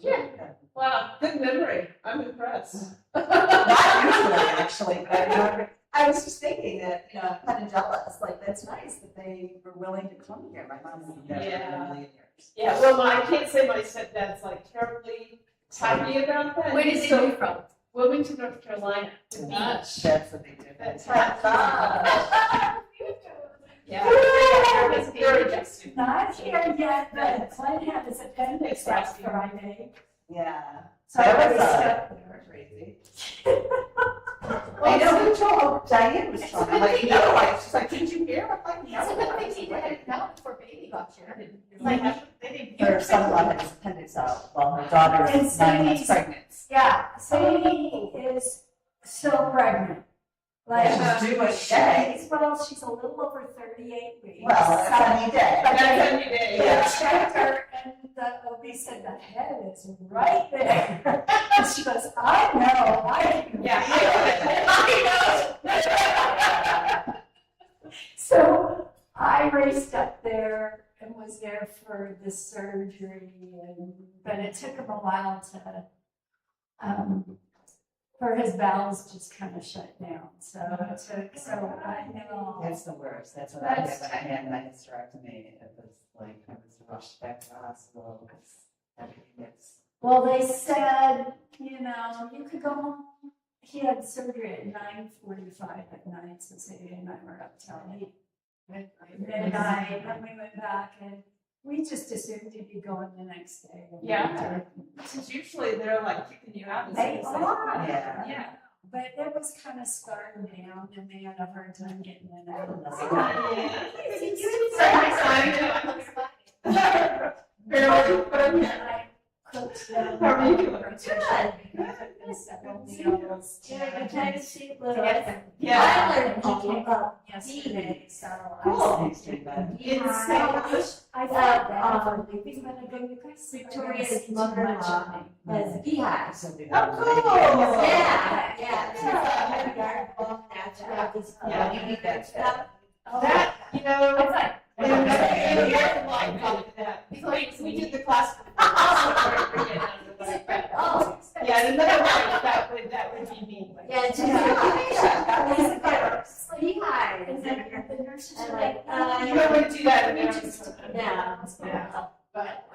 Yeah. Wow, good memory, I'm impressed. Not usually, actually, but I remember, I was just thinking that, I'm kind of jealous, like, that's nice that they were willing to come here. My mom has never been in a million years. Yeah, well, I can't say my stepdad's like terribly happy about that. Where did they So, move from? Wilmington, North Carolina. The beach. That's what they did. That's Yeah. It's very adjusted. Not here yet, but Glenn had his appendix last Friday, Yeah. so I That was was, stuck there. crazy. I know, we told, Diane was telling me, like, no, she's like, did you hear? I'm like, no. It's a good thing he didn't know before baby got here. It's like, they didn't Her son-in-law had his appendix out while her daughter And is 9 months Sadie's- pregnant. Yeah, Sadie is still pregnant. Like, She's due a day. she's a little over 38 weeks. Well, a sunny day. That's a new day. They checked her and the OB said the head is right there. And she goes, I know. Yeah. I know. So I raced up there and was there for the surgery, but it took him a while for his bowels just kind of shut down. So it took, so I know. That's the worst. That's what I had when I had my hysterectomy. It was like, I was rushed back to the hospital because everything gets. Well, they said, you could go home. He had surgery at 9:45 at night, so Sadie and I were up till midnight, and we went back, and we just assumed he'd be going the next day. Yeah. Because usually they're like kicking you out. They are. Yeah. But it was kind of scarred down, and they had a hard time getting it out. And I cooked them. How are you doing? Several meals. Yeah. I learned he came up yesterday, so I said, I thought that we were gonna go, you guys. Victoria's mother-in-law was beehives. Oh, cool. Yeah, you need that stuff. That, I thought, we did the class. Yeah, another one, that would be me. and then the nurses are like, You don't want to do that in yeah. But,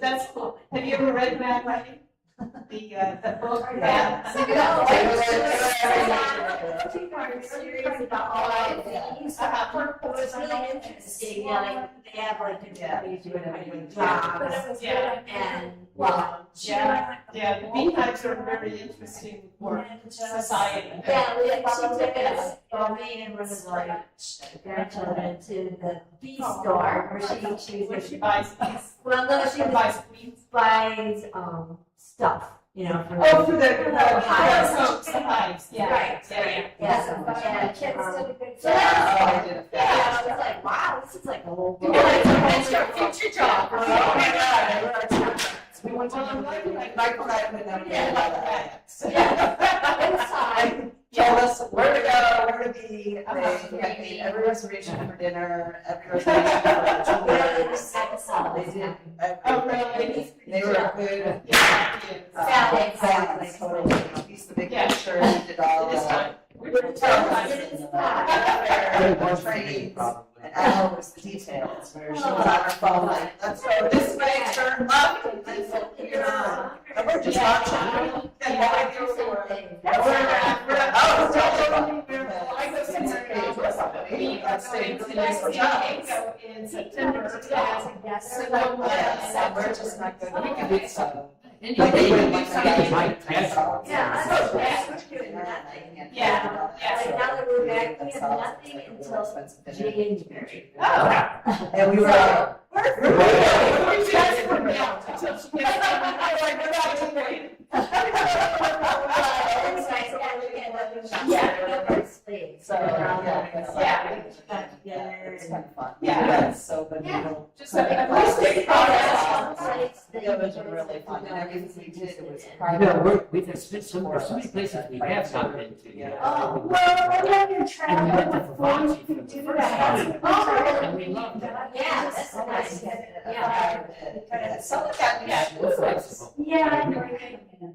that's cool. Have you ever read Mad Money? The book? Yeah. Series about all of these. It's really interesting, they have like, everybody doing a job. But it was good. And, well, Yeah, the beehives are very interesting for society. yeah, we took us, me and one of our grandchildren to the bee store where she Where chooses. she buys these, Well, no, she or buys queens. buys, stuff, for. Oh, for the hives. coats, the hives, yeah. Right, Yeah. Yeah, Kids did a good So job. that was I did a yeah, I was like, wow, this is like a whole. That's your future job. Oh my God. We went to Well, Michael and I would never Yeah. know about that. Inside. Told us where to go, where to be. They made every reservation for dinner, every reservation for They did. Oh, really? They were good. Yeah. Family, totally. He's the big Yeah. picture, he did all It is the. time. We're gonna tell them. Training. And Al was the details, where she was on her phone like, let's go this way, turn left, and then go here. And we're just watching. Yeah, do something. We're not, oh, it's totally. I go somewhere We are staying to next to Mexico in September. Yeah, we're just not good. We can do something. Like, Like, they would we like can that. do casual. Yeah, I know, yeah, we're doing nothing. Yeah, yeah. Like now that we're back, we have nothing until January. Oh. And we were like, We're just from now until she gets. Like, we're not too late. so, yeah. It's kind of fun. Yeah. So, but you know. Just a holistic process. It was really fun, and everything we did, it was You private. know, we've had there's so many places we have not been to yet. Oh, Well, when you're And we went traveling to with fun, Favachi you for can the do first that. time. And we loved it. yeah, that's nice. Yeah. Someone got Yeah. We're flexible. Yeah, I know.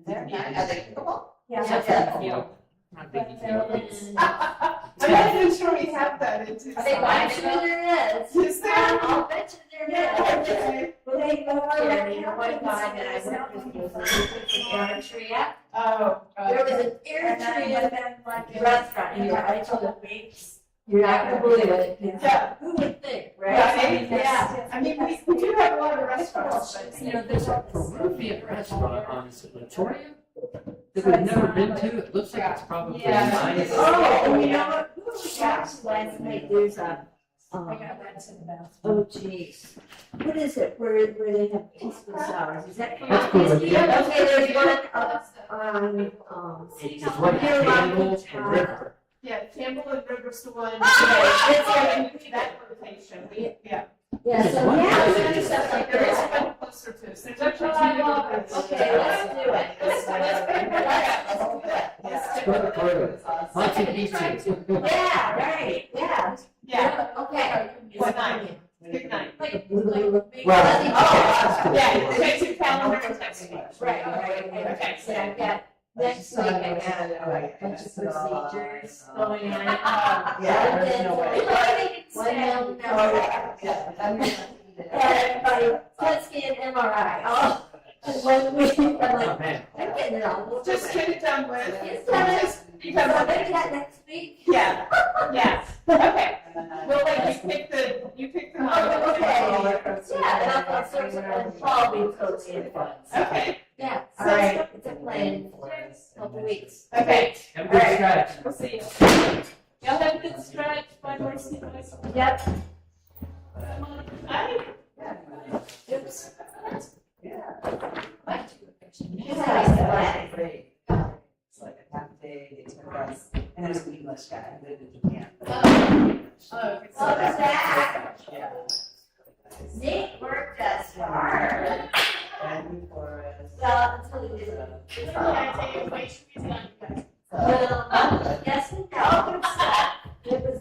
They're nice. Are they pickleball? Yeah. You know, not big deal. I'm not even sure we have that in Tucson. I think I'm sure there is. Is there? I'll bet you there is. Okay. Well, they go over there, and you know what guy that I worked with was Eritrea. Oh. There was an Eritrean restaurant, and I told him, you're not gonna believe it. Yeah. Who would think, right? Right. Yeah. I mean, we do have a lot of restaurants, but You know, there's a Peruvian restaurant on Latoria that we've never been to. It looks like it's probably Yeah. nice. Oh, you know what? Who was watching last night? There's a, oh geez. What is it? Where they have peaceful sours? Is that? That's cool. Yeah, okay, there's one on, It's what Campbell and River. yeah, Campbell and River's the one. It's like that rotation. Yeah. yeah, so One yeah, place there's is- stuff like There is that. one closer to us. There's actually two different. Okay, let's do it. Let's do that. Let's go to Peru. Machu Picchu. Yeah, right, yeah. Yeah. Okay. What night? Good night. Well, Oh, yeah, check your calendar and text me. Right, okay, so I've got, next week I got a bunch of procedures going on. Yeah, there's no way. One million Yeah. and my PET scan MRI, all in 1 week, I'm Oh, like, man. I'm getting it all. Just get it done with. It's done. Just So because I'll make that next week. yeah, yeah. Okay. Well, like you pick the Oh, night. okay. Yeah, and I'll search it on Paul, we totally in fun. Okay. Yeah, so All right. it's a plan for a couple weeks. Okay. Have a good stretch. We'll see you. Y'all have a good stretch. Bye, Marcy. Yep. Bye. Oops. Yeah. Yeah. Great. It's like a half day, they took us, and there's an English guy who lived in Japan. Oh, Oh, Zach. Yeah. Nick worked us hard. And for us. Well, until he did. So, Well, yes and no. It was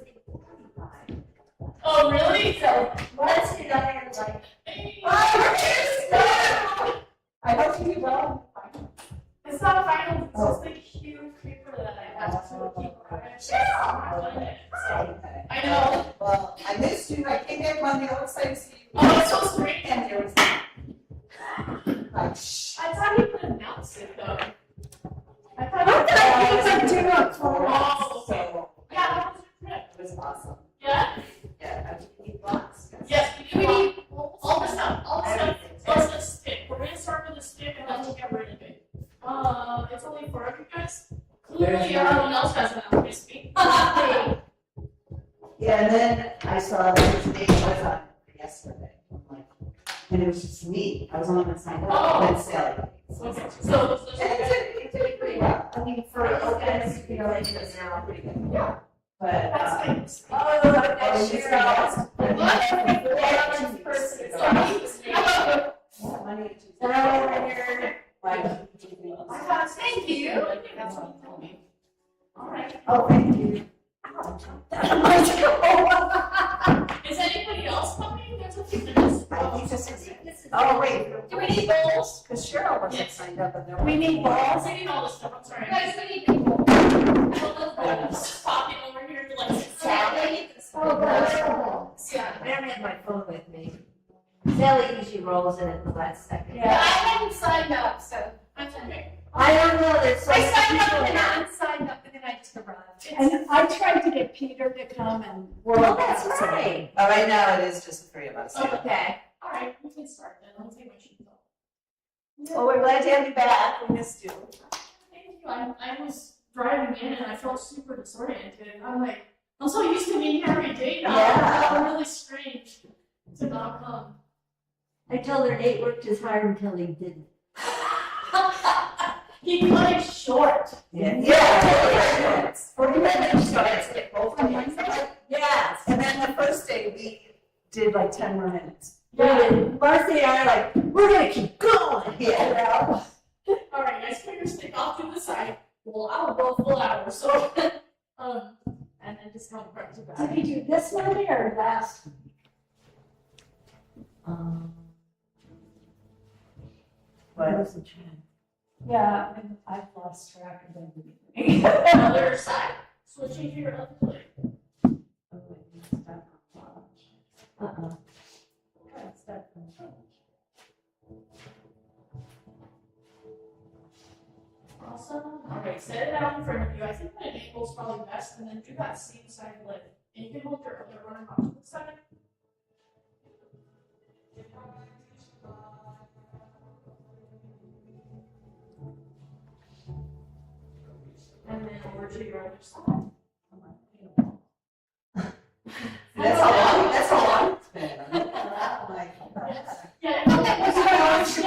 Oh, really? so once you got there, like, I hope you do well. It's not a final, it's just a huge paper that I have to keep. okay. I know. Well, I missed you, I came in Monday, all excited to see you. Oh, it's so sweet. And there was like, shh. I thought you would announce it though. I thought Oh, okay. So, Yeah, that was a trip. it was awesome. Yeah? Yeah, I eat lots. Yes, we need all the stuff, plus the stick. We're gonna start with the stick and then we'll get rid of it. It's only for you guys. Clearly, everyone else has an crispy. Yeah, and then I saw this big was on yesterday. I'm like, and it was just me. I was on the sign Oh. up and Sally. Okay, so, And it did pretty well. I mean, for us guys, you know, like this now, pretty good. Yeah. But, that's nice. Oh, that's Cheryl. One person is like, thank you. That's what you told me. All right. Oh, thank you. Is anybody else coming? There's a few minutes. oh, wait, Do we need bowls? because Cheryl wasn't signed up and there We need bowls. I need all this stuff, I'm sorry. Guys, we need people. All those bowls popping over here like Sally? Oh, gosh. Yeah. I don't have my phone with me. Sally usually rolls in at the last second. Yeah, I haven't signed up, so that's okay. I don't know, there's so I many signed up people and now. then unsigned up and then I just arrived. And I tried to get Peter to come and work. Well, that's right. Oh, right now it is just the three of us. Okay. All right, we can start then. I'll take my shoes off. Well, we're glad to have you back. We missed you. Thank you. I was driving in and I felt super disoriented. I'm so used to being here every day now. Yeah. It felt really strange to not come. I told her Nate worked his hard until he didn't. He cut it short. Yeah. Or you had to start to get both of them. Yes. And then the first day we did like 10 more minutes. And Marcy and I are like, we're gonna keep going. Yeah. All right, guys, put your stick off to the side. Well, I'll go a full hour, so and then just come back to Did back. he do this Monday or last? What? was the trend? Yeah, I've lost track of everything. Other side, switching to your other leg. Uh-uh. Awesome. All right, set it out in front of you. I think that an angle is probably best, and then do that same side leg. And you can hold your other arm out to the side. And then over to your other side. That's how long. That's how long. Yeah, that was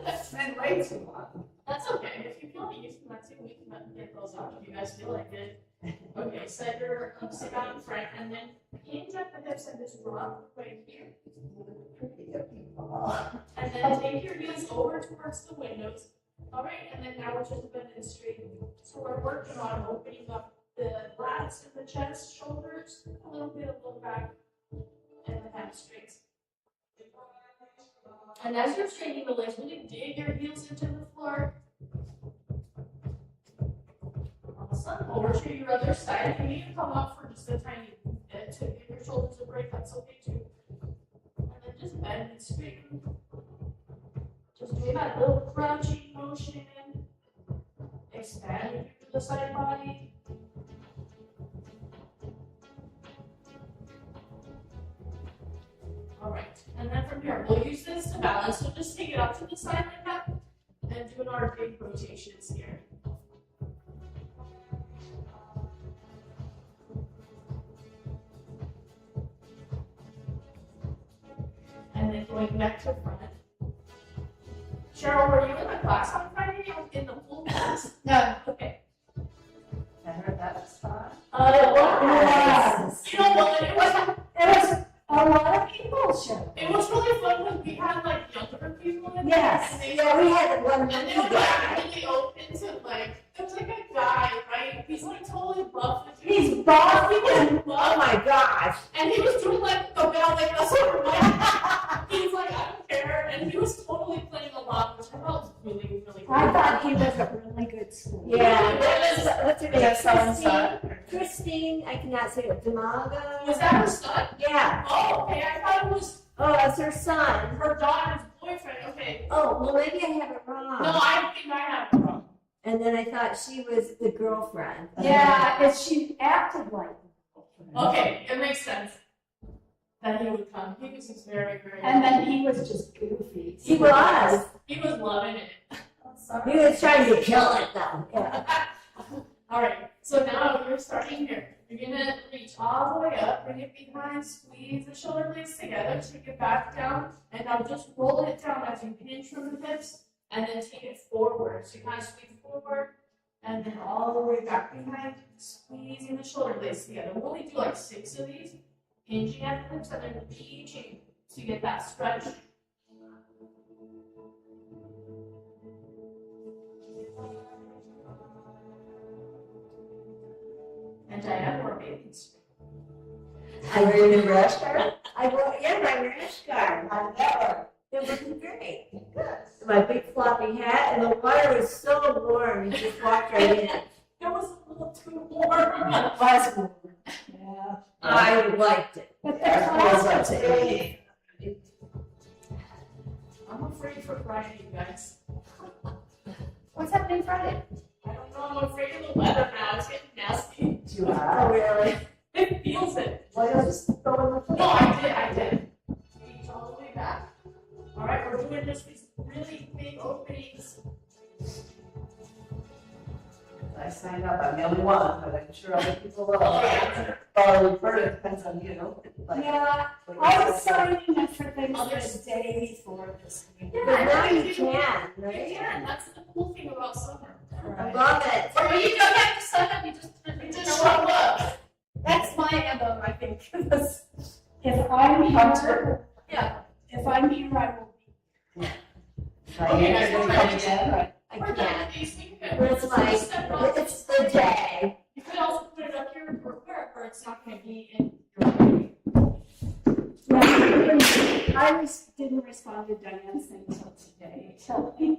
It's been way too long. That's okay. If you feel like using that too, we can get those out if you guys feel like it. Okay, set your sit down in front and then hinge at the hips and just drop right here. And then take your heels over towards the windows. All right, and then now we're just bending straight. So we're working on opening up the lats in the chest, shoulders, a little bit of low back, and the hamstrings. And as you're straightening the legs, really dig your heels into the floor. Awesome. Over to your other side. If you need to come up for just a tiny bit to give your shoulders a break, that's okay too. And then just bend and straighten. Just doing that little crouching motion. Expanding through the side body. All right, and then from here, we'll use this to balance. So just take it up to the side like that, and do our big rotations here. And then going back to front. Cheryl, were you in the class on Friday? In the pool class? No. Okay. I heard that was fun. It was. You know what? It was A lot of people showed. It was really fun because we had like younger people in there. Yes, And they yeah, we had one and they monkey were guy. like really open to like, there's like a guy, right? He's like totally buff. He's buff, He was oh buff. my gosh. And he was doing like the bell, like this over my He's like, I don't care. And he was totally playing along, which I thought was really, really cool. I thought he was a really good sport. Yeah, that was, what's her name? That's someone's son. Christine, I cannot say it, Demago. Was that her son? Yeah, Oh, okay. I thought it was oh, that's her son. her daughter's boyfriend. Okay. Oh, well, maybe I have it wrong. No, I think I have it wrong. And then I thought she was the girlfriend. Yeah, and she acted like. Okay, it makes sense that he would come. He was just very, very. And then he was just goofy. He was. He was loving it. He was trying to kill it though. Yeah. All right, so now you're starting here. You're gonna reach all the way up, bring it behind, squeeze the shoulder blades together, take it back down, and now just roll it down as you hinge from the hips, and then take it forward. So you kind of squeeze forward, and then all the way back behind, squeezing the shoulder blades together. We'll only do like 6 of these, hinging at the hips, and then reaching to get that stretch. And Diana, we're bathing suit. I wear your rash guard. I wore, yeah, my rash guard. I never. It was great. Good. My big floppy hat, and the water was so warm. You just walked right in. It was a little too warm. It was warm. Yeah. I liked it. But the Yeah, it class was up was to great. 80. I'm afraid for Friday, you guys. What's happening Friday? I don't know, I'm afraid of the weather now, it's getting nasty. You are. Really? It feels it. Why don't you just go in the No, I did. Speech all the way back. All right, we're doing just these really big openings. I signed up, I'm the only one, but I'm sure other people will. Oh, yeah. Well, you've heard it, depends on you. Like, Yeah, what I you was say. signing up for things the day before this meeting. Yeah, Now you You can, right? can, that's the cool thing about summer. I love it. Or you don't have to sign up, you just show up. That's my MO, I think. If I'm here, Yeah. if I'm here, I will be. Okay, You're that's gonna what come I again, right? I We're can't. done with these, we can- It's like, Step up. it's the day. You could also put it up here or wherever it's not gonna be in your way. Yeah, didn't respond to Diane's thing until today, And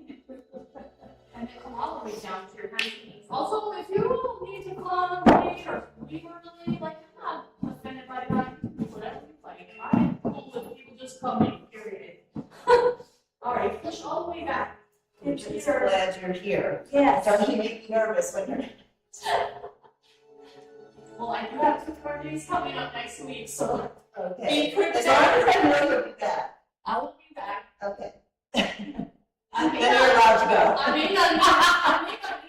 then come all the way down to your meetings. Also, if you need to come late or leave early, like, I'm not offended by that, whatever you like. I'm cool with people just coming, period. All right, push all the way back. I'm just glad you're here. Yes. Don't you make me nervous when you're. Well, I do have 2 parties coming up next week, so Okay. be quick. As long as I know you'll be back. I will be back. Okay. I may Then you're allowed to go. I may not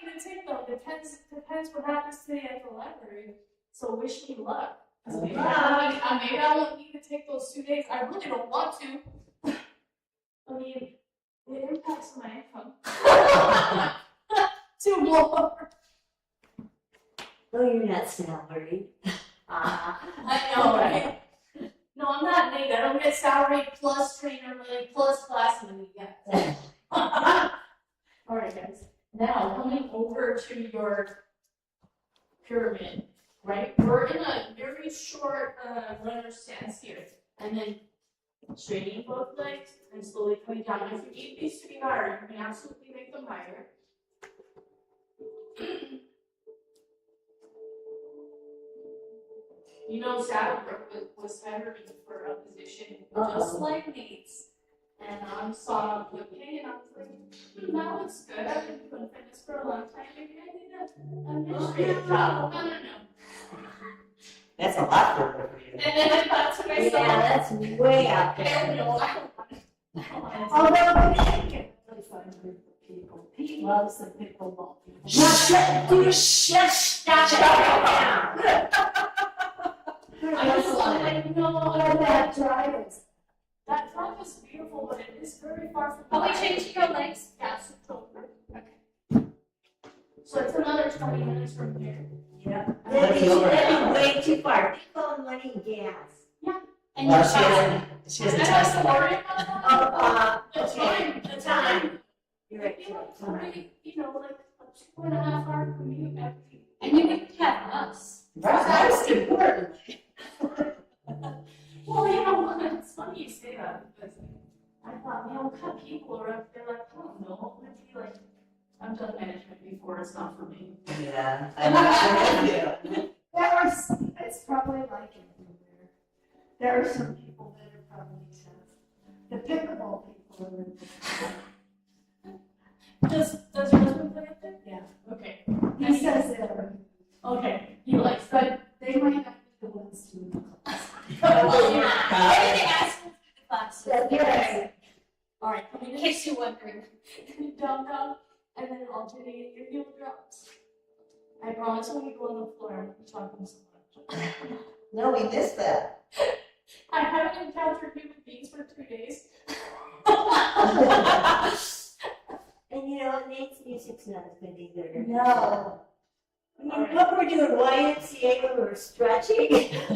even take them. Depends what happens today at the library. So wish me luck. 'Cause maybe I won't need to take those 2 days. I really don't want to. I mean, it impacts my income. 2 more. No, you're not salary. I know, right? No, I'm not Nate. I don't get salary plus trainer money plus class money yet. All right, guys. Now coming over to your pyramid, right? We're in a very short runner stance here, and then straightening both legs and slowly coming down. If you need these to be higher, you can absolutely make them higher. You know, Saddlebrook was hiring for a position just like Nate's. And I saw the pay and I was like, that looks good. I've been doing fitness for a long time. Maybe I need an administrative job. No. That's a lot for you. And then I thought to myself, Yeah, that's way out hell there. no, I don't want it. Although I think it's a really fun group of people. Pete loves the pickleball people. Stop it down. I just love it. No, That drive is. that drive is beautiful, but it is very far from. Are we changing your legs? Yes, okay. So it's another 20 minutes from here. That'd be way too far. People and money and gas. And Well, you're she has a I test. don't worry about that. The time. You're right. You know, somebody, like a 2.5 hour commute every. And you would have us. Right, most importantly. Well, it's funny you say that because I thought, what kind of people are up there? Like, I don't know. Maybe like, I've done management before. It's not for me. Yeah, I'm not sure. It's probably like everywhere. There are some people that are probably tough. The pickleball people are really tough. Does your husband play up there? Yeah. Okay. He says they're, Okay. He likes that. but they might not be the ones doing the class. Everything else is the class. Yes. All right. Coming In in. case you're wondering. Down, and then alternating your heel drops. I promise when we go on the floor, I'm talking so much. No, we missed that. I haven't encountered human beings for 2 days. And Nate's music's not as good either. No. I mean, what we're doing, YMCA when we were stretching. Oh,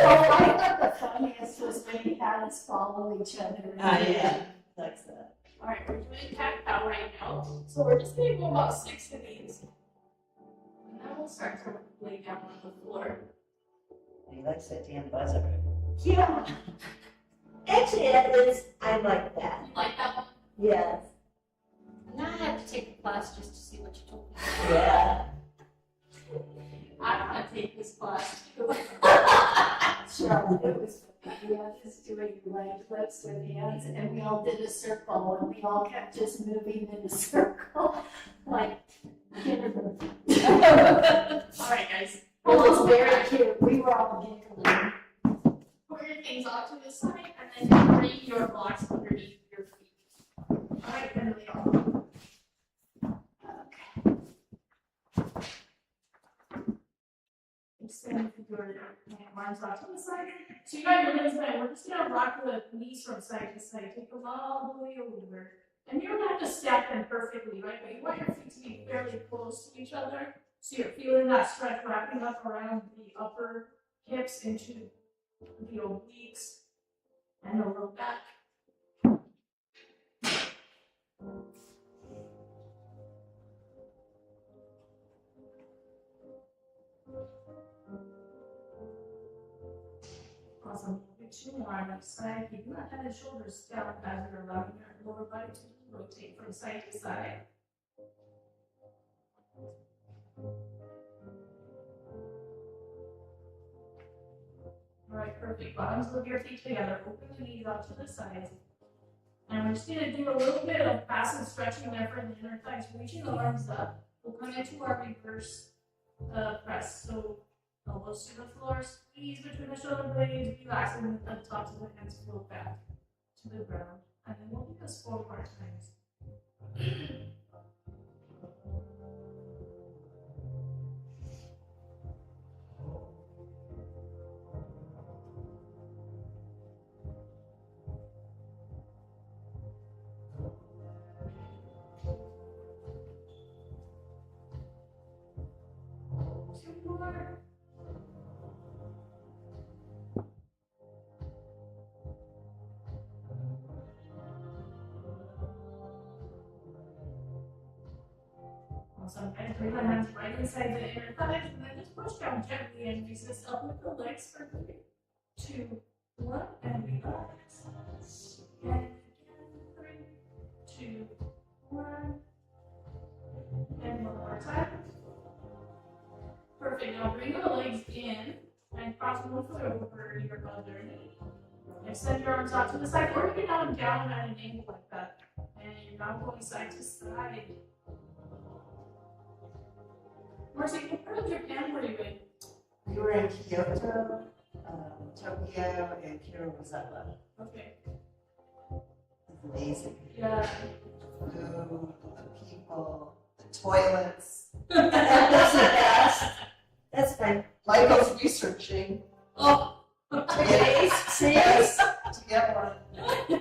I thought the funniest was when he had us follow each other. Yeah, that's that. All right, we're doing cat cow right now. So we're just gonna go about 6 of these. And then we'll start to lay down on the floor. He likes that damn buzzer. Yeah. Actually, I like that. You like that one? Yes. Now I have to take the class just to see what you told me. Yeah. I want to take this class too. Sure, it was, yeah, just doing where you leg lifts with hands, and we all did a circle, and we all kept just moving in a circle, like kindergarten. All right, guys. It was very cute. We were all giggling. Put your things off to the side and then bring your blocks underneath your feet. All right, then we all. Extend your arms off to the side. So you guys are gonna we're just gonna rock the knees from side to side. Take them all the way over. And you don't have to stack them perfectly, right? But you want your feet to be fairly close to each other. So you're feeling that stretch wrapping up around the upper hips into the obliques and the low back. Awesome. Your chin line up side. Keep your head and shoulders down as you're allowing your lower body to rotate from side to side. All right, perfect. Bottoms of your feet together. Open the knees out to the sides. And we're just going to do a little bit of passive stretching there for the inner thighs, reaching the arms up. We'll come into our reverse press. So elbows to the floor, squeeze between the shoulder blades, relax, and the tops of the hands float back to the ground. And then we'll do this 4 more times. Awesome. And bring the hands right inside the inner thighs, and then just push down gently and resist up with the legs for 3, 2, 1, and relax. And again, 3, 2, 1. And one more time. Perfect. Now bring the legs in and cross one foot over your other knee. Extend your arms out to the side, or you can have them down at an angle like that. And you're now going side to side. Marcy, what part of Japan were you in? We were in Kyoto, Tokyo, and Hiroshima. Okay. It's amazing. Yeah. The food, the people, the toilets. That's the best. That's fine. Michael's researching Oh. Okay, see? to get one.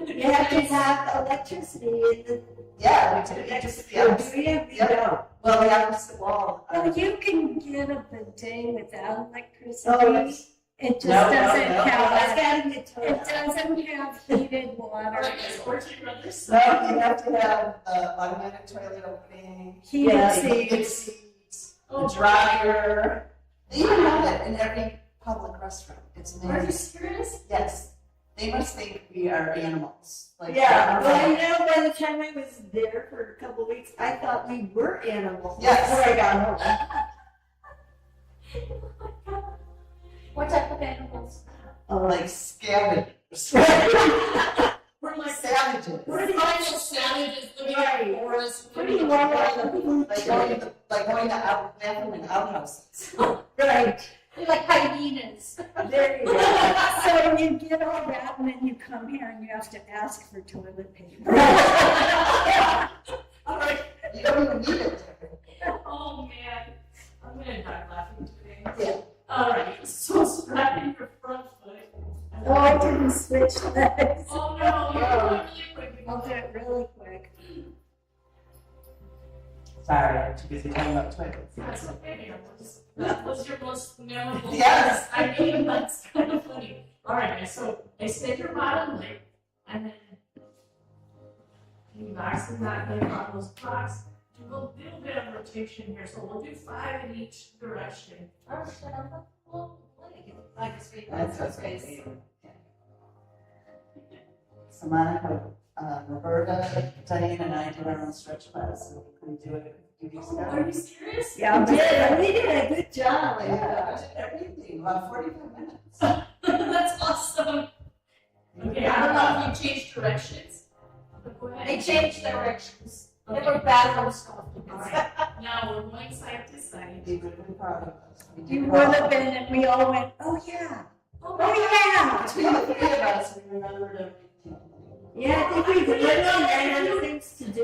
You have to have electricity in the. Yeah, we did. Just the opposite. Do you? We Yep. don't. Well, the opposite wall. Well, you can get a bidet without electricity. Oh, it's- It just No, no, doesn't no. have, That's gotta be a it toilet. doesn't have heated water. Alright, guys, Orchard Brothers. So you have to have the automatic toilet opening. Heated the seats. heated seats, the dryer. They even have it in every public restaurant. It's Are you amazing. serious? Yes. They must think we are animals. Like, Yeah, well, you know, by the time I was there for a couple of weeks, I thought we were animals. Yes. Before I got home. What type of animals? like scavengers. We're like Savages. we're primal savages living in the forest. Pretty well on the food Like going to out bathroom and outhouses. Right, They're like hyenas. there you go. So you get all that and then you come here and you have to ask for toilet paper. Alright. You don't even need it. Oh man. I'm gonna die laughing today. Yeah. Alright, so strap in your front foot. Oh, I didn't switch legs. Oh no, you're going really quick. I'll do it really quick. Sorry, I'm too busy talking about toilets. That's okay, that was your most memorable. Yes. I mean, that's kind of funny. Alright, guys, so extend your bottom leg and then relax in that leg on those blocks. Do a little bit of rotation here, so we'll do 5 in each direction. That's okay. So Monica, Roberta, Diane, and I did our own stretch class, so we can do it. Oh, are you serious? Yeah, We did a good job. Yeah, I did everything, about 45 minutes. That's awesome. Okay, I don't know if you changed directions. But go ahead. They changed directions. They were bad on stuff. Alright, now we're going side to side. You would have been proud of us. We did You it would all. have been, and we all went, oh, yeah. Oh, Oh, Between the three of us, we remembered everything. yeah. Yeah, I think we literally ran out of things to do.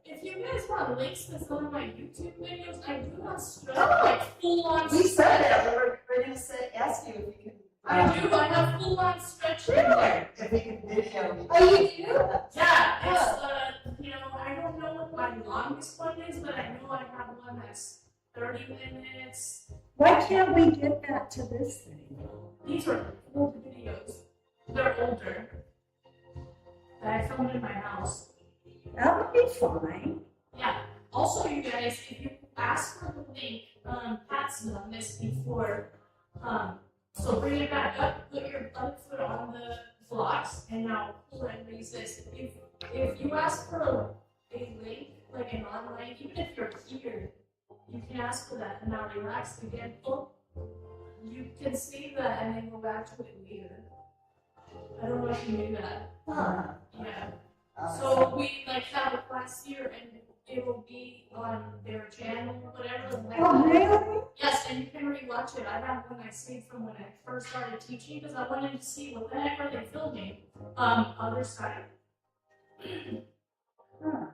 if you guys want links to some of my YouTube videos, I do not stress Oh. like full on We said stretch. that, we were gonna ask you if you could. I do, I have full on stretch in there. If we could video. Oh, you do? Yeah, it's I don't know what my longest one is, but I know I have one that's 30 minutes. Why can't we get that to this thing? These are old videos. They're older. That I filmed in my house. That would be fine. Yeah. Also, you guys, if you ask for the link, Pat's done this before. So bring it back up, put your other foot on the blocks, and now pull and resist. If you ask for a link, like an online, even if you're here, you can ask for that. And now relax again, pull. You can save that and then go back to it later. I don't know if you knew that. Huh. Yeah. So we have it last year, and it will be on their channel, whatever. Oh, really? Yes, and you can rewatch it. I have one I saved from when I first started teaching because I wanted to see what the heck are they filming. Other side. Huh.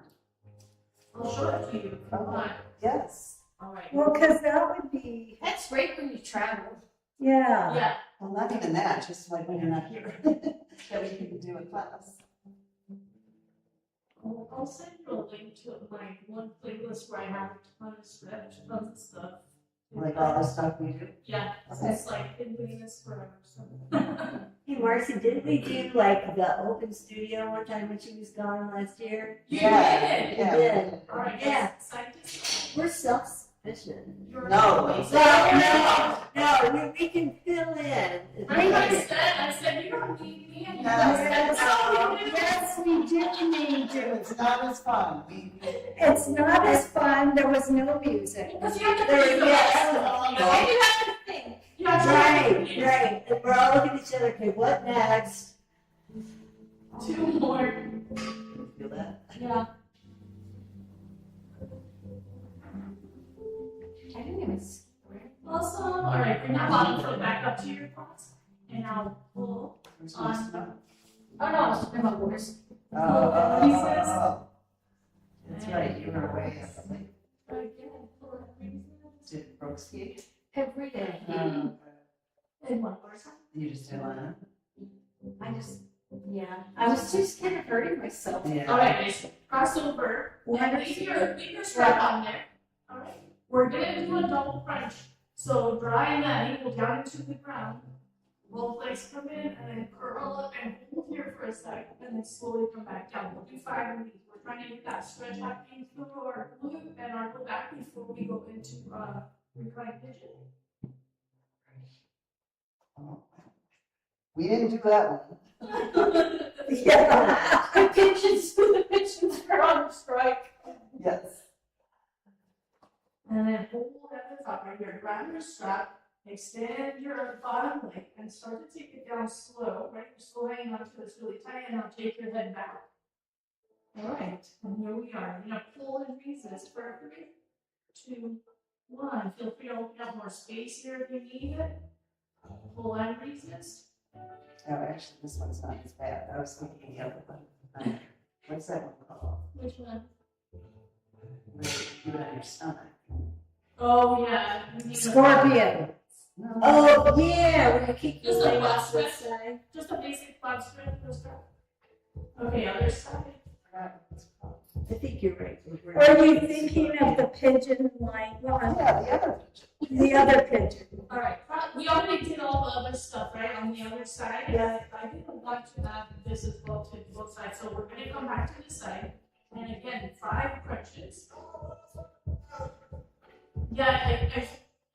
I'll show it to you. Come on. Yes. All right. Well, because that would be, That's great when you travel. yeah. Yeah. Well, not even that, just like when you're not here, that we can do a class. I'll send you a link to my one playlist where I have a ton of stretch, tons of stuff. Like all the stuff we do. Yeah, Okay. it's like been doing this forever. So. Hey, Marcy, didn't we do like the open studio one time when she was gone last year? You Yeah, did. yeah. We did. All right. Yeah. Scientists. We're self-sufficient. No. No, we can fill in. I said, you don't need me anymore. Yes. Yes, we do need you. It's not as fun. It's not as fun. There was no music. Because you have to There think you about go. it. You have to think. You have to Right, think. right. And we're all looking at each other, okay, what next? Two more. Feel that? Yeah. I didn't even. Awesome. All right, bring that bottom foot back up to your class. And now pull. We're supposed to know. Oh, no, I'm a horse. Oh. That's right, you were away. Again, pull and release. Did Brooke ski? Every day. And one more time. You just did one. I just, yeah, I was just kind of hurting myself. Yeah. All right, guys, cross over and leave your strap on there. All right, we're gonna do a double crunch. So drawing that ankle down into the ground. Both legs come in and then curl up and hold here for a second and then slowly come back down. We'll do 5 of these. We're trying to get that stretch happening through our glute and our low back before we go into reclined pigeon. Oh. We didn't do that one. Yeah. The pigeons are on strike. Yes. And then hold at the top right here. Grab your strap, extend your bottom leg, and start to take it down slow. Right, you're still hanging onto this really tight, and now take your head back. All right, and here we are. You're gonna pull and resist for 3, 2, 1. Feel free to open up more space here if you need it. Pull and resist. Oh, actually, this one's not as bad. I was thinking the other one. What's that one called? Which one? Where you do it on your stomach. Oh yeah. you need a- Scorpion. No. Oh, yeah, we're gonna keep Just the a leg quad off this stretch. side. Just a basic quad stretch. No strap. Okay, other side. I think you're right. Are you thinking of the pigeon like one? Yeah, the other. The other pigeon. All right, we already did all the other stuff, right, on the other side. Yeah. I didn't want to add this as well to both sides, so we're gonna come back to this side. And again, 5 crunches. Yeah,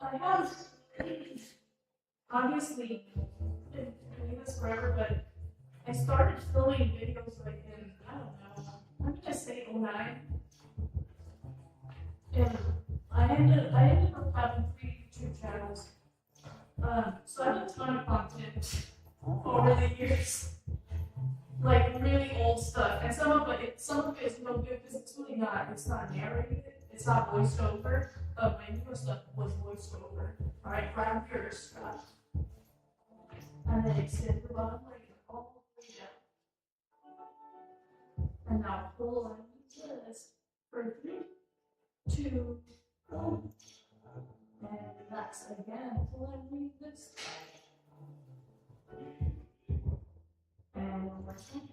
I have, obviously, been doing this forever, but I started filming videos like in, I don't know, I'm gonna say 09. And I ended up having 3 YouTube channels. So I have a ton of content over the years. like really old stuff, and some of it is no good because it's really not. It's not narrated. It's not voiced over. But my newer stuff was voiced over. All right, grab your stuff, and then extend the bottom leg all the way down, and now pull on this for 3, 2, 1, and relax again. Pull and leave this. And one more time.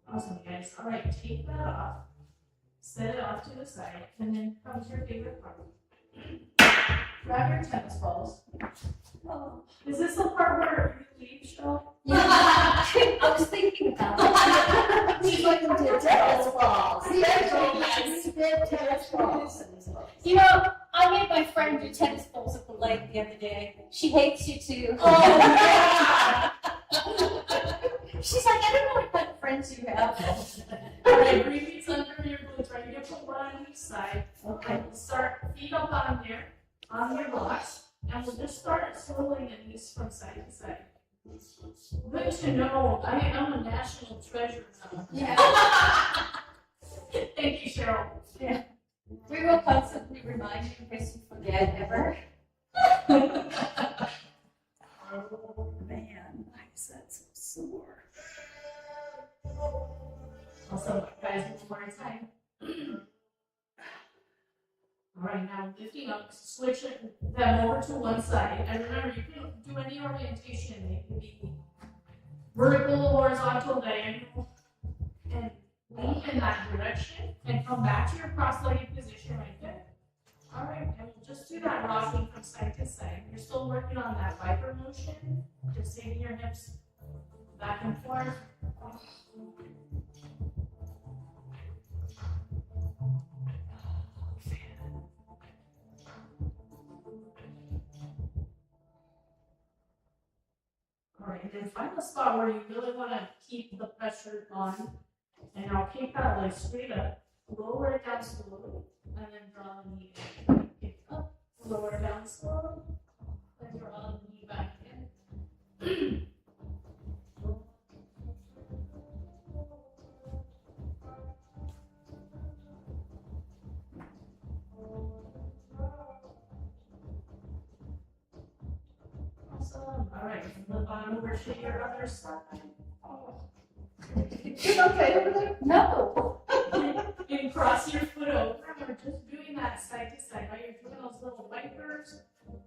Awesome, guys. All right, take that off, set it off to the side, and then come to your favorite part. Grab your tennis balls. Oh, is this the part where you leave, Cheryl? Yeah, I was thinking about that. She's like to do tennis balls. Tennis balls. You know, I made my friend do tennis balls at the lake the other day. She hates you too. Oh, yeah. She's like, I don't know what kind of friends you have. All right, bring these under your glutes. Right, you're gonna put one on each side. Okay. Start feet up on your blocks, and we'll just start swirling these from side to side. Good to know. I am a national treasure now. Yeah. Thank you, Cheryl. Yeah. We will constantly remind you in case you forget ever. Oh, man, why is that so sore? Also, guys, one more time. All right, now lifting up, switch them over to one side. And remember, you can do any orientation. It can be vertical, horizontal, diagonal, and lean in that direction and come back to your cross-legged position right there. All right, and we'll just do that rocking from side to side. You're still working on that viper motion, just taking your hips back and forth. All right, and then find the spot where you really want to keep the pressure on, and now kick that leg straight up, lower it down slowly, and then draw the knee in. Kick up, lower it down slowly, and draw the knee back in. Awesome. All right, flip on over to your other side. You okay over there? No. You can cross your foot over. We're just doing that side to side, right? You're doing those little wipers.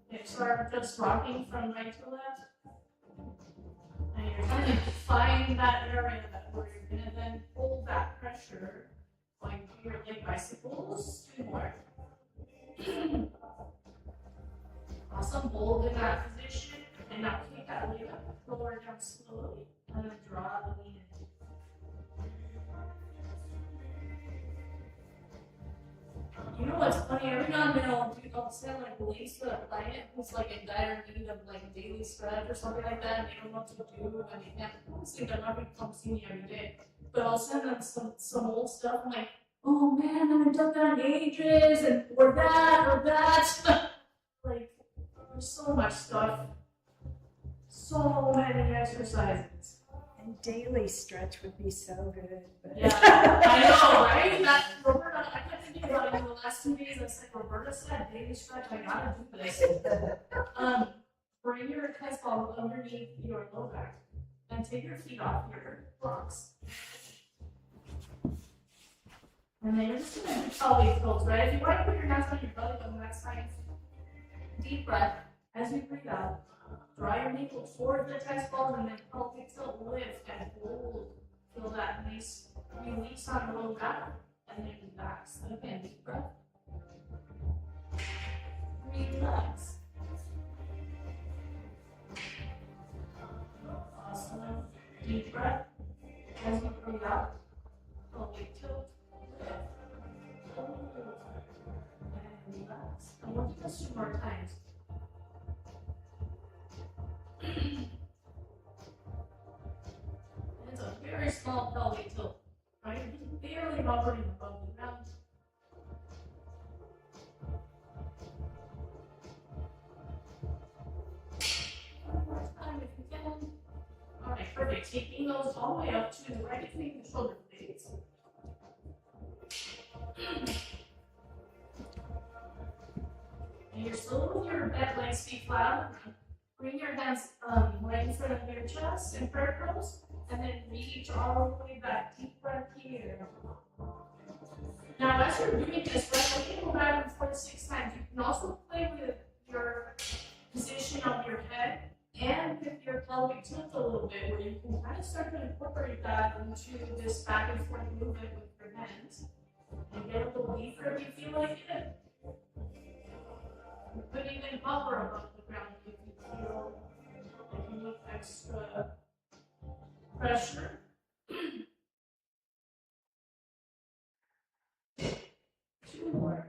Hips are just rocking from right to left. And you're trying to find that area where you're going to then hold that pressure going through your leg bicycles. 2 more. Awesome. Hold in that position. And now kick that leg up, lower down slowly, and then draw the knee in. You know what's funny? Every now and then I'll send like links to a client who's like in dire need of like daily stretch or something like that, and they don't know what to do, and they can't honestly they're not gonna come see me every day. But I'll send them some old stuff. I'm like, oh man, I haven't done that in ages, and or that. Like, there's so much stuff. So many exercises. And daily stretch would be so good. But... Yeah, I know, right? That Roberta, I kept thinking about it in the last 2 days. I was like, Roberta said daily stretch. I gotta do this. Bring your tennis ball underneath your low back, and take your feet off your blocks. And then you're just gonna elevate those, right? If you want to put your hands on your belly button, that's fine. Deep breath as you breathe out. Draw your navel toward the tennis ball and then help it to lift and hold. Feel that nice release on the low back and then relax. And again, deep breath. Relax. Awesome. Deep breath as you breathe out. Elevate, tilt, lift, hold, and relax. And we'll do this 2 more times. It's a very small pelvic tilt, right? Just barely hovering above the ground. right, taking those all the way up to the right between the shoulder blades. And you're still with your bed legs feet flat. Bring your hands right in front of your chest and prayer pose, and then reach all the way back. Deep breath here. Now, as you're doing this, right, when you go back and forth 6 times, you can also play with your position of your head and with your pelvic tilt a little bit, where you can kind of start to incorporate that into this back and forth movement with your hands. And get a little deeper if you feel like it. You could even hover above the ground if you feel like you need extra pressure. 2 more.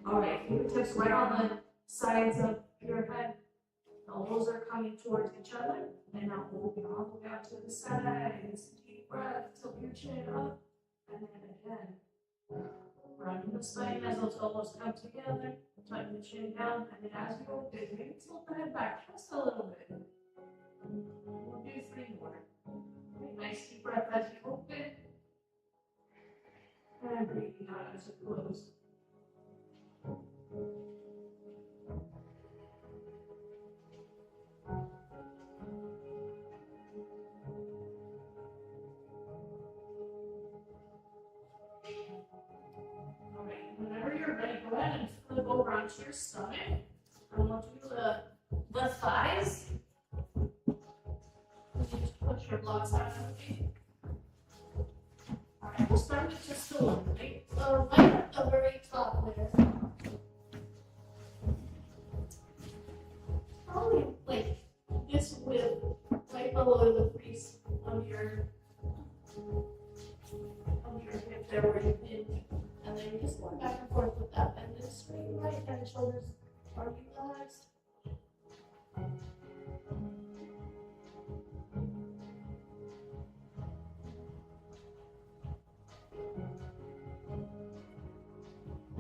All right, fingertips right on the sides of your head. Elbows are coming towards each other. And now moving all the way out to the sides. Deep breath, tilt your chin up. And then again. Running the spine as those elbows come together. Tuck the chin down. And then as you open, maybe tilt the head back just a little bit. We'll do 3 more. Okay, nice deep breath as you open. And breathing out as you close. Alright, whenever you're ready, go ahead and flip over onto your stomach. And we'll do the thighs. You just push your blocks out of the feet. Alright, we'll start with just the one, right? Right at the very top there. Probably like this width, right below the crease of your hip there where you hinge. And then you're just going back and forth with that. And then straighten right and shoulders are relaxed.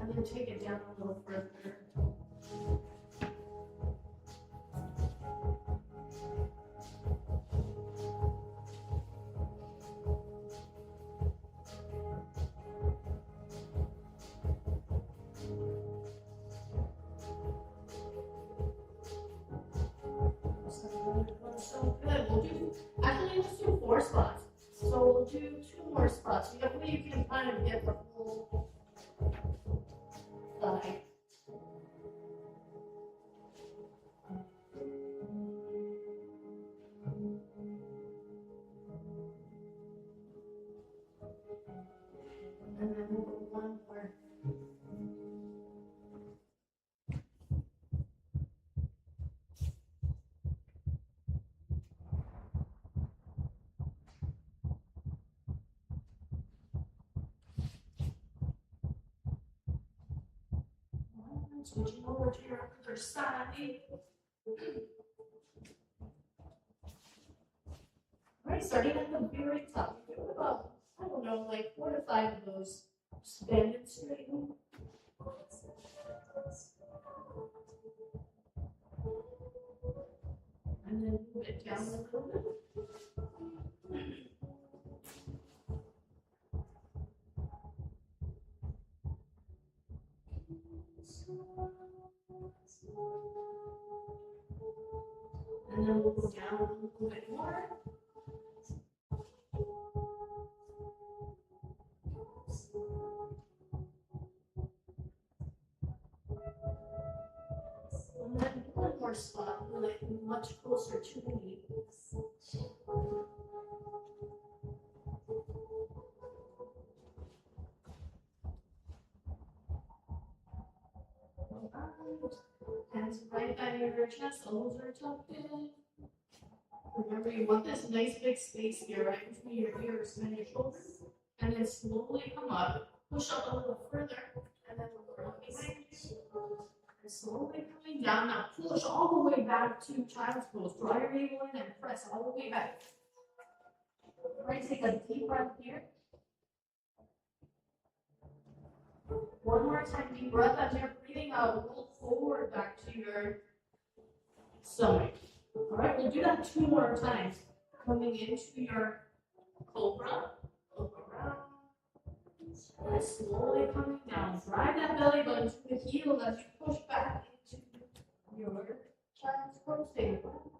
And then take it down a little further. So good. Let's do 4 spots. So we'll do 2 more spots. That way you can kind of get the whole thigh. And then we'll go 1 more. Switching over to your other side. Alright, starting at the very top. You do about, I don't know, like 4 to 5 of those. Just bend and straighten. And then move it down a little bit. And then we'll go down a little bit more. And then 1 more spot, like much closer to the knee. Hands right by your chest, elbows are tucked in. Remember, you want this nice big space here, right between your ears and your shoulders. And then slowly come up, push up a little further, and then look around behind you. And slowly coming down. Now push all the way back to child's pose. Draw your navel in and press all the way back. All right, take a deep breath here. more time, deep breath as you're breathing out, roll forward back to your stomach. All right, we'll do that 2 more times. Coming into your cobra, look around, and slowly coming down. Drive that belly button to the heel as you push back into your child's pose table.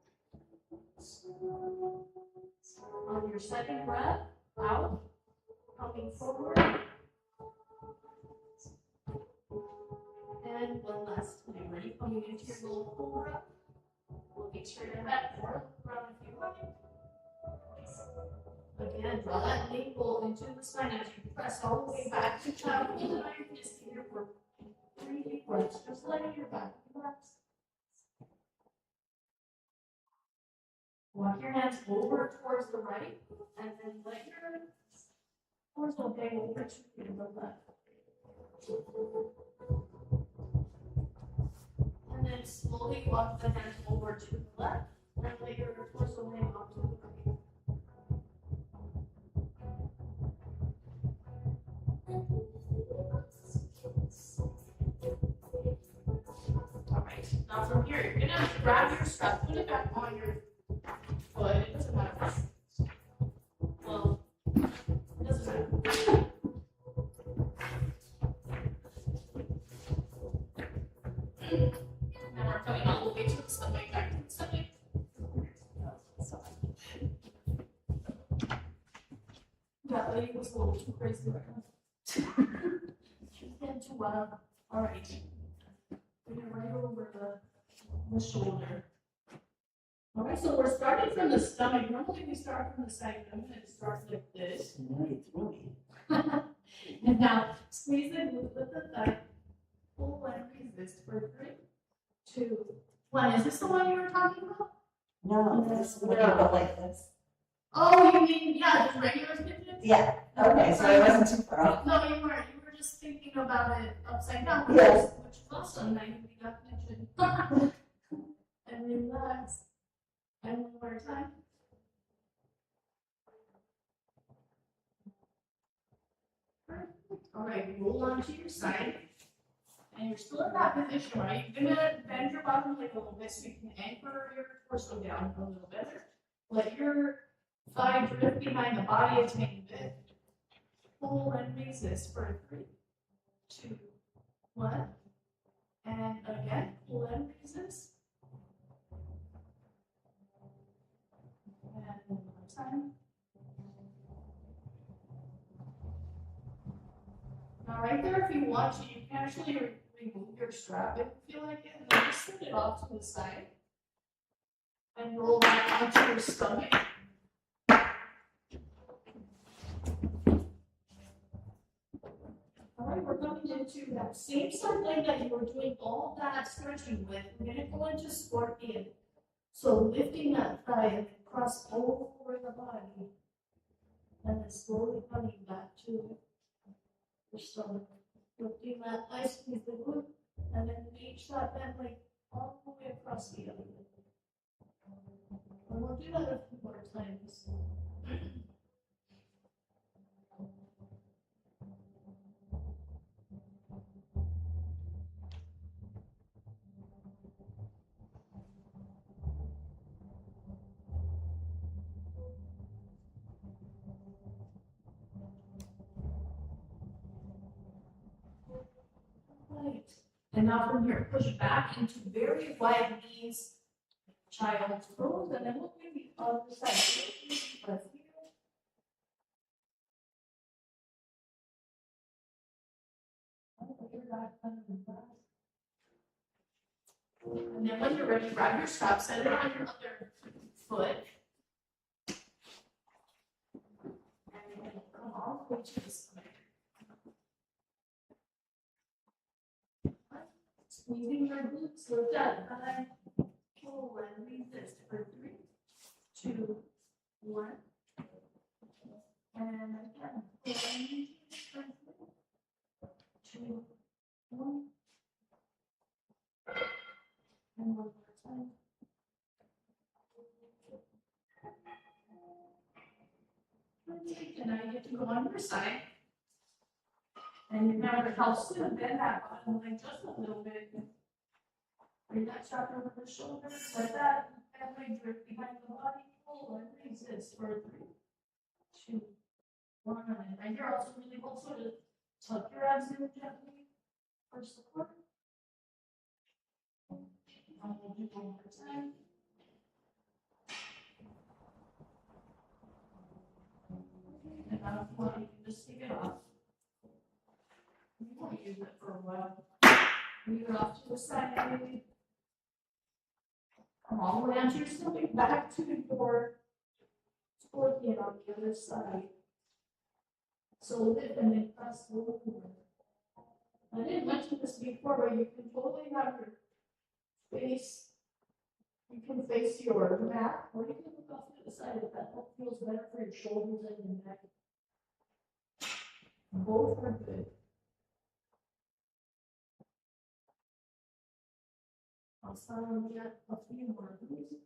On your second breath, out, coming forward. And one last time. Ready? Coming into your little cobra. Looking straight ahead, or look around if you like. Again, draw that navel into the spine as you press all the way back to child's pose. And I'm just here for 3 deep breaths. Just letting your back relax. Walk your hands over towards the right, and then let your torso hang over to the left. And then slowly walk the hands over to the left, and let your torso hang off to the right. All right, now from here, you're gonna grab your strap, put it back on your foot. It doesn't matter. Well, it doesn't matter. Now we're coming all the way to the stomach, back to the stomach. That lady was a little too crazy right now. She's getting too wild. All right. Bring it right over the shoulder. All right, so we're starting from the stomach. Normally we start from the side. I'm going to start like this. And now squeeze the glute with the thigh. Pull and resist for 3, 2, 1. Is this the one you were talking about? No, this is when you go like this. Oh, you mean, yeah, just regular pigeons? Yeah, okay, so I wasn't too far off. No, you weren't. You were just thinking about it upside down, Yes. which is awesome. Now you got pigeon. And relax. And one more time. Perfect. All right, roll onto your side. And you're still in that position, right? You're gonna bend your bottom leg a little bit so you can anchor your torso down a little bit. Let your thigh drift behind the body a tiny bit. Pull and resist for 3, 2, 1. And again, pull and resist. And one more time. Now right there, if you want to, you can actually remove your strap if you feel like it, and then just set it off to the side. And roll back onto your stomach. Alright, we're coming into that same side leg that you were doing all that stretching with. We're going to go into scorpion. So lifting that thigh and cross over the body. And then slowly coming back to your stomach. Lifting that thigh, squeeze the glute, and then reach that bent leg all the way across the other leg. And we'll do that a few more times. Right. And now from here, push back into very wide knees, child's pose, and then we'll do the other side. Breath here. And then when you're ready, grab your strap, set it on your other foot. And you're going to come all the way to the stomach. Squeezing your glutes, lift that thigh, pull and resist for 3, 2, 1. And again, pull and resist for 3, 2, 1. And one more time. And now you get to go on your side. And you remember how soon Ben had bottom leg just a little bit. Bring that shot over the shoulder, like that, and leg drift behind the body, pull and resist for 3, 2, 1. And right here also really also to tuck your abs in gently for support. And we'll do 1 more time. And now if you want, you can just take it off. You want to use it for a while. Leave it off to the side. Come all the way onto your stomach, back to your scorpion on the other side. So lift and then press forward. I didn't mention this before, but you can totally have your face, you can face your mat, or you can look off to the side if that feels better for your shoulders and your neck. Both are good. I'll start on get a few more of these.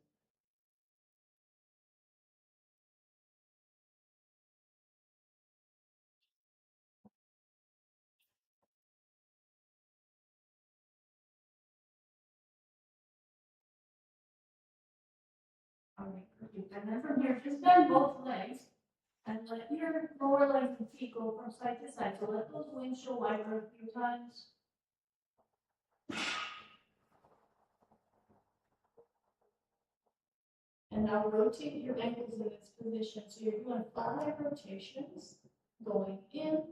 All right, perfect. And then from here, just bend both legs and let your lower legs and feet go from side to side. So let those wings show wider a few times. And now rotate your ankles in this position. So you're doing 5 rotations, going in,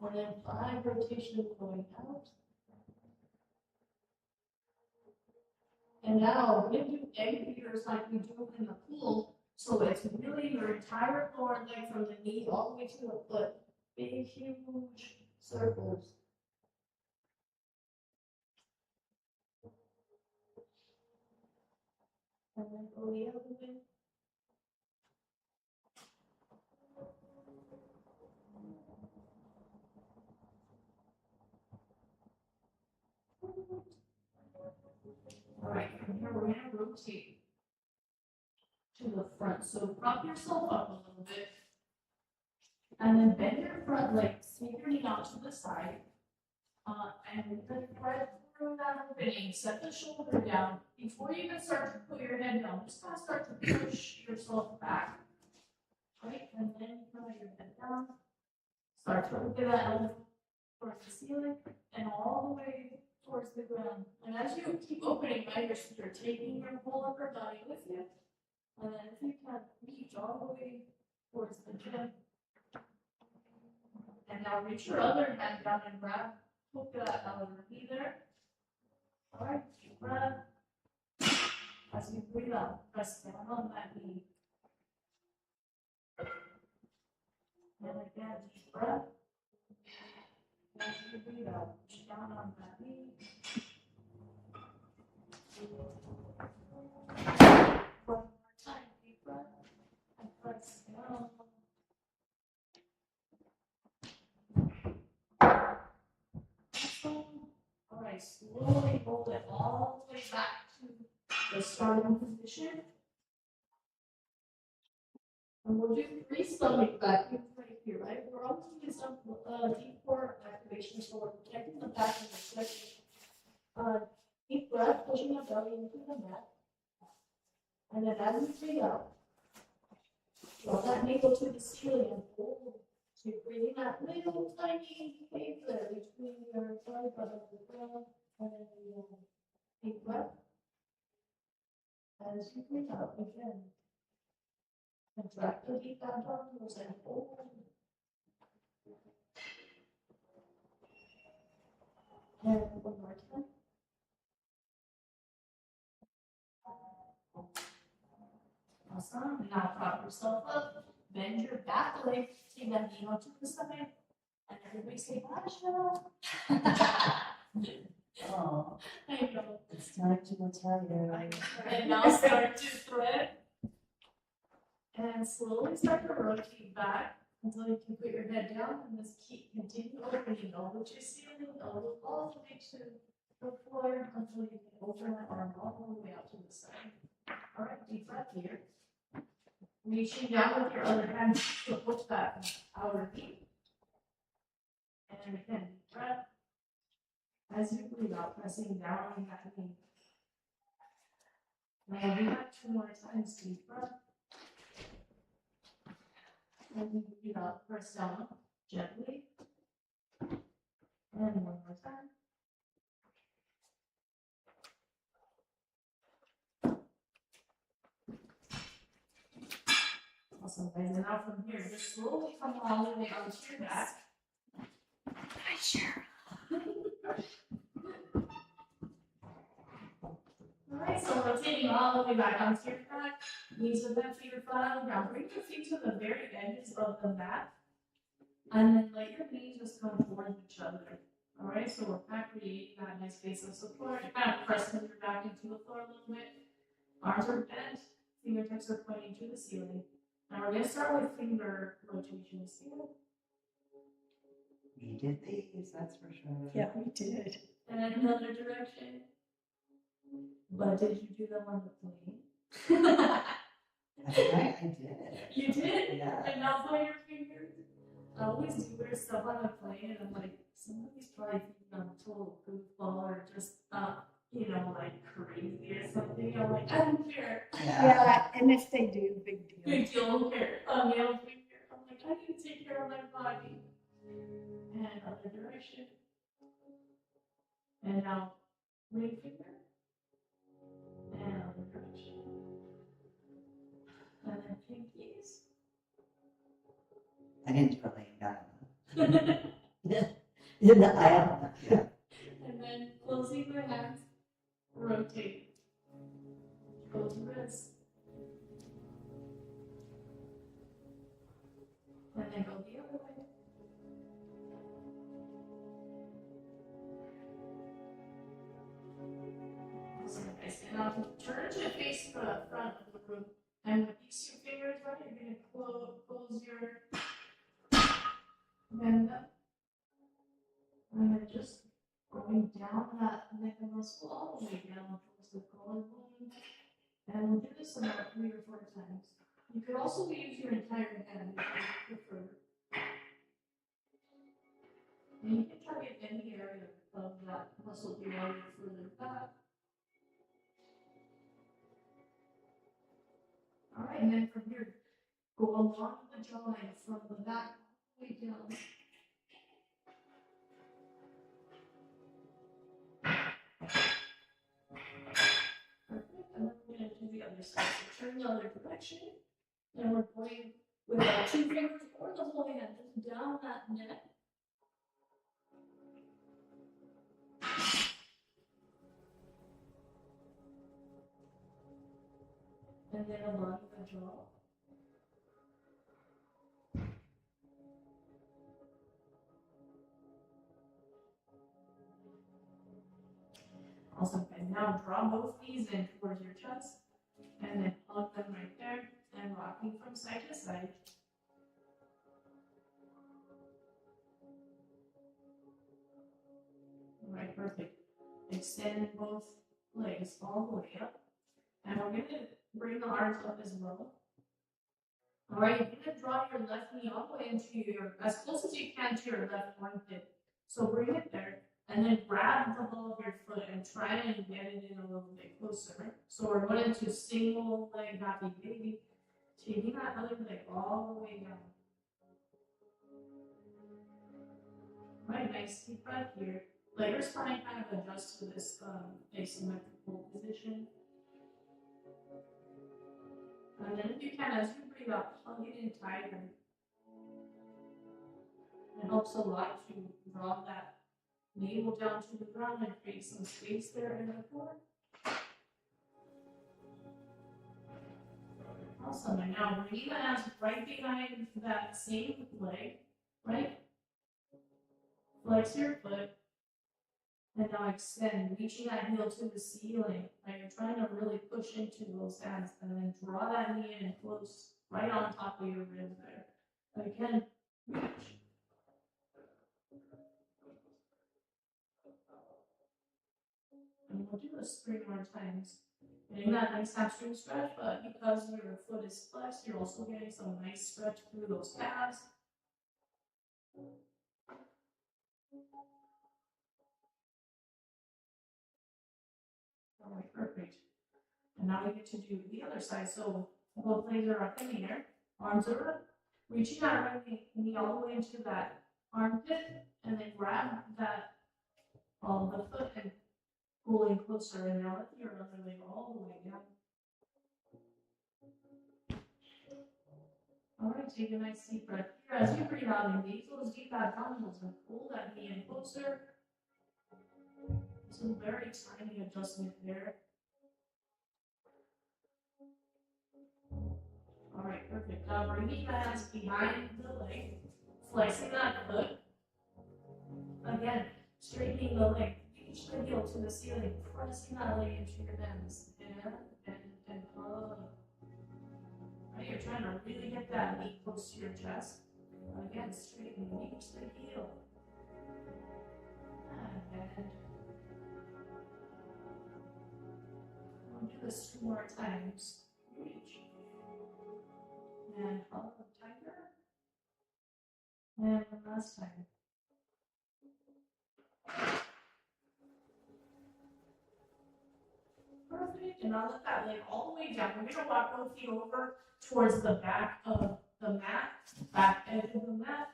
and then 5 rotations going out. And now we do egg beaters like we do in the pool. So it's really your entire lower leg from the knee all the way to the foot. Big, huge circles. And then go the other way. All right, from here we're going to rotate to the front. So prop yourself up a little bit. And then bend your front leg, sneak your knee out to the side. And then right through that opening, set the shoulder down. Before you even start to put your head down, just kind of start to push yourself back. Right? And then you put your head down. Start to look at that elbow towards the ceiling and all the way towards the ground. And as you keep opening, right, you're taking your whole upper body with you. And then if you can reach all the way towards the chin. And now reach your other hand down and grab, hook that outer knee there. All right, deep breath. As you breathe out, press down on that knee. And again, deep breath. As you breathe out, push down on that knee. One more time, deep breath. And press down. All right, slowly roll it all the way back to the starting position. And we'll do 3 stomach vacuums right here, right? We're also doing some deep core activation, so we're protecting the back of the neck. Deep breath, pushing the belly into the mat. And then as you breathe out, draw that navel to the ceiling and hold. So you're breathing that little tiny space there between your belly button and the ground, and then the deep breath. As you breathe out again, contract the deep abdominals and hold. And one more time. Awesome. Now prop yourself up, bend your back leg, take that knee onto the side, and everybody say Basha. Oh, I know. it's time to retire. And now start to thread. And slowly start to rotate back until you can put your head down and just continue opening elbow to ceiling, elbow all the way to the floor until you can open that arm all the way out to the side. All right, deep breath here. Reaching down with your other hand to push that outer knee. And again, deep breath. As you breathe out, pressing down on that knee. Now do that 2 more times, deep breath. And you breathe out, press down gently. And 1 more time. Awesome, guys. And now from here, just slowly come all the way onto your back. Hi, Sharon. Alright, so rotating all the way back onto your back. Knees are bent, feet are flat on the ground. Bring your feet to the very edges of the mat. And then let your knees just come towards each other. Alright, so we're back creating that nice base of support. Kind of pressing your back into the floor a little bit. Arms are bent, fingertips are pointing to the ceiling. Now we're going to start with finger rotations here. We did these, that's for sure. Yeah, we did. And then another direction. But did you do them on the plane? That's right, I did. You did? Yeah. And now point your fingers. I always do weird stuff on the plane, and I'm like, somebody's probably thinking I'm a total goofball or just, like crazy or something. I'm like, I don't care. Yeah, and if they do, big deal. Big deal, I don't care. Nail finger. I'm like, I need to take care of my body. And other direction. And now, ring finger. And other direction. And then pinkies. I didn't really know. In the aisle. Yeah. And then closing the hands, rotate. Close the wrists. And then go the other way. Awesome, guys. And now turn to face the front of the room. And with these 2 fingers, right, you're going to close your bend up. And then just going down that neck muscle all the way down towards the collarbone. And we'll do this about 3 or 4 times. You could also use your entire hand if you prefer. And you can target any area of that muscle here while you're further back. Alright, and then from here, go along the jawline from the back all the way down. Perfect, and then we're going to do the other side. So turn the other direction, and we're going with our 2 fingers or the whole hand just down that neck. And then along the jaw. Awesome. And now draw both knees in towards your chest. And then hug them right there. And rocking from side to side. Alright, perfect. Extend both legs all the way up. And we're going to bring the arms up as well. Alright, you're going to draw your left knee all the way into as close as you can to your left armpit. So bring it there, and then grab the ball of your foot and try and get it in a little bit closer. So we're going into single leg happy baby, taking that other leg all the way down. Right, nice deep breath here. Let your spine kind of adjust to this asymmetrical position. And then if you can, as you breathe out, hug it in tighter. It helps a lot to draw that navel down to the ground and create some space there in the core. Awesome, and now bring the hands right behind that same leg, right? Flex your foot. And now extend, reaching that heel to the ceiling. Right? You're trying to really push into those hands and then draw that knee in close, right on top of your ribs there. Again, reach. And we'll do this 3 more times. Getting that nice hamstring stretch, but because your foot is flexed, you're also getting some nice stretch through those calves. All right, perfect. And now we get to do the other side. So both legs are up in the air, arms are up, reaching out, right knee all the way into that armpit, and then grab that the foot and pulling closer, and now let your other leg all the way down. All right, take a nice deep breath here as you breathe out. Engage those deep abdominals and pull that knee in closer. Some very tiny adjustment there. All right, perfect. Now bringing the hands behind the leg, flexing that foot. Again, straightening the leg. Reach the heel to the ceiling, pressing that leg into your hands. And up. Right, you're trying to really get that knee close to your chest. Again, straighten, reach the heel. And we'll do this 2 more times. Reach. And up tighter. And one last time. Perfect. And now let that leg all the way down. We're going to walk both feet over towards the back of the mat, back edge of the mat.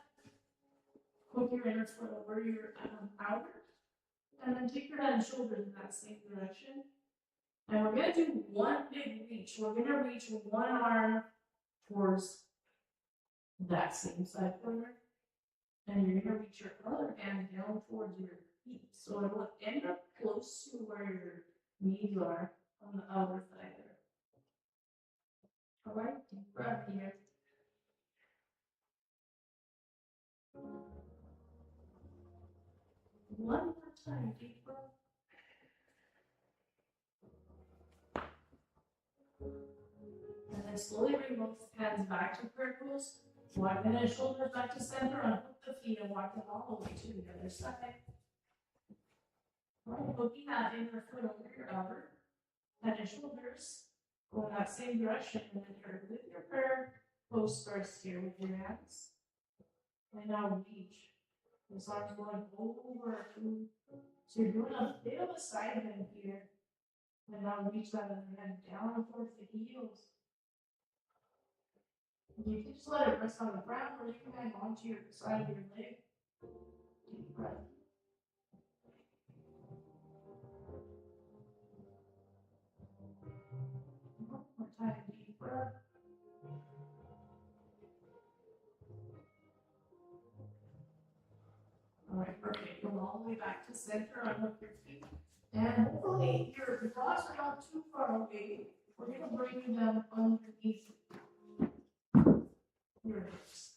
Hook your inner foot over your outer. And then take your head and shoulders in that same direction. And we're going to do one big reach. We're going to reach one arm towards that same side corner. And you're going to reach your other hand down towards your feet. So it will end up close to where your knees are on the outer side there. All right, deep breath here. One more time, deep breath. And then slowly bring both hands back to prayer pose. Walk the head and shoulders back to center, unhook the feet and walk them all the way to the other side. All right, hooking that inner foot over your outer, head and shoulders, go in that same direction, and then you're with your prayer pose first here with your hands. And now reach. This arm's going over. So you're doing a bit of a side bend here. And now reach that other hand down towards the heels. You can just let it rest on the ground, or you can hang onto your side of your leg. Deep breath. One more time, deep breath. All right, perfect. Go all the way back to center, unhook your feet. And hopefully your jaws are not too far away. We're going to bring you down underneath your hips.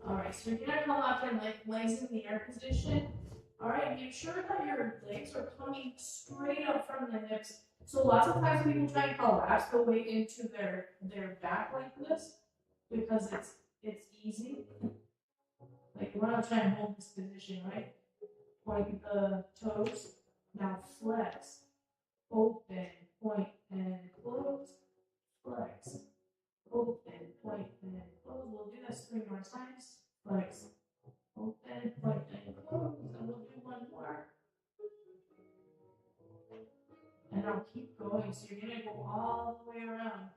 All right, so you're going to come up and legs in the air position. All right, make sure that your legs are coming straight up from the hips. So lots of times people try and collapse the weight into their back like this because it's easy. Like you want to try and hold this position, right? Point the toes. Now flex, open, point, and close. Flex, open, point, and close. We'll do this 3 more times. Flex, open, point, and close. And we'll do 1 more. And I'll keep going. So you're going to go all the way around.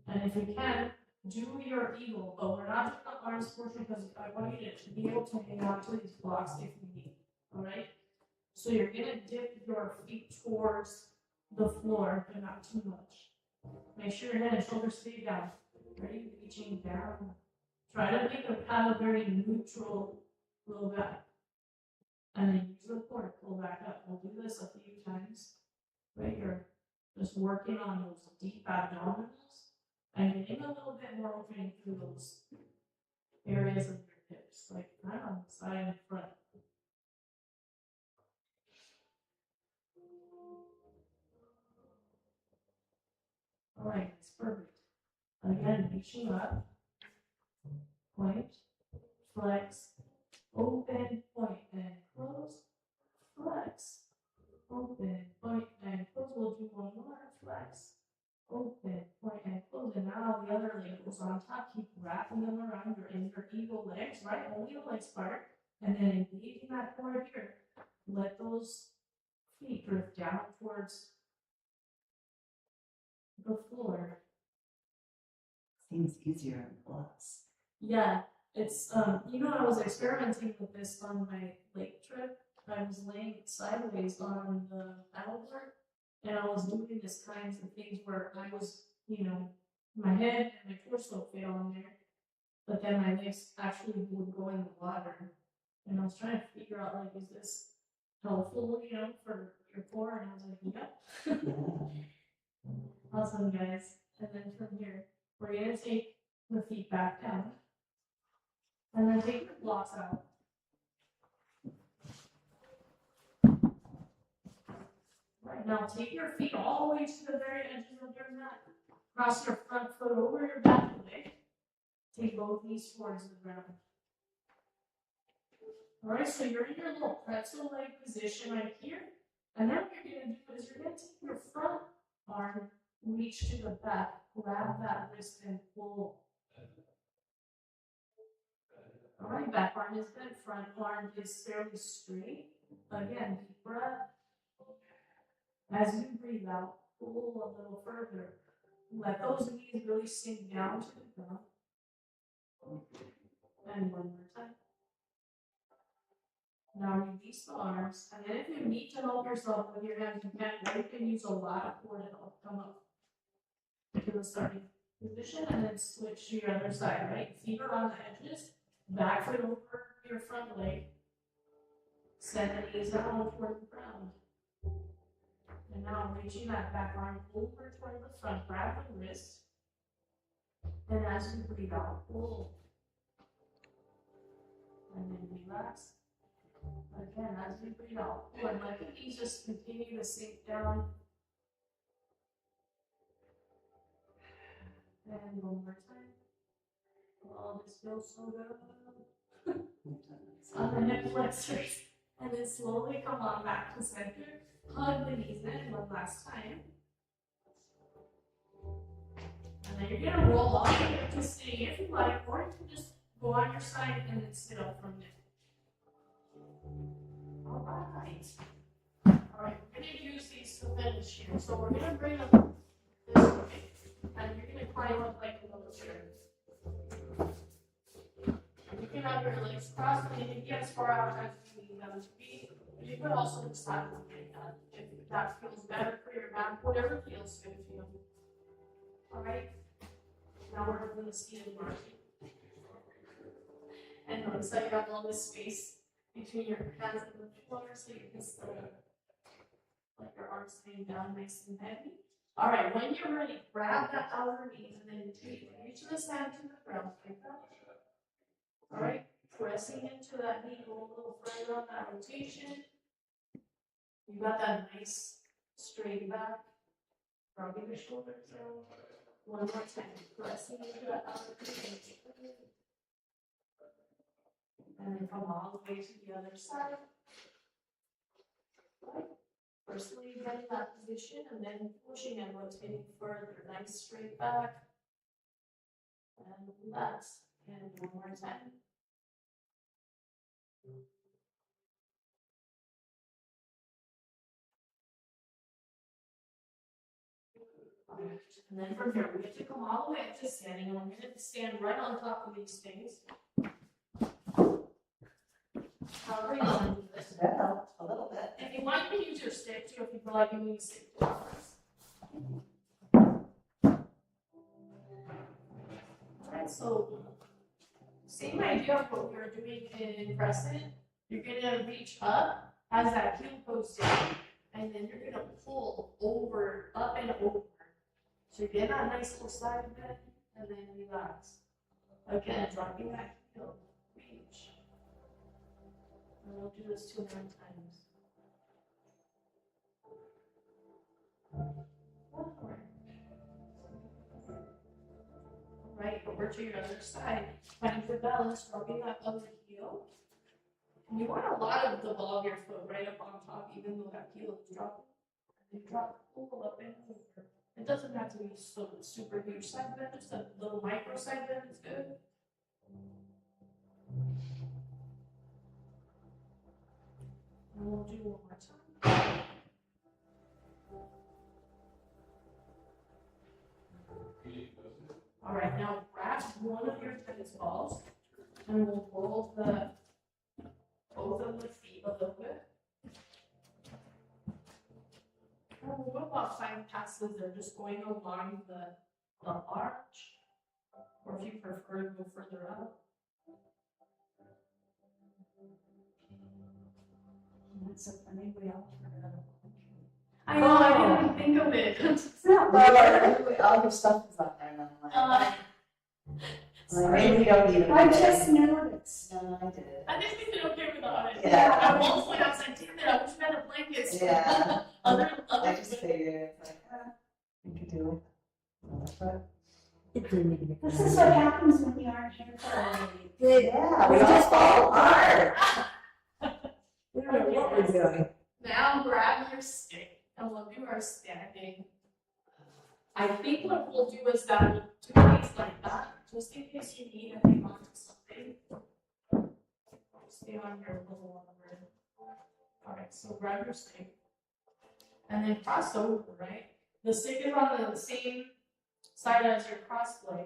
And if you can, do your eagle. But we're not doing the arms portion because I want you to be able to hang on to these blocks if you need. All right? So you're going to dip your feet towards the floor, but not too much. Make sure your head and shoulders stay down. Ready? Reaching down. Try to make the paddle very neutral low back. And then use the core to pull back up. We'll do this a few times. Right here. Just working on those deep abdominals and getting a little bit more opening through those areas of your hips, like right on the side and front. All right, that's perfect. Again, reaching up, point, flex, open, point, and close, flex, open, point, and close. We'll do one more, flex, open, point, and close. And now the other leg goes on top. Keep wrapping them around your inner eagle legs, right? Only the legs part. And then engaging that core here. Let those feet drift down towards the floor. Seems easier in plus. Yeah, it's, I was experimenting with this on my lake trip. I was laying sideways on the paddleboard, and I was doing this kinds of things where I was, my head and my torso fell on there, but then my legs actually would go in the water. And I was trying to figure out, like, is this helpful, for your core? And I was like, yep. Awesome, guys. And then from here, we're gonna take the feet back down. And then take your blocks out. Right, now take your feet all the way to the very edges of your mat. Cross your front foot over your back leg. Take both knees towards the ground. Alright, so you're in your little pretzel leg position right here. And then what you're going to do is you're going to take your front arm, reach to the back, grab that wrist and pull. Alright, back arm is bent, front arm is fairly straight. Again, deep breath. As you breathe out, pull a little further. Let those knees really sink down to the ground. And one more time. Now release the arms, and then if you need to help yourself with your hands, you can. You can use a lot of core to help come up to the starting position, and then switch to your other side, right? Feet are on the edges, back foot over your front leg. Send the knees down toward the ground. And now reaching that back arm over toward the front, grab the wrist. And as you breathe out, pull. And then relax. Again, as you breathe out, pull. And let the knees just continue to sink down. And one more time. Oh, this feels so good. On the hip flexors. And then slowly come on back to center. Hug the knees in one last time. And then you're going to roll off to sitting if you like, or you can just go on your side and then sit up from there. Alright. Alright, we're going to use these to finish here. So we're going to bring them this way, and you're going to climb up like a little chair. You can have your legs crossed, and you can get as far out as you need them to be. But you could also decide to make that if that feels better for your back, whatever feels good for you. Alright? Now we're going to see it marching. And notice that you have all this space between your hands and the floor, so you can still let your arms hang down nice and heavy. Alright, when you're ready, grab that outer knee and then reach this hand to the ground like that. Alright, pressing into that knee, go a little further on that rotation. You got that nice straight back. Rubbing your shoulders down. One more time, pressing into that outer knee. And then come all the way to the other side. Right. Firstly, getting that position and then pushing and rotating further. Nice straight back. And relax. And one more time. And then from here, we have to come all the way up to standing, and we're going to stand right on top of these things. However you want to do this. That helped a little bit. If you want, you can use your stick too, if you feel like you need a stick to Alright, so same idea of what we were doing in crescent. You're going to reach up as that heel goes down, and then you're going to pull over, up and over. So you get that nice little side bend, and then relax. Again, dropping that heel, reach. And we'll do this 2 more times. Right, over to your other side. Find your balance, rubbing that other heel. And you want a lot of the ball of your foot right up on top, even though that heel is dropping. And you drop the pull up and over. It doesn't have to be so super huge side bend, just a little micro side bend is good. And we'll do one more time. All right, now grab one of your tennis balls and we'll roll both of the feet a little bit. And we'll go about 5 passes. They're just going along the arch, or if you prefer to go further up. That's so funny, we all turn it I know, I didn't think of it. It's not lower, all your stuff is on there, and I'm like, maybe we don't need it. I just noticed. No, I did. I think we did okay without it. Yeah. At one point I was like, damn it, I wish we had a blanket. Yeah. Other I just figured, it's like, we could do it. This is what happens when you aren't here for a week. Yeah, we just fall apart. We don't know what we're doing. Now grab your stick and we'll do our standing. I think what we'll do is that we'll do things like that, just in case you need to hang on to something. Stay on here a little longer. Alright, so grab your stick. And then cross over, right? The stick is on the same side as your cross leg.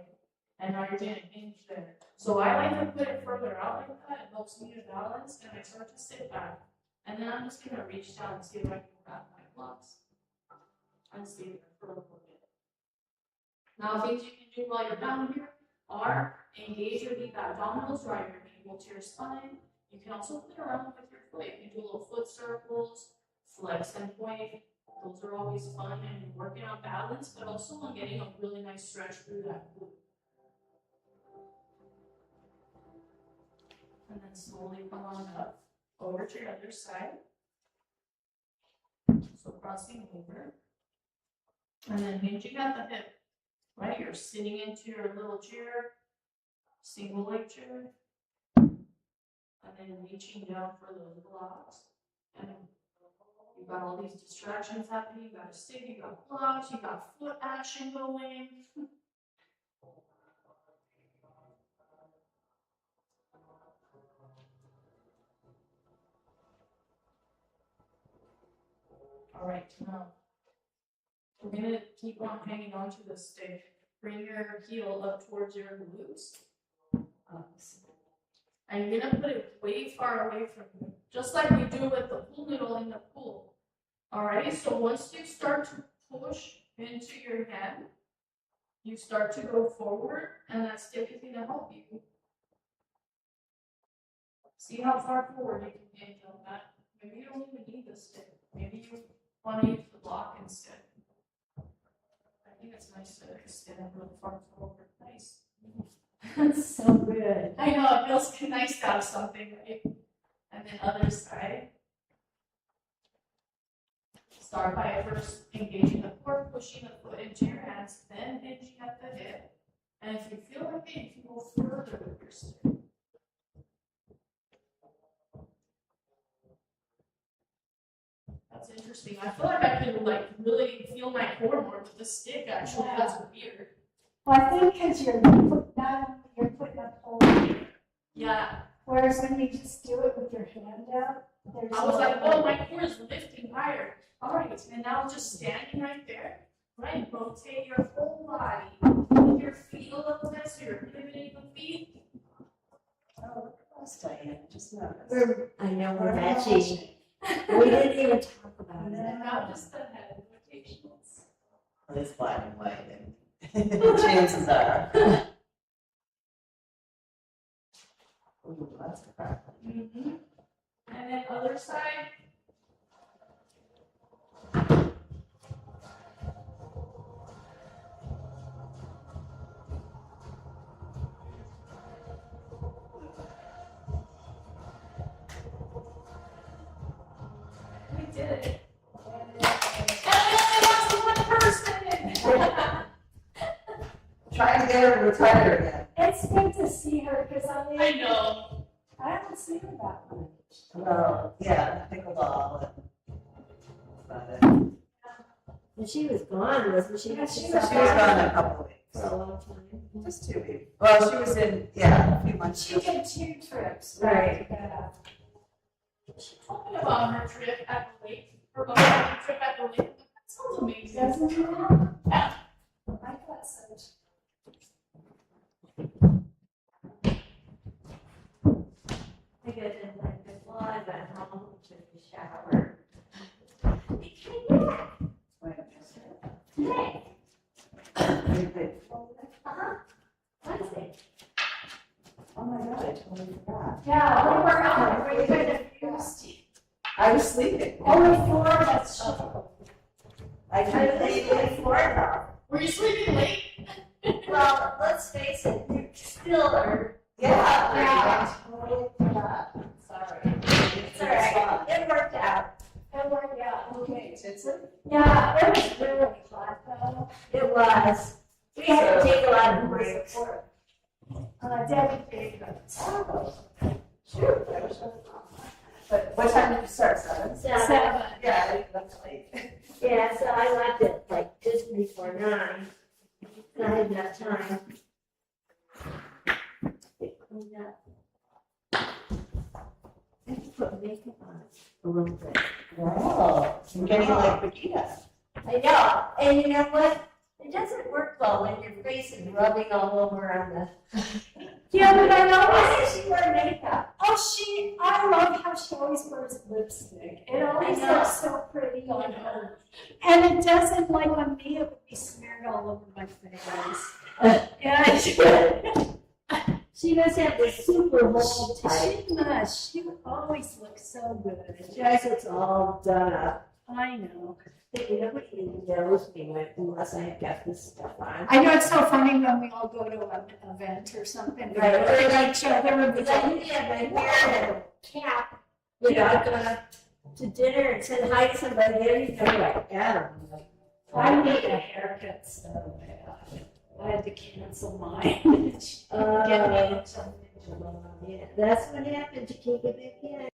And now you're going to hinge there. So I like to put it further out like that. It helps me to balance and I start to sit back. And then I'm just going to reach down and see if I can grab my blocks. And stay there for a little bit. Now things you can do while you're down here are engage your deep abdominals, drive your navel to your spine. You can also play around with your foot. You can do little foot circles, flex and point. Those are always fun and you're working on balance, but also on getting a really nice stretch through that glute. And then slowly come on up over to your other side. So crossing over. And then hinging at the hip. Right? You're sitting into your little chair, single leg chair. And then reaching down for those blocks. And you've got all these distractions happening. You got a stick, you got blocks, you got foot action going. All right, now we're going to keep on hanging on to the stick. Bring your heel up towards your glutes. And you're going to put it way far away from you, just like we do with the pool noodle in the pool. All right, so once you start to push into your hand, you start to go forward, and that stick is going to help you. See how far forward you can hinge on that. Maybe you don't even need the stick. Maybe you want to use the block instead. I think it's nice to stand really far forward. Nice. That's so good. I know, it feels nice to have something, right? And then other side. Start by first engaging the core, pushing the foot into your hands, then hinging at the hip. And if you feel like it, you can go further with your stick. That's interesting. I feel like I could really feel my core more with the stick. Actually, that's weird. Well, I think because you're putting a pole. Yeah. Whereas when you just do it with your hand out, there's. I was like, oh, my core is lifting higher. All right, and now just standing right there. Right, rotate your whole body. With your feet a little bit, so you're pivoting the feet. Oh, that's Diane, just noticed. I know we're matching. We didn't even talk about And it. then now just the head rotations. It's black and white, and chances are. Ooh, that's crap. Mm-hmm. And then other side. We did it. And we only lost one person. Trying to get her to retire again. It's good to see her because I know. I don't haven't seen her that much. Well, yeah, pickleball. And she was gone, wasn't she? Yeah, She was gone a couple weeks. For a long time. Just 2 weeks. Well, she was in, yeah, a few months. She did 2 trips. Right. Yeah. She told me about her trip at the lake, her going trip at the lake. That sounds amazing. Doesn't it? Yeah. I thought so. I got in like before I got home, took a shower. Wait a minute. Today. Uh-huh. Wednesday. Oh my God, I totally forgot. Yeah, we were out, we were confused. I was sleeping. Only 4 of us showed. I couldn't leave at 4 o'clock. Were you sleeping late? Well, let's face it, you still are. Yeah. Yeah. Totally forgot. Sorry. It's all right. It worked out. It worked out. Okay, Titson? Yeah, it was really hot though. It was. We had to take a lot of breaks. Debbie paid us. Oh, shoot, I was really wrong. But what time did you start, 7? 7. Yeah, that's late. Yeah, so I left it like just before 9. I had enough time. Get cleaned up. I have to put makeup on a little bit. Wow, you're getting like Brigitte. I know, and you know what? It doesn't work well when your face is rubbing all over on the. Yeah, but I know Why does she wear makeup? Oh, I love how she always wears lipstick. It always I know. looks so pretty on her. And it doesn't, like on me, it would be smeared all over my face. Yeah, She must have this super hole type. she must. She always looks so good. She has it's all done up. I know. Nobody even knows me unless I have got this stuff on. I know it's so funny when we all go to an event or something. Right. We look at each other and be Because I like, usually have my hair in a cap, you know, going up to dinner and said hi to somebody there, you know, like, Adam. I need a haircut so bad. I had to cancel mine. She didn't get me. Yeah, that's what happens, you can't get back in.